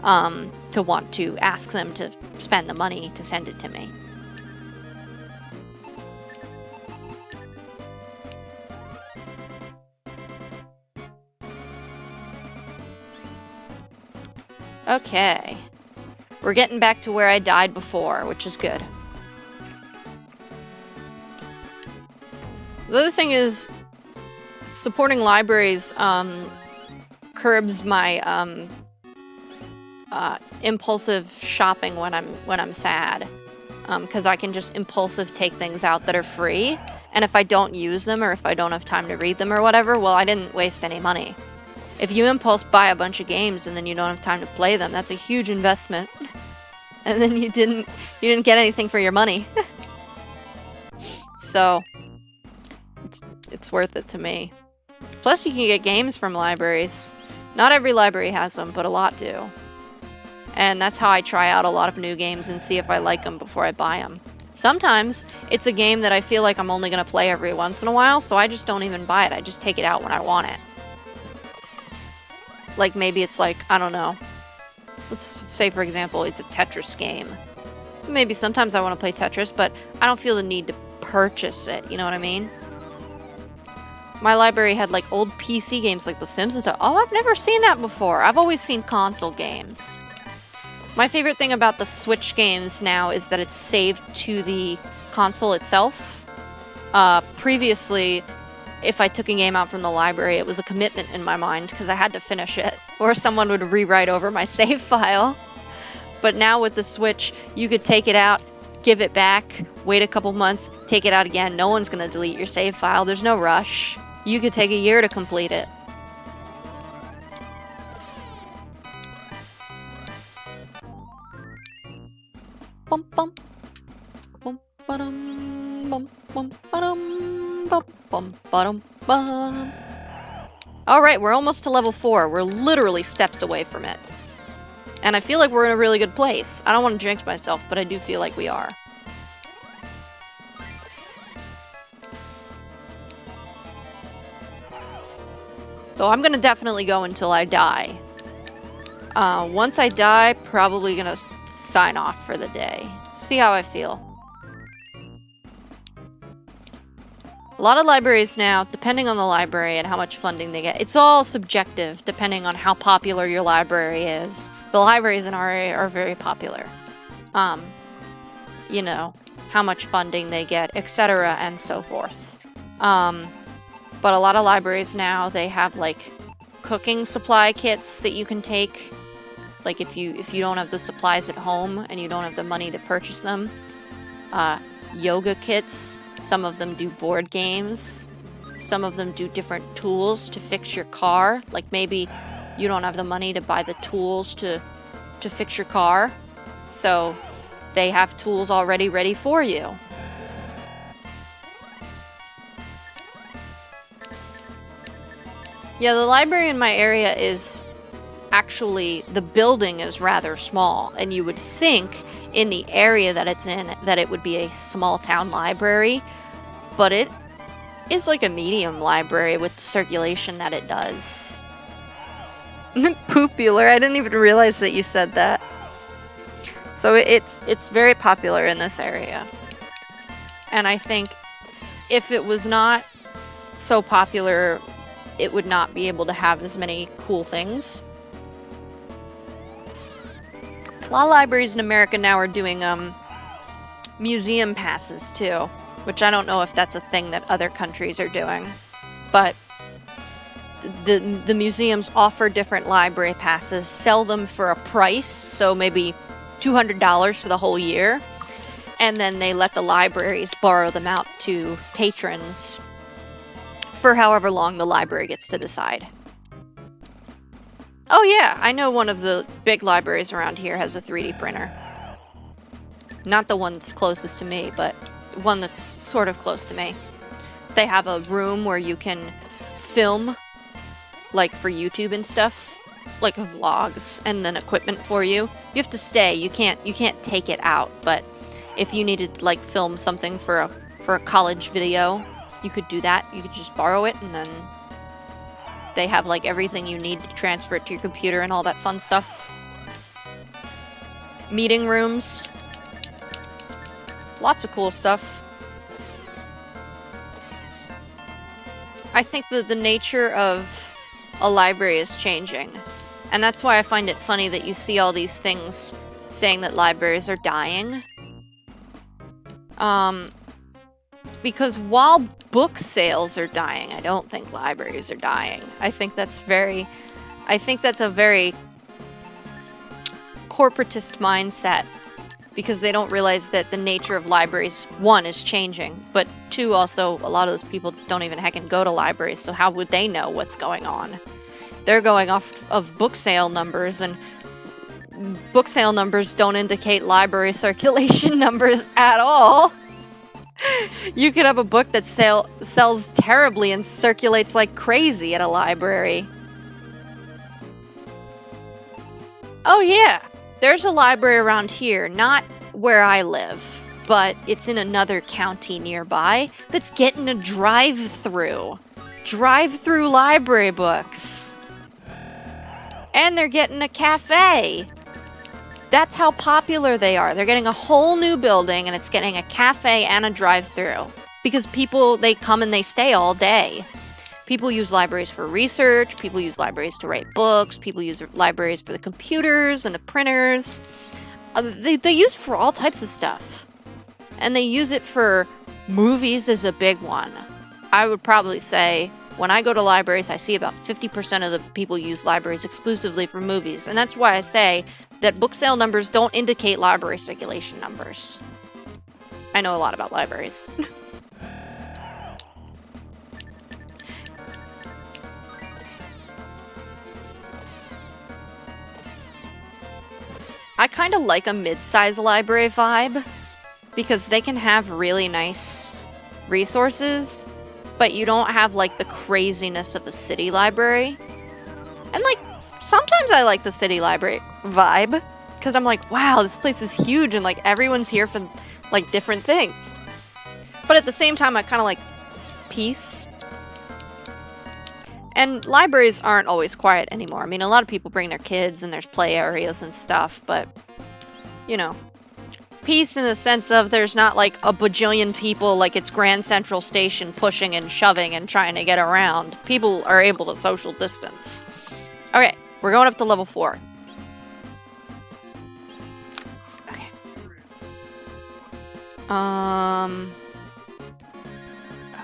want to ask them to spend the money to send it to me. Okay. We're getting back to where I died before, which is good. The other thing is, supporting libraries curbs my impulsive shopping when I'm sad, because I can just impulsive take things out that are free, and if I don't use them or if I don't have time to read them or whatever, well, I didn't waste any money. If you impulse buy a bunch of games and then you don't have time to play them, that's a huge investment, and then you didn't get anything for your money. So it's worth it to me. Plus, you can get games from libraries. Not every library has them, but a lot do. And that's how I try out a lot of new games and see if I like them before I buy them. Sometimes it's a game that I feel like I'm only going to play every once in a while, so I just don't even buy it. I just take it out when I want it. Like, maybe it's like, I don't know. Let's say, for example, it's a Tetris game. Maybe sometimes I want to play Tetris, but I don't feel the need to purchase it, you know what I mean? My library had like old PC games like The Sims and stuff. Oh, I've never seen that before. I've always seen console games. My favorite thing about the Switch games now is that it's saved to the console itself. Previously, if I took a game out from the library, it was a commitment in my mind because I had to finish it, or someone would rewrite over my save file. But now with the Switch, you could take it out, give it back, wait a couple months, take it out again. No one's going to delete your save file. There's no rush. You could take a year to complete it. Bum bum. Bum ba-dum. Bum bum ba-dum. Bum bum ba-dum bum. Alright, we're almost to level 4. We're literally steps away from it. And I feel like we're in a really good place. I don't want to jinx myself, but I do feel like we are. So I'm gonna definitely go until I die. Once I die, probably gonna sign off for the day. See how I feel. A lot of libraries now, depending on the library and how much funding they get, it's all subjective depending on how popular your library is. The libraries in our area are very popular. You know, how much funding they get, etc. and so forth. But a lot of libraries now, they have like cooking supply kits that you can take. Like if you don't have the supplies at home and you don't have the money to purchase them. Yoga kits. Some of them do board games. Some of them do different tools to fix your car. Like maybe you don't have the money to buy the tools to fix your car. So they have tools already ready for you. Yeah, the library in my area is actually, the building is rather small, and you would think in the area that it's in that it would be a small town library, but it is like a medium library with the circulation that it does. Popular, I didn't even realize that you said that. So it's very popular in this area. And I think if it was not so popular, it would not be able to have as many cool things. A lot of libraries in America now are doing museum passes too, which I don't know if that's a thing that other countries are doing, but the museums offer different library passes, sell them for a price, so maybe $200 for the whole year, and then they let the libraries borrow them out to patrons for however long the library gets to decide. Oh yeah, I know one of the big libraries around here has a 3D printer. Not the one that's closest to me, but one that's sort of close to me. They have a room where you can film, like for YouTube and stuff, like vlogs, and then equipment for you. You have to stay. You can't take it out. But if you needed to like film something for a college video, you could do that. You could just borrow it, and then they have like everything you need to transfer it to your computer and all that fun stuff. Meeting rooms. Lots of cool stuff. I think that the nature of a library is changing. And that's why I find it funny that you see all these things saying that libraries are dying. Because while book sales are dying, I don't think libraries are dying. I think that's a very corporatist mindset, because they don't realize that the nature of libraries, one, is changing, but two, also, a lot of those people don't even heckin' go to libraries, so how would they know what's going on? They're going off of book sale numbers, and book sale numbers don't indicate library circulation numbers at all. You could have a book that sells terribly and circulates like crazy at a library. Oh yeah, there's a library around here, not where I live, but it's in another county nearby that's getting a drive-through. Drive-through library books. And they're getting a cafe. That's how popular they are. They're getting a whole new building, and it's getting a cafe and a drive-through. Because people, they come and they stay all day. People use libraries for research, people use libraries to write books, people use libraries for the computers and the printers. They use it for all types of stuff. And they use it for movies is a big one. I would probably say, when I go to libraries, I see about 50% of the people use libraries exclusively for movies. And that's why I say that book sale numbers don't indicate library circulation numbers. I know a lot about libraries. I kind of like a mid-size library vibe, because they can have really nice resources, but you don't have like the craziness of a city library. And like, sometimes I like the city library vibe, because I'm like, wow, this place is huge and like everyone's here for like different things. But at the same time, I kind of like peace. And libraries aren't always quiet anymore. I mean, a lot of people bring their kids and there's play areas and stuff, but, you know, peace in the sense of there's not like a bajillion people like it's Grand Central Station pushing and shoving and trying to get around. People are able to social distance. Okay, we're going up to level 4. Okay.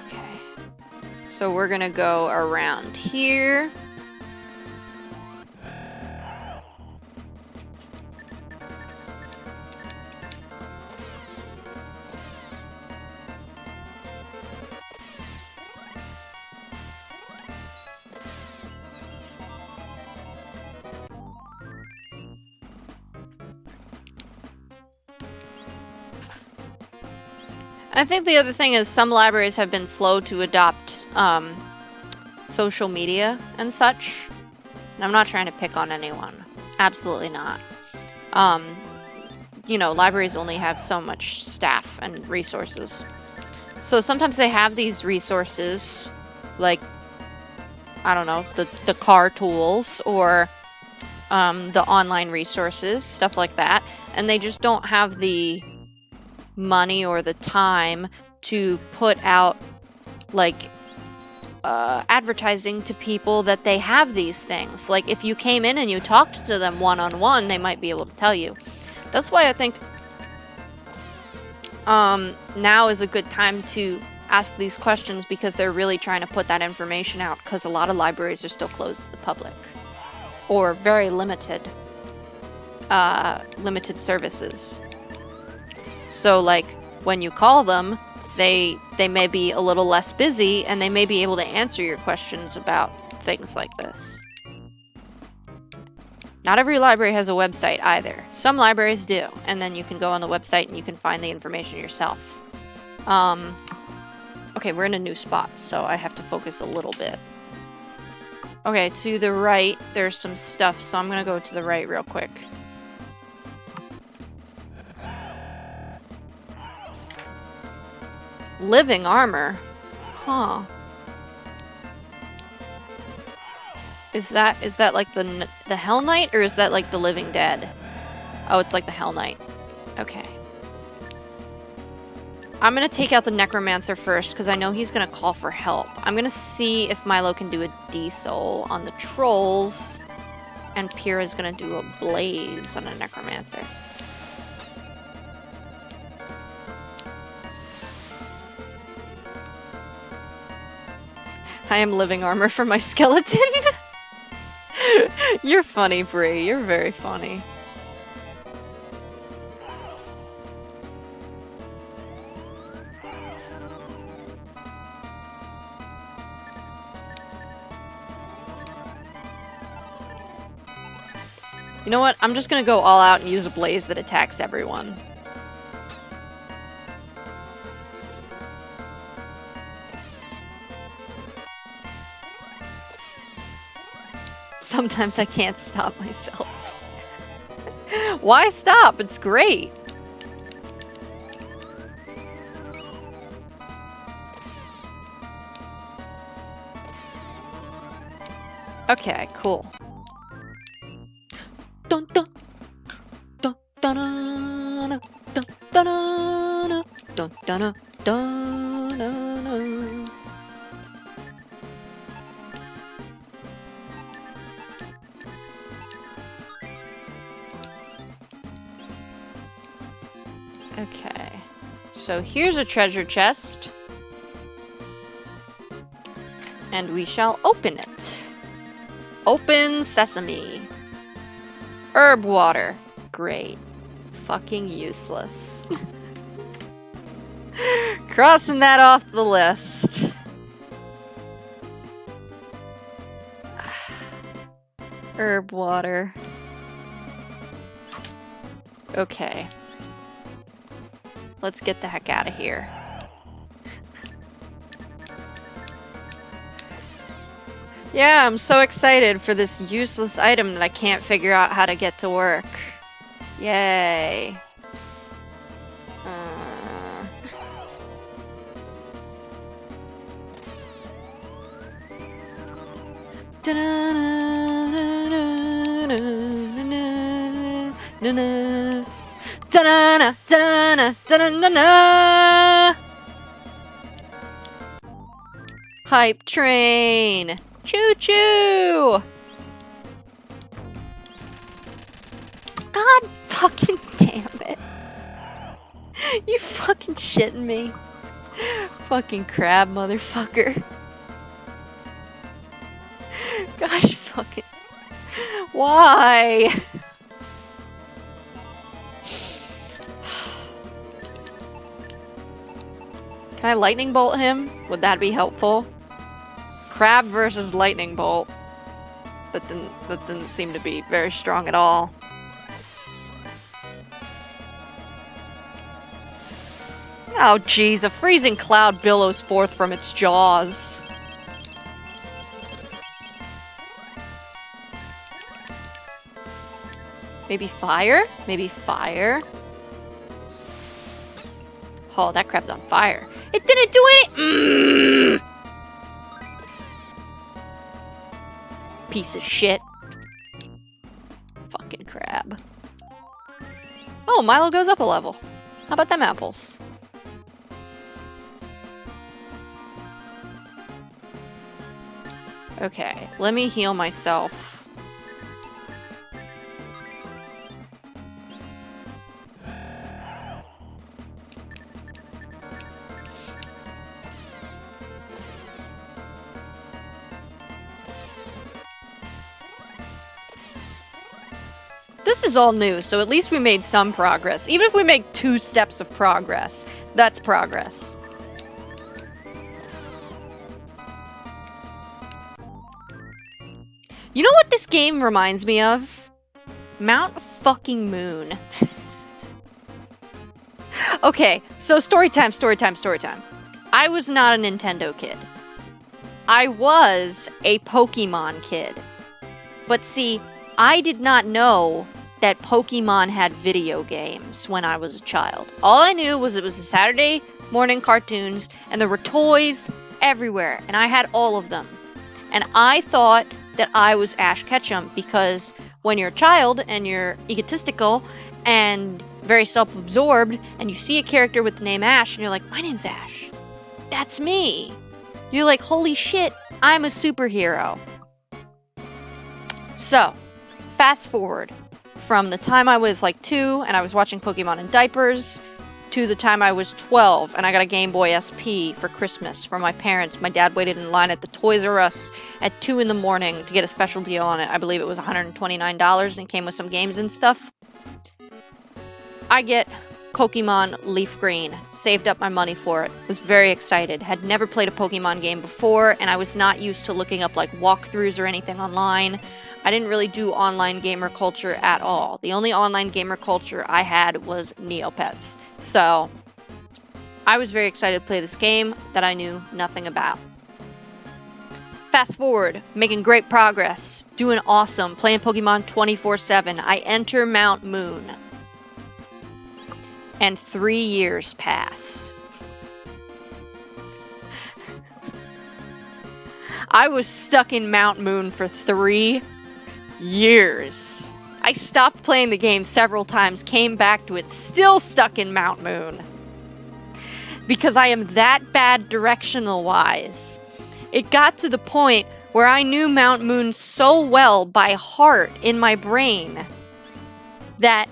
Okay. So we're gonna go around here. I think the other thing is some libraries have been slow to adopt social media and such. And I'm not trying to pick on anyone. Absolutely not. You know, libraries only have so much staff and resources. So sometimes they have these resources, like, I don't know, the car tools or the online resources, stuff like that, and they just don't have the money or the time to put out, like, advertising to people that they have these things. Like, if you came in and you talked to them one-on-one, they might be able to tell you. That's why I think now is a good time to ask these questions, because they're really trying to put that information out, because a lot of libraries are still closed to the public. Or very limited services. So, like, when you call them, they may be a little less busy, and they may be able to answer your questions about things like this. Not every library has a website either. Some libraries do, and then you can go on the website and you can find the information yourself. Okay, we're in a new spot, so I have to focus a little bit. Okay, to the right, there's some stuff, so I'm gonna go to the right real quick. Living armor? Huh. Is that like the Hell Knight, or is that like the Living Dead? Oh, it's like the Hell Knight. Okay. I'm gonna take out the Necromancer first, because I know he's gonna call for help. I'm gonna see if Milo can do a D-Soul on the Trolls, and Pyrrha's gonna do a Blaze on a Necromancer. I am living armor for my skeleton. You're funny, Bree. You're very funny. You know what? I'm just gonna go all out and use a blaze that attacks everyone. Sometimes I can't stop myself. Why stop? It's great. Okay, cool. Dun dun dun dun dun dun dun dun dun dun dun. Okay, so here's a treasure chest, and we shall open it. Open sesame. Herb water. Great. Fucking useless. Crossing that off the list. Herb water. Okay. Let's get the heck out of here. Yeah, I'm so excited for this useless item that I can't figure out how to get to work. Yay. Hype train! Choo-choo! God fucking damn it. You fucking shitting me. Fucking crab motherfucker. Gosh fucking... Why? Can I lightning bolt him? Would that be helpful? Crab versus lightning bolt. That didn't seem to be very strong at all. Oh jeez, a freezing cloud billows forth from its jaws. Maybe fire? Maybe fire? Oh, that crab's on fire. It didn't do any- Piece of shit. Fucking crab. Oh, Milo goes up a level. How about them apples? Okay, let me heal myself. This is all new, so at least we made some progress. Even if we make 2 steps of progress, that's progress. You know what this game reminds me of? Mount fucking Moon. Okay, so story time. I was not a Nintendo kid. I was a Pokemon kid. But see, I did not know that Pokemon had video games when I was a child. All I knew was it was the Saturday morning cartoons, and there were toys everywhere, and I had all of them. And I thought that I was Ash Ketchum, because when you're a child and you're egotistical and very self-absorbed, and you see a character with the name Ash, and you're like, my name's Ash. That's me. You're like, holy shit, I'm a superhero. So, fast forward from the time I was like 2 and I was watching Pokemon in diapers to the time I was 12 and I got a Game Boy SP for Christmas from my parents. My dad waited in line at the Toys R Us at 2 in the morning to get a special deal on it. I believe it was $129 and it came with some games and stuff. I get Pokemon Leaf Green. Saved up my money for it. Was very excited. Had never played a Pokemon game before, and I was not used to looking up like walkthroughs or anything online. I didn't really do online gamer culture at all. The only online gamer culture I had was Neopets. So, I was very excited to play this game that I knew nothing about. Fast forward, making great progress, doing awesome, playing Pokemon 24/7. I enter Mount Moon. And 3 years pass. I was stuck in Mount Moon for 3 years. I stopped playing the game several times, came back to it, still stuck in Mount Moon. Because I am that bad directional-wise. It got to the point where I knew Mount Moon so well by heart in my brain that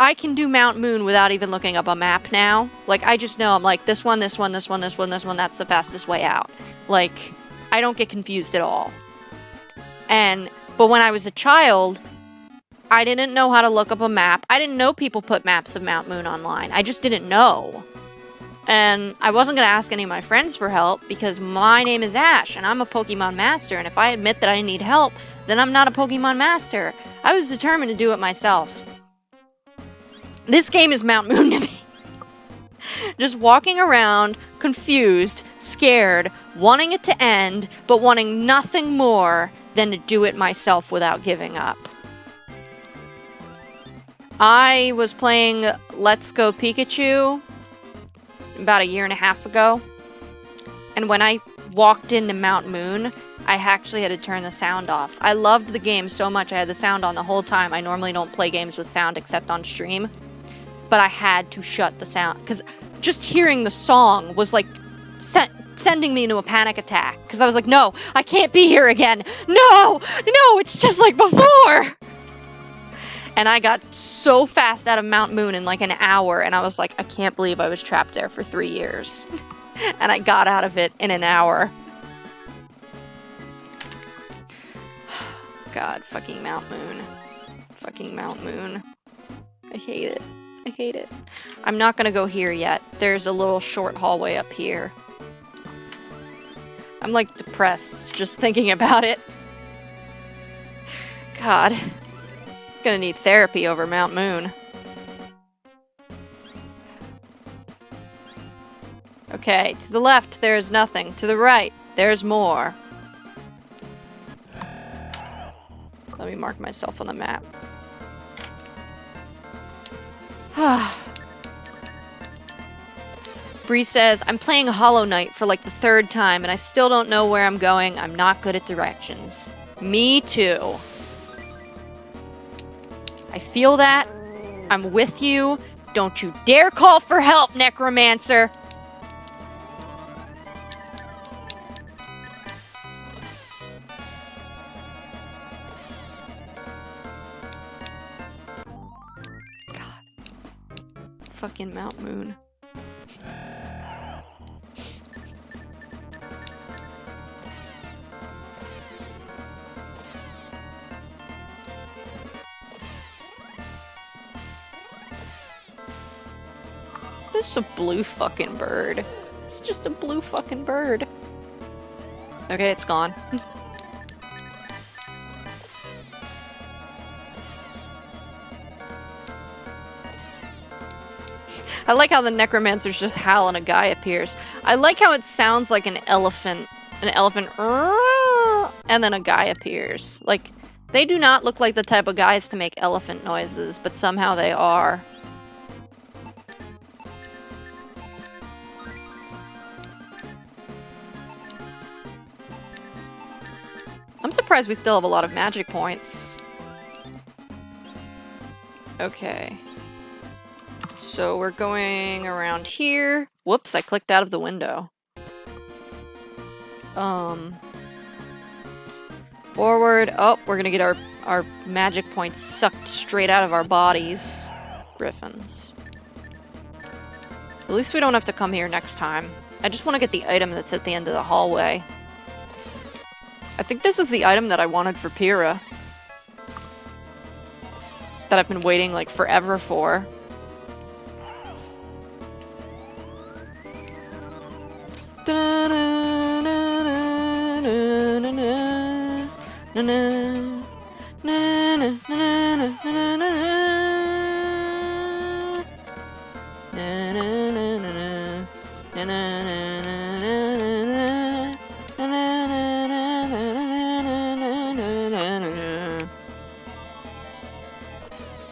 I can do Mount Moon without even looking up a map now. Like, I just know I'm like, this one, that's the fastest way out. Like, I don't get confused at all. But when I was a child, I didn't know how to look up a map. I didn't know people put maps of Mount Moon online. I just didn't know. And I wasn't going to ask any of my friends for help because my name is Ash and I'm a Pokemon Master. And if I admit that I need help, then I'm not a Pokemon Master. I was determined to do it myself. This game is Mount Moon to me. Just walking around, confused, scared, wanting it to end, but wanting nothing more than to do it myself without giving up. I was playing Let's Go Pikachu about 1.5 years ago, and when I walked into Mount Moon, I actually had to turn the sound off. I loved the game so much I had the sound on the whole time. I normally don't play games with sound except on stream, but I had to shut the sound, because just hearing the song was like sending me into a panic attack, because I was like, no, I can't be here again. No, it's just like before. And I got so fast out of Mount Moon in like an hour, and I was like, I can't believe I was trapped there for 3 years. And I got out of it in an hour. God, fucking Mount Moon. Fucking Mount Moon. I hate it. I hate it. I'm not gonna go here yet. There's a little short hallway up here. I'm like depressed just thinking about it. God. Gonna need therapy over Mount Moon. Okay, to the left there's nothing. To the right, there's more. Let me mark myself on the map. Bree says, I'm playing Hollow Knight for like the 3rd time and I still don't know where I'm going. I'm not good at directions. Me too. I feel that. I'm with you. Don't you dare call for help, Necromancer! God. Fucking Mount Moon. This is a blue fucking bird. It's just a blue fucking bird. Okay, it's gone. I like how the necromancers just howl and a guy appears. I like how it sounds like an elephant. An elephant, and then a guy appears. Like, they do not look like the type of guys to make elephant noises, but somehow they are. I'm surprised we still have a lot of magic points. Okay. So we're going around here. Whoops, I clicked out of the window. Forward. Oh, we're gonna get our magic points sucked straight out of our bodies. Griffins. At least we don't have to come here next time. I just want to get the item that's at the end of the hallway. I think this is the item that I wanted for Pyrrha. That I've been waiting like forever for.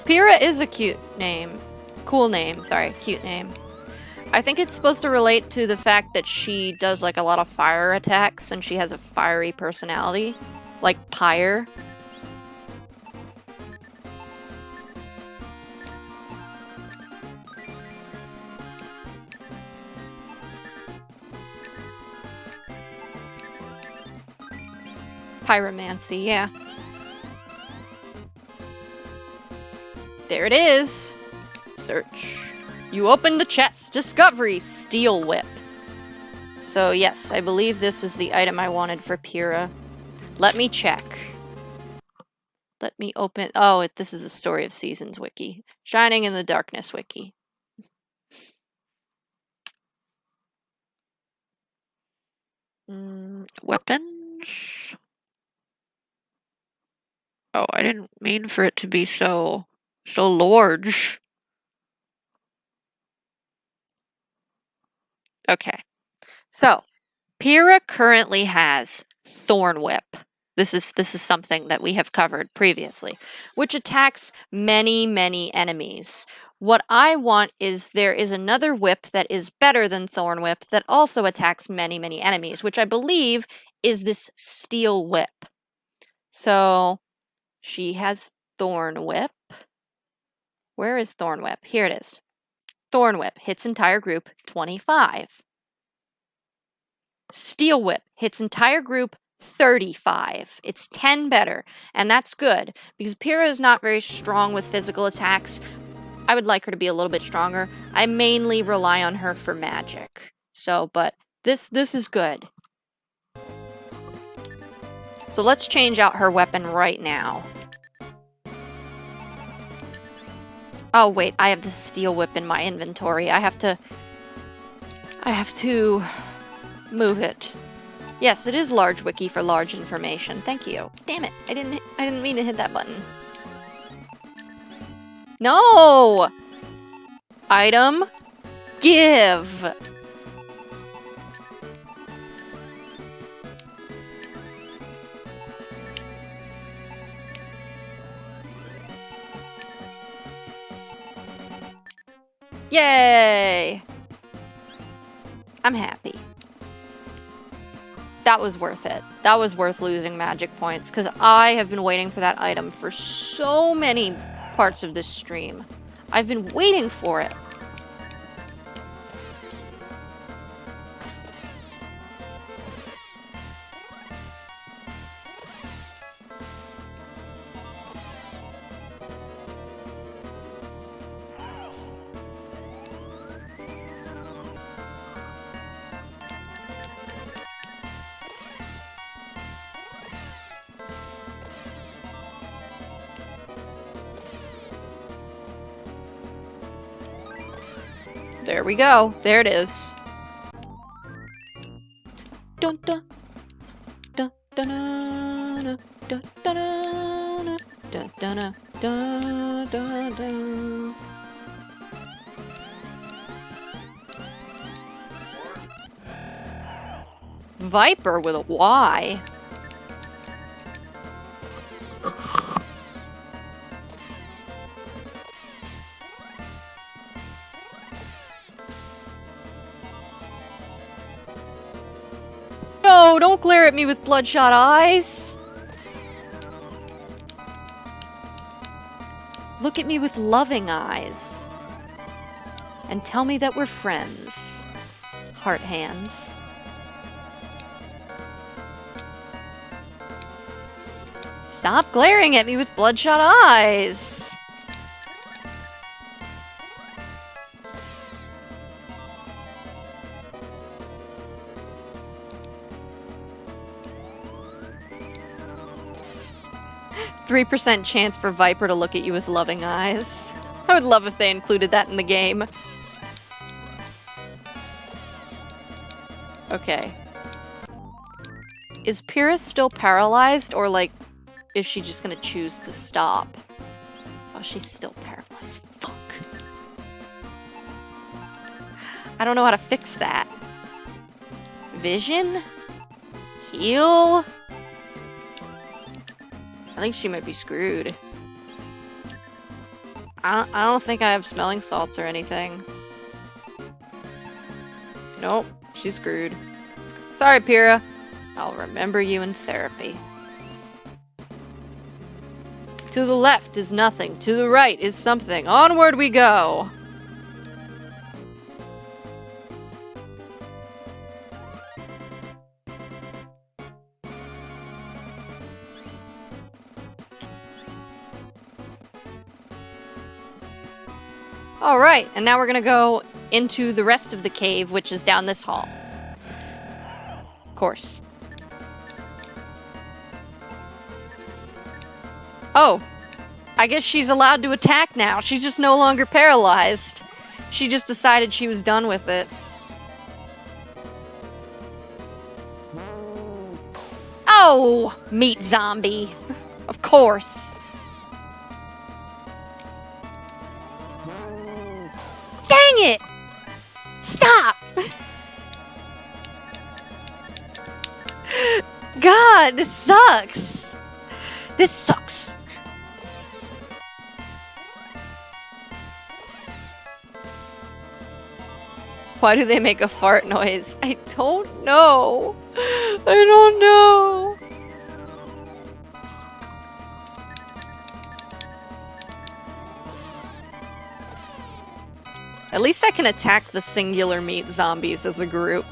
Pyrrha is a cute name. Cool name, sorry, cute name. I think it's supposed to relate to the fact that she does like a lot of fire attacks and she has a fiery personality. Like Pyre. Pyromancy, yeah. There it is. Search. You open the chest. Discovery. Steel whip. So yes, I believe this is the item I wanted for Pyrrha. Let me check. Let me open... Oh, this is the Story of Seasons wiki. Shining in the Darkness wiki. Weapons? Oh, I didn't mean for it to be so large. Okay. So, Pyrrha currently has Thorn Whip. This is something that we have covered previously, which attacks many enemies. What I want is there is another whip that is better than Thorn Whip that also attacks many enemies, which I believe is this Steel Whip. So, she has Thorn Whip. Where is Thorn Whip? Here it is. Thorn Whip hits entire group 25. Steel Whip hits entire group 35. It's 10 better, and that's good because Pyrrha is not very strong with physical attacks. I would like her to be a little bit stronger. I mainly rely on her for magic. So, but this is good. So let's change out her weapon right now. Oh wait, I have the Steel Whip in my inventory. I have to move it. Yes, it is large wiki for large information. Thank you. Damn it. I didn't mean to hit that button. No! Item. Give. Yay! I'm happy. That was worth it. That was worth losing magic points, because I have been waiting for that item for so many parts of this stream. I've been waiting for it. There we go. There it is. Dun dun dun dun dun dun dun dun dun dun dun dun. Viper with a Y. No, don't glare at me with bloodshot eyes. Look at me with loving eyes. And tell me that we're friends. Heart hands. Stop glaring at me with bloodshot eyes. 3% chance for Viper to look at you with loving eyes. I would love if they included that in the game. Okay. Is Pyrrha still paralyzed, or, like, is she just gonna choose to stop? Oh, she's still paralyzed. Fuck. I don't know how to fix that. Vision? Heal? I think she might be screwed. I don't think I have smelling salts or anything. Nope, she's screwed. Sorry, Pyrrha. I'll remember you in therapy. To the left is nothing. To the right is something. Onward we go! Alright, and now we're gonna go into the rest of the cave, which is down this hall. Of course. Oh, I guess she's allowed to attack now. She's just no longer paralyzed. She just decided she was done with it. Oh, meat zombie. Of course. Dang it! Stop! God, this sucks. This sucks. Why do they make a fart noise? I don't know. I don't know. At least I can attack the singular meat zombies as a group.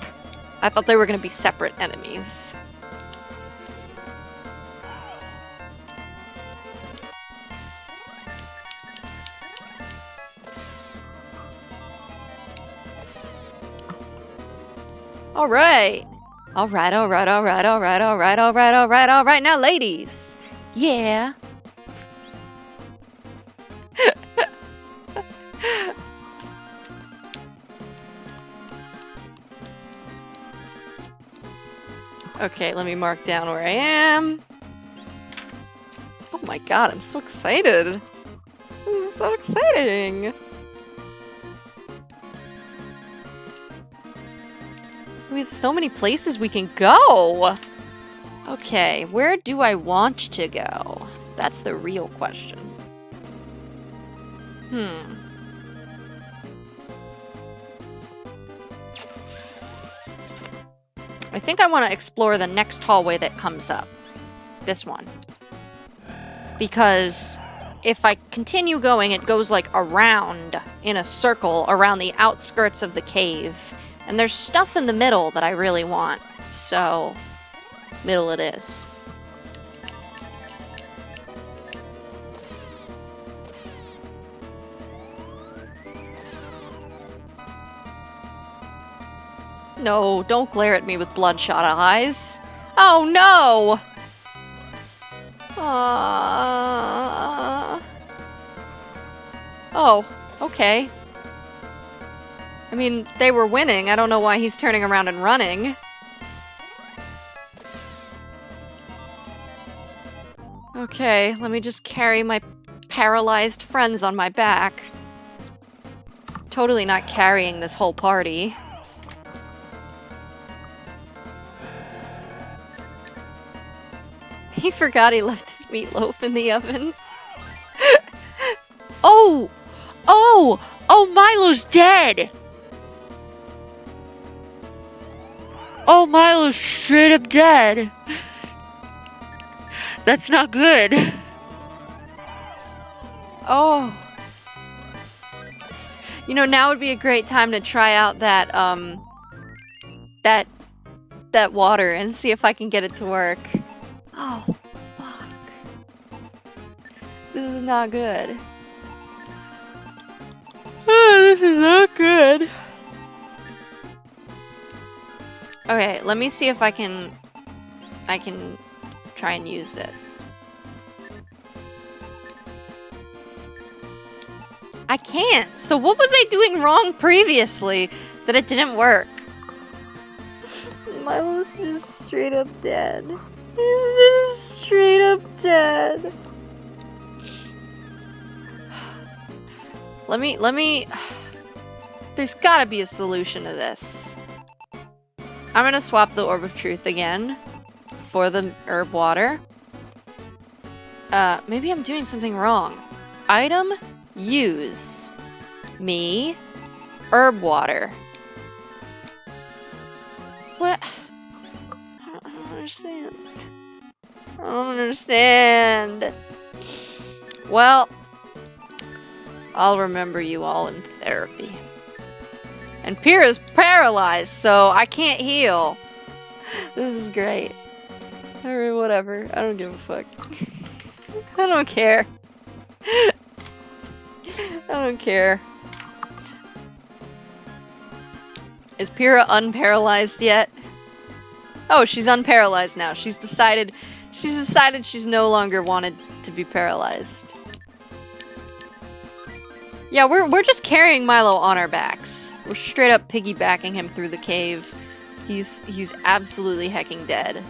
I thought they were going to be separate enemies. Alright. Alright, alright, alright, alright, alright, alright, alright, alright. Now, ladies. Yeah. Okay, let me mark down where I am. Oh my god, I'm so excited. This is so exciting. We have so many places we can go. Okay, where do I want to go? That's the real question. I think I want to explore the next hallway that comes up. This one. Because if I continue going, it goes like around in a circle around the outskirts of the cave. And there's stuff in the middle that I really want. So, middle it is. No, don't glare at me with bloodshot eyes. Oh no! Oh, okay. I mean, they were winning. I don't know why he's turning around and running. Okay, let me just carry my paralyzed friends on my back. Totally not carrying this whole party. He forgot he left his meatloaf in the oven. Oh! Oh! Oh, Milo's dead! Oh, Milo's straight up dead. That's not good. Oh. You know, now would be a great time to try out that, that water and see if I can get it to work. Oh, fuck. This is not good. Oh, this is not good. Okay, let me see if I can try and use this. I can't. So what was I doing wrong previously that it didn't work? Milo's just straight up dead. He's just straight up dead. Let me... There's gotta be a solution to this. I'm gonna swap the Orb of Truth again for the herb water. Maybe I'm doing something wrong. Item, use. Me, herb water. What? I don't understand. I don't understand. Well, I'll remember you all in therapy. And Pyrrha's paralyzed, so I can't heal. This is great. Or whatever. I don't give a fuck. I don't care. I don't care. Is Pyrrha unparalyzed yet? Oh, she's unparalyzed now. She's decided she's no longer wanted to be paralyzed. Yeah, we're just carrying Milo on our backs. We're straight up piggybacking him through the cave. He's absolutely hecking dead.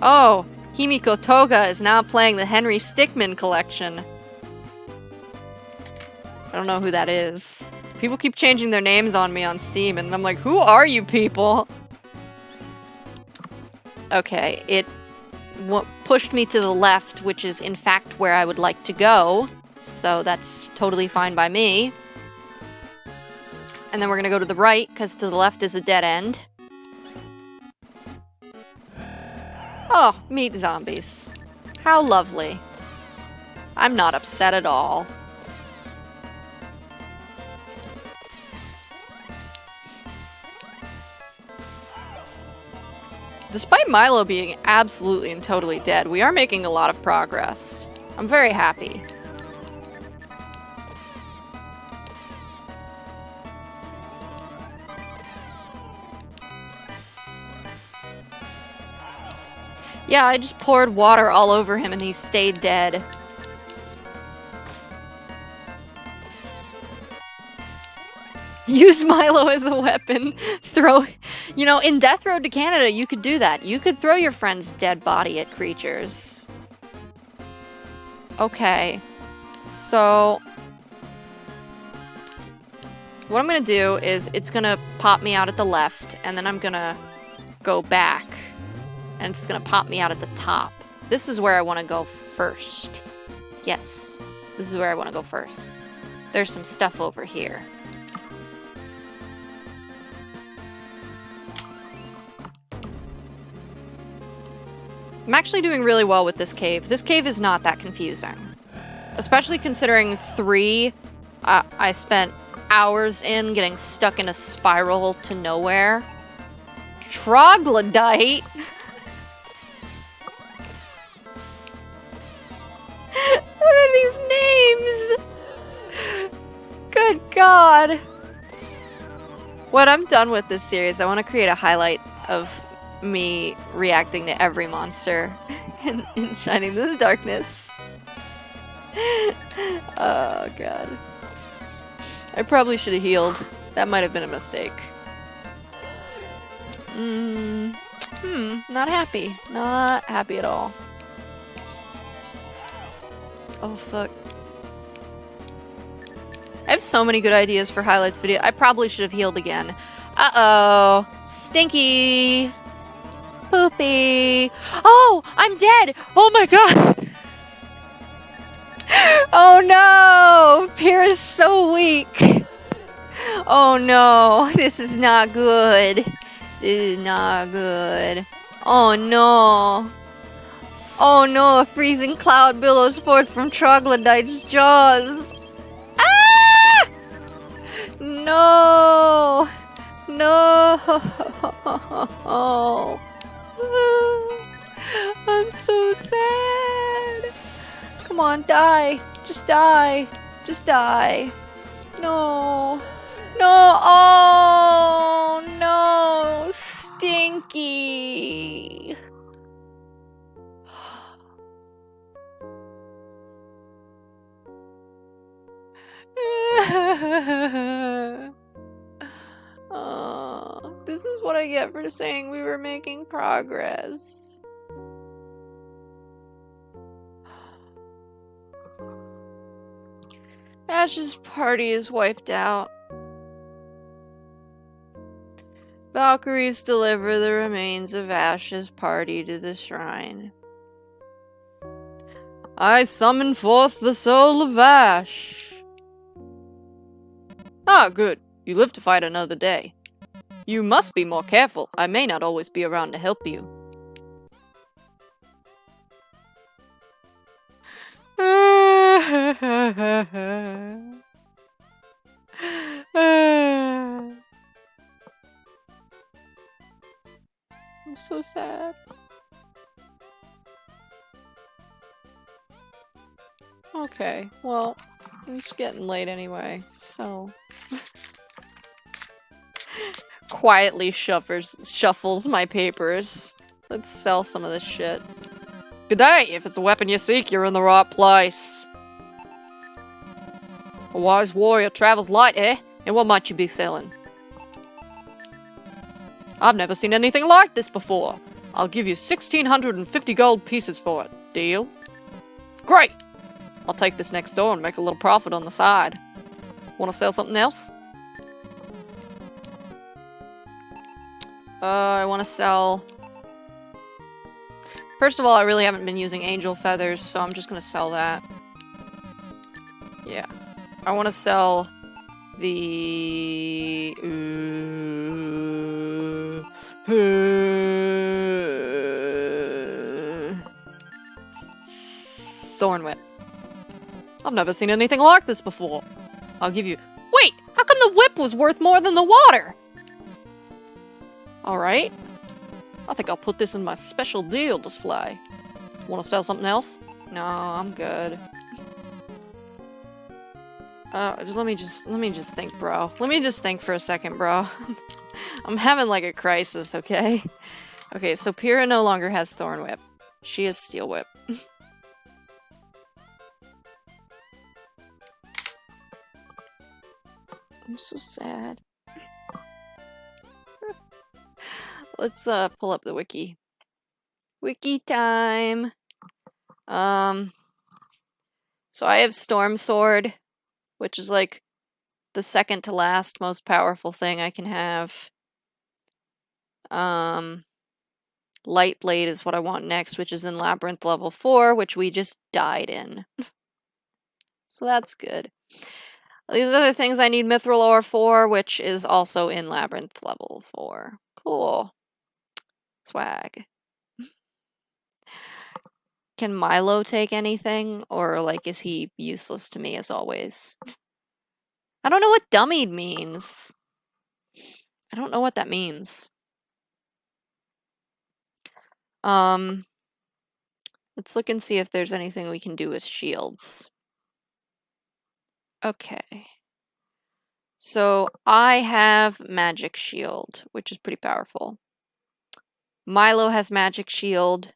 Oh, Himiko Toga is now playing the Henry Stickmin collection. I don't know who that is. People keep changing their names on me on Steam, and I'm like, who are you people? Okay, it pushed me to the left, which is in fact where I would like to go. So that's totally fine by me. And then we're gonna go to the right, because to the left is a dead end. Oh, meat zombies. How lovely. I'm not upset at all. Despite Milo being absolutely and totally dead, we are making a lot of progress. I'm very happy. Yeah, I just poured water all over him and he stayed dead. Use Milo as a weapon. Throw... You know, in Death Road to Canada, you could do that. You could throw your friend's dead body at creatures. Okay. So... what I'm gonna do is, it's gonna pop me out at the left, and then I'm gonna go back. And it's gonna pop me out at the top. This is where I want to go first. Yes, this is where I want to go first. There's some stuff over here. I'm actually doing really well with this cave. This cave is not that confusing. Especially considering 3, I spent hours in getting stuck in a spiral to nowhere. Troglodyte? What are these names? Good God. When I'm done with this series, I want to create a highlight of me reacting to every monster in Shining in the Darkness. Oh, God. I probably should have healed. That might have been a mistake. Not happy. Not happy at all. Oh, fuck. I have so many good ideas for highlights video. I probably should have healed again. Uh-oh. Stinky. Poopy. Oh, I'm dead. Oh my God. Oh no. Pierre is so weak. Oh no. This is not good. This is not good. Oh no. Oh no, a freezing cloud billows forth from Troglodyte's jaws. Ah! No! No! I'm so sad. Come on, die. Just die. Just die. No. No. Oh, no. Stinky. Oh, this is what I get for saying we were making progress. Ash's party is wiped out. Valkyries deliver the remains of Ash's party to the shrine. I summon forth the soul of Ash. Ah, good. You live to fight another day. You must be more careful. I may not always be around to help you. I'm so sad. Okay, well, it's getting late anyway, so... Quietly shuffles my papers. Let's sell some of this shit. Good day! If it's a weapon you seek, you're in the right place. A wise warrior travels light, eh? And what might you be selling? I've never seen anything like this before. I'll give you 1,650 gold pieces for it. Deal? Great! I'll take this next door and make a little profit on the side. Want to sell something else? I want to sell... First of all, I really haven't been using angel feathers, so I'm just going to sell that. Yeah. I want to sell the... Thorn Whip. I've never seen anything like this before. I'll give you... Wait! How come the whip was worth more than the water? Alright. I think I'll put this in my special deal display. Want to sell something else? No, I'm good. Let me just think, bro. Let me just think for a second, bro. I'm having like a crisis, okay? Okay, so Pyrrha no longer has Thorn Whip. She has Steel Whip. I'm so sad. Let's pull up the wiki. Wiki time. So I have Storm Sword, which is like the second to last most powerful thing I can have. Light Blade is what I want next, which is in Labyrinth level 4, which we just died in. So that's good. These are the things I need Mithril Ore for, which is also in Labyrinth level 4. Cool. Swag. Can Milo take anything, or, like, is he useless to me as always? I don't know what dummied means. I don't know what that means. Let's look and see if there's anything we can do with shields. Okay. So I have Magic Shield, which is pretty powerful. Milo has Magic Shield,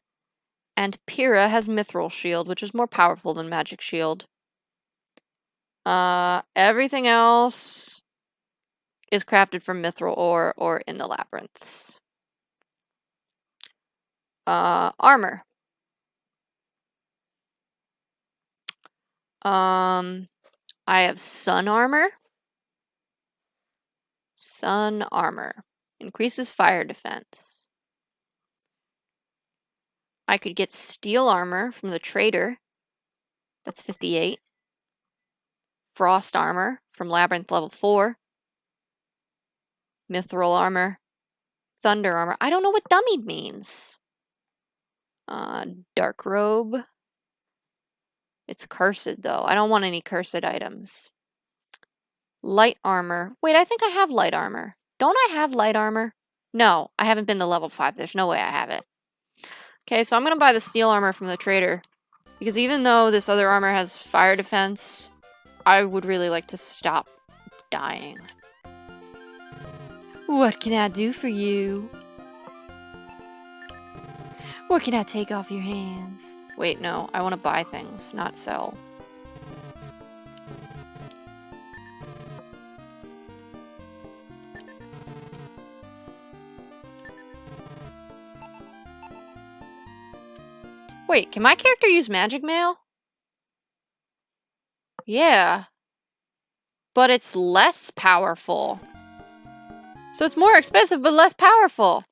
and Pyrrha has Mithril Shield, which is more powerful than Magic Shield. Everything else is crafted from Mithril ore or in the labyrinths. Armor. I have Sun Armor. Sun Armor. Increases fire defense. I could get Steel Armor from the Trader. That's 58. Frost Armor from Labyrinth level 4. Mithril Armor. Thunder Armor. I don't know what dummied means. Dark Robe. It's cursed, though. I don't want any cursed items. Light Armor. Wait, I think I have Light Armor. Don't I have Light Armor? No, I haven't been to level 5. There's no way I have it. Okay, so I'm going to buy the Steel Armor from the Trader. Because even though this other armor has fire defense, I would really like to stop dying. What can I do for you? What can I take off your hands? Wait, no. I want to buy things, not sell. Wait, can my character use magic mail? Yeah. But it's less powerful. So it's more expensive, but less powerful.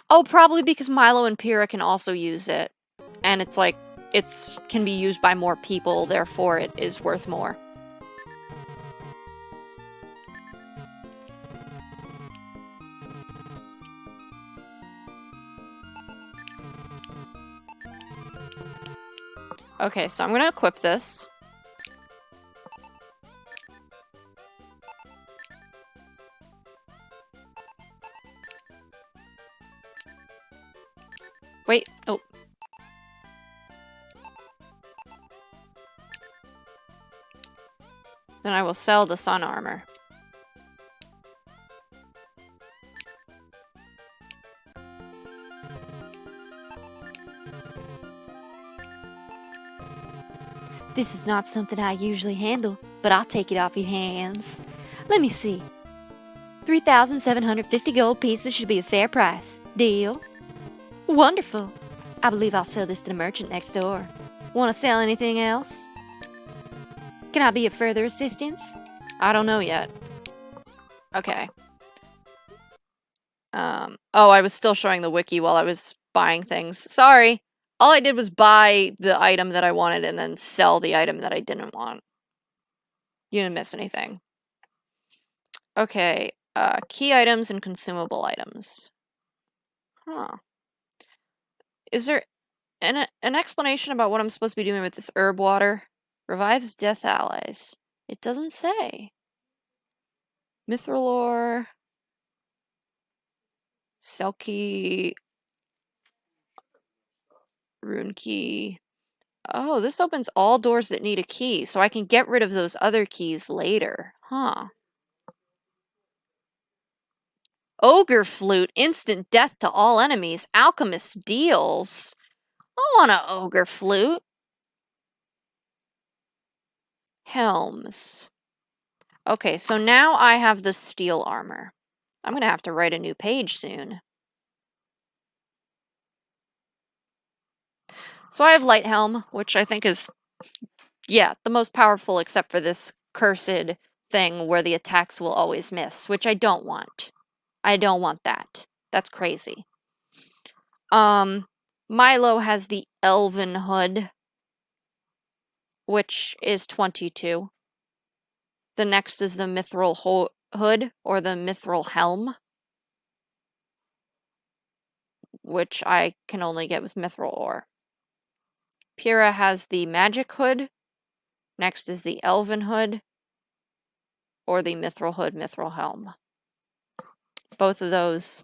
Oh, probably because Milo and Pyrrha can also use it. And it's like, it can be used by more people, therefore it is worth more. Okay, so I'm going to equip this. Wait, oh. Then I will sell the sun armor. This is not something I usually handle, but I'll take it off your hands. Let me see. 3,750 gold pieces should be a fair price. Deal? Wonderful. I believe I'll sell this to the merchant next door. Want to sell anything else? Can I be of further assistance? I don't know yet. Okay. Oh, I was still showing the wiki while I was buying things. Sorry. All I did was buy the item that I wanted and then sell the item that I didn't want. You didn't miss anything. Okay. Key items and consumable items. Huh. Is there an explanation about what I'm supposed to be doing with this herb water? Revives death allies. It doesn't say. Mithril ore. Selkie. Rune key. Oh, this opens all doors that need a key, so I can get rid of those other keys later. Huh. Ogre flute. Instant death to all enemies. Alchemist deals. I want an ogre flute. Helms. Okay, so now I have the steel armor. I'm going to have to write a new page soon. So I have Light Helm, which I think is, yeah, the most powerful except for this cursed thing where the attacks will always miss, which I don't want. I don't want that. That's crazy. Milo has the Elven Hood, which is 22. The next is the Mithril Hood, or the Mithril Helm, which I can only get with Mithril ore. Pyrrha has the magic hood. Next is the elven hood. Or the mithril hood, mithril helm. Both of those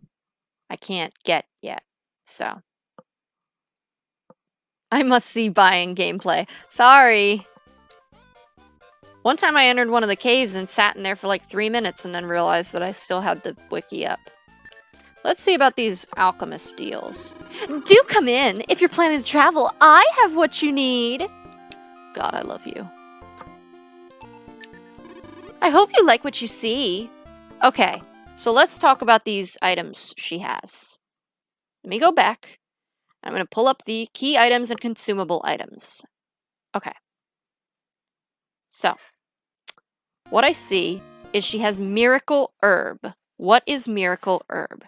I can't get yet, so. I must see buying gameplay. Sorry. One time I entered one of the caves and sat in there for like 3 minutes and then realized that I still had the wiki up. Let's see about these alchemist deals. Do come in. If you're planning to travel, I have what you need. God, I love you. I hope you like what you see. Okay, so let's talk about these items she has. Let me go back. I'm going to pull up the key items and consumable items. Okay. So, what I see is she has Miracle Herb. What is Miracle Herb?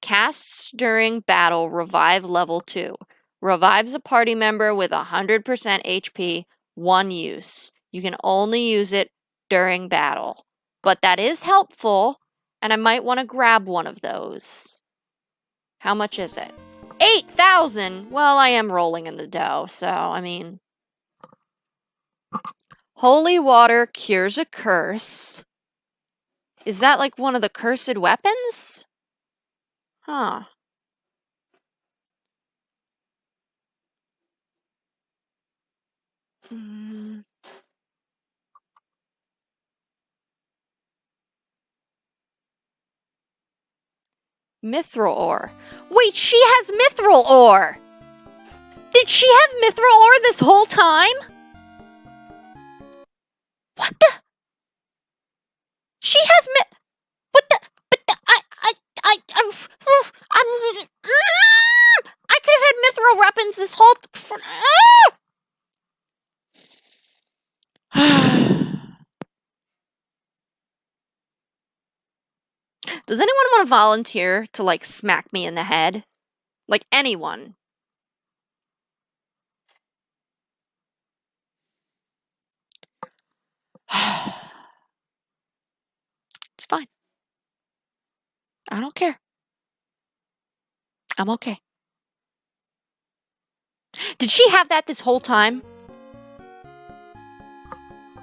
Casts during battle, revive level 2. Revives a party member with 100% HP, 1 use. You can only use it during battle. But that is helpful, and I might want to grab one of those. How much is it? 8,000! Well, I am rolling in the dough, so, I mean... Holy water cures a curse. Is that like one of the cursed weapons? Huh. Mithril ore. Wait, she has mithril ore! Did she have mithril ore this whole time? What the? She has what the? But the, I could have had mithril weapons this whole. Does anyone want to volunteer to like smack me in the head? Like anyone? It's fine. I don't care. I'm okay. Did she have that this whole time?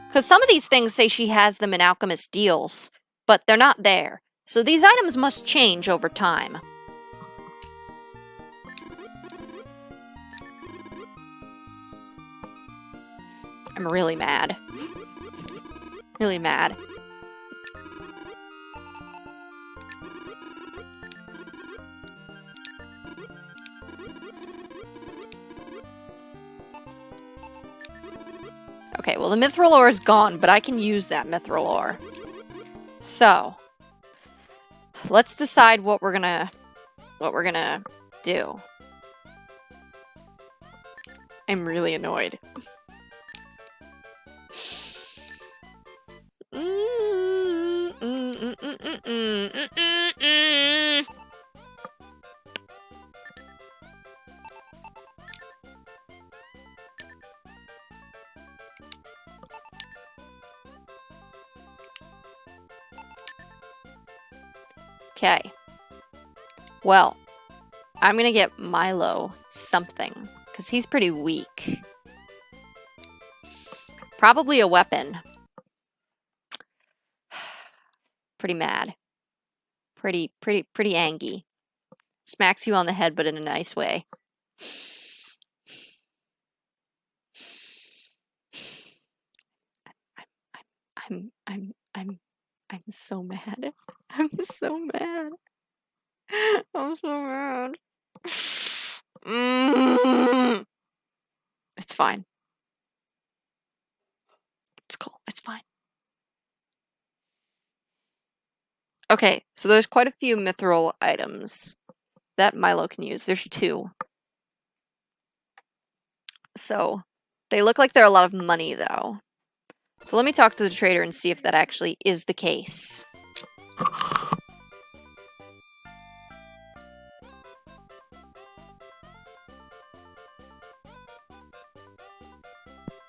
Because some of these things say she has them in alchemist deals, but they're not there. So these items must change over time. I'm really mad. Really mad. Okay, well the mithril ore is gone, but I can use that mithril ore. So, let's decide what we're gonna do. I'm really annoyed. Okay. Well, I'm gonna get Milo something, because he's pretty weak. Probably a weapon. Pretty mad. Pretty angry. Smacks you on the head, but in a nice way. I'm so mad. I'm so mad. I'm so mad. It's fine. It's cool. It's fine. Okay, so there's quite a few mithril items that Milo can use. There's 2. So, they look like they're a lot of money, though. So let me talk to the trader and see if that actually is the case.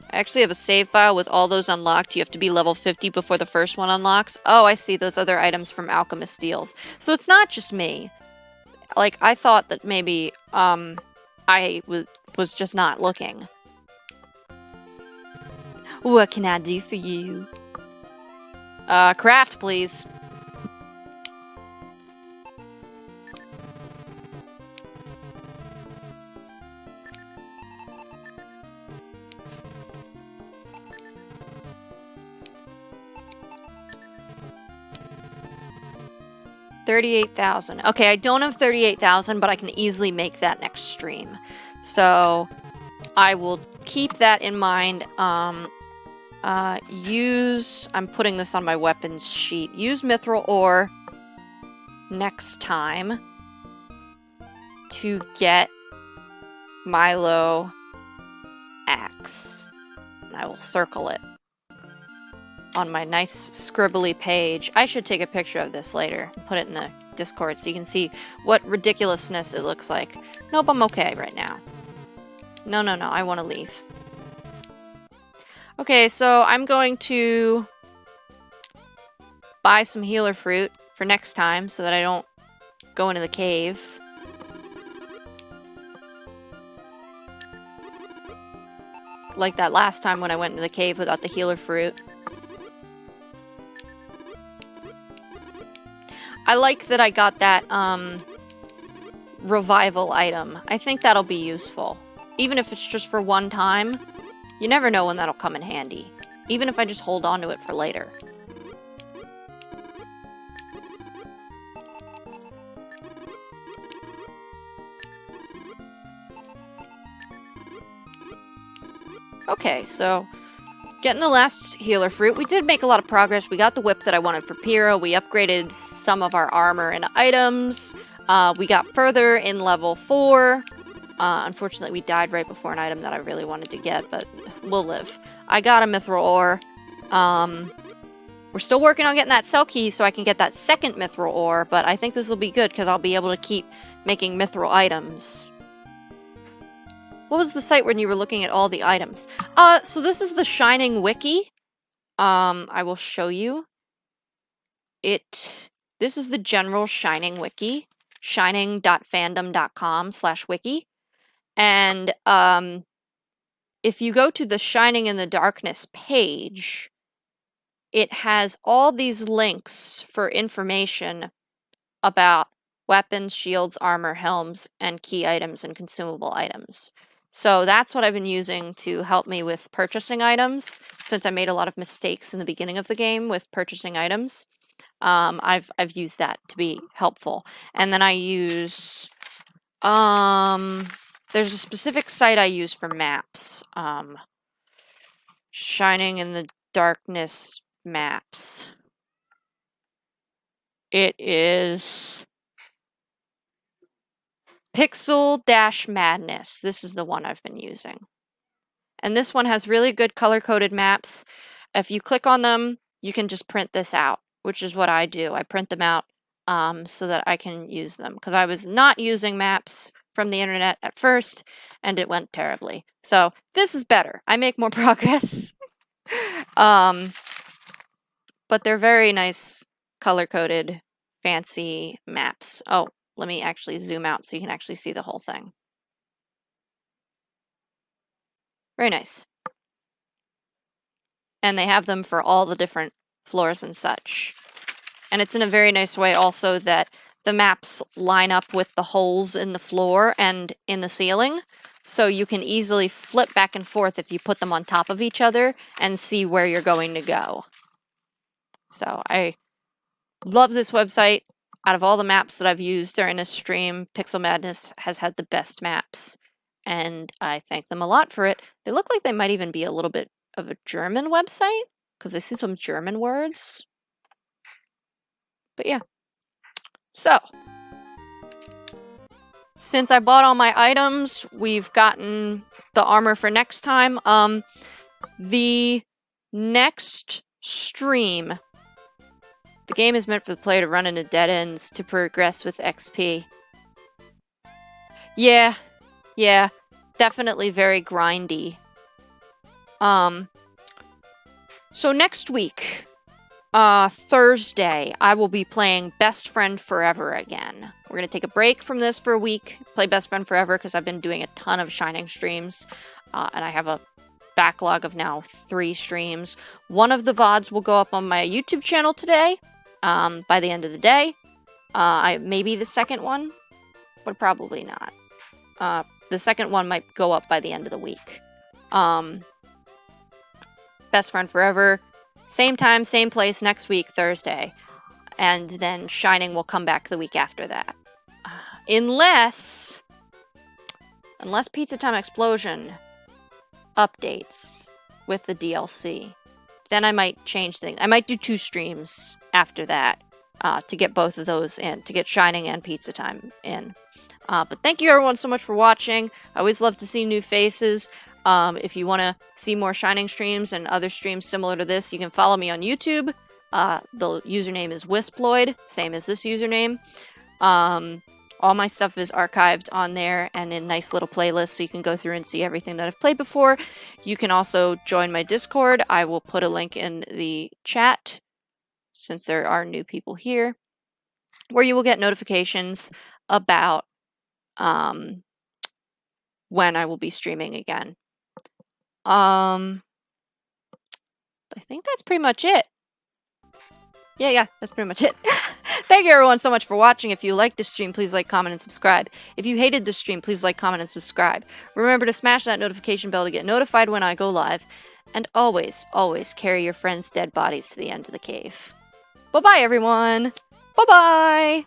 I actually have a save file with all those unlocked. You have to be level 50 before the first one unlocks. Oh, I see those other items from Alchemist Deals. So it's not just me. Like, I thought that maybe, I was just not looking. What can I do for you? Craft, please. $38,000. Okay, I don't have 38,000, but I can easily make that next stream. So I will keep that in mind. I'm putting this on my weapons sheet. Use mithril ore next time to get Milo axe. And I will circle it on my nice scribbly page. I should take a picture of this later and put it in the Discord so you can see what ridiculousness it looks like. Nope, I'm okay right now. No, I want to leave. Okay, so I'm going to buy some healer fruit for next time so that I don't go into the cave. Like that last time when I went into the cave without the healer fruit. I like that I got that revival item. I think that'll be useful. Even if it's just for one time, you never know when that'll come in handy. Even if I just hold on to it for later. Okay, so getting the last healer fruit. We did make a lot of progress. We got the whip that I wanted for Pyrrha. We upgraded some of our armor and items. We got further in level 4. Unfortunately, we died right before an item that I really wanted to get, but we'll live. I got a mithril ore. We're still working on getting that cell key so I can get that second mithril ore, but I think this will be good because I'll be able to keep making mithril items. What was the site when you were looking at all the items? So this is the Shining Wiki. I will show you. This is the general Shining Wiki. shining.fandom.com/wiki. And if you go to the Shining in the Darkness page, it has all these links for information about weapons, shields, armor, helms, and key items and consumable items. So that's what I've been using to help me with purchasing items, since I made a lot of mistakes in the beginning of the game with purchasing items. I've used that to be helpful. And then I use there's a specific site I use for maps. Shining in the Darkness maps. It is Pixel-Madness. This is the one I've been using. And this one has really good color-coded maps. If you click on them, you can just print this out, which is what I do. I print them out so that I can use them. Because I was not using maps from the internet at first, and it went terribly. So this is better. I make more progress. But they're very nice, color-coded, fancy maps. Oh, let me actually zoom out so you can actually see the whole thing. Very nice. And they have them for all the different floors and such. And it's in a very nice way also that the maps line up with the holes in the floor and in the ceiling. So you can easily flip back and forth if you put them on top of each other and see where you're going to go. So I love this website. Out of all the maps that I've used during this stream, Pixel Madness has had the best maps, and I thank them a lot for it. They look like they might even be a little bit of a German website, because I see some German words. But yeah. So, since I bought all my items, we've gotten the armor for next time. The next stream... The game is meant for the player to run into dead ends to progress with XP. Yeah, definitely very grindy. So next week, Thursday, I will be playing Best Friend Forever again. We're going to take a break from this for a week, play Best Friend Forever, because I've been doing a ton of Shining streams, and I have a backlog of now 3 streams. One of the VODs will go up on my YouTube channel today, by the end of the day. Maybe the second one, but probably not. The second one might go up by the end of the week. Best Friend Forever, same time, same place, next week, Thursday. And then Shining will come back the week after that. Unless Pizza Time Explosion updates with the DLC. Then I might change things. I might do 2 streams after that to get both of those in, to get Shining and Pizza Time in. But thank you everyone so much for watching. I always love to see new faces. If you want to see more Shining streams and other streams similar to this, you can follow me on YouTube. The username is wisploid, same as this username. All my stuff is archived on there and in nice little playlists, so you can go through and see everything that I've played before. You can also join my Discord. I will put a link in the chat, since there are new people here, where you will get notifications about when I will be streaming again. I think that's pretty much it. Yeah, that's pretty much it. Thank you everyone so much for watching. If you liked this stream, please like, comment, and subscribe. If you hated this stream, please like, comment, and subscribe. Remember to smash that notification bell to get notified when I go live. And always, always carry your friends' dead bodies to the end of the cave. Bye-bye, everyone. Bye-bye.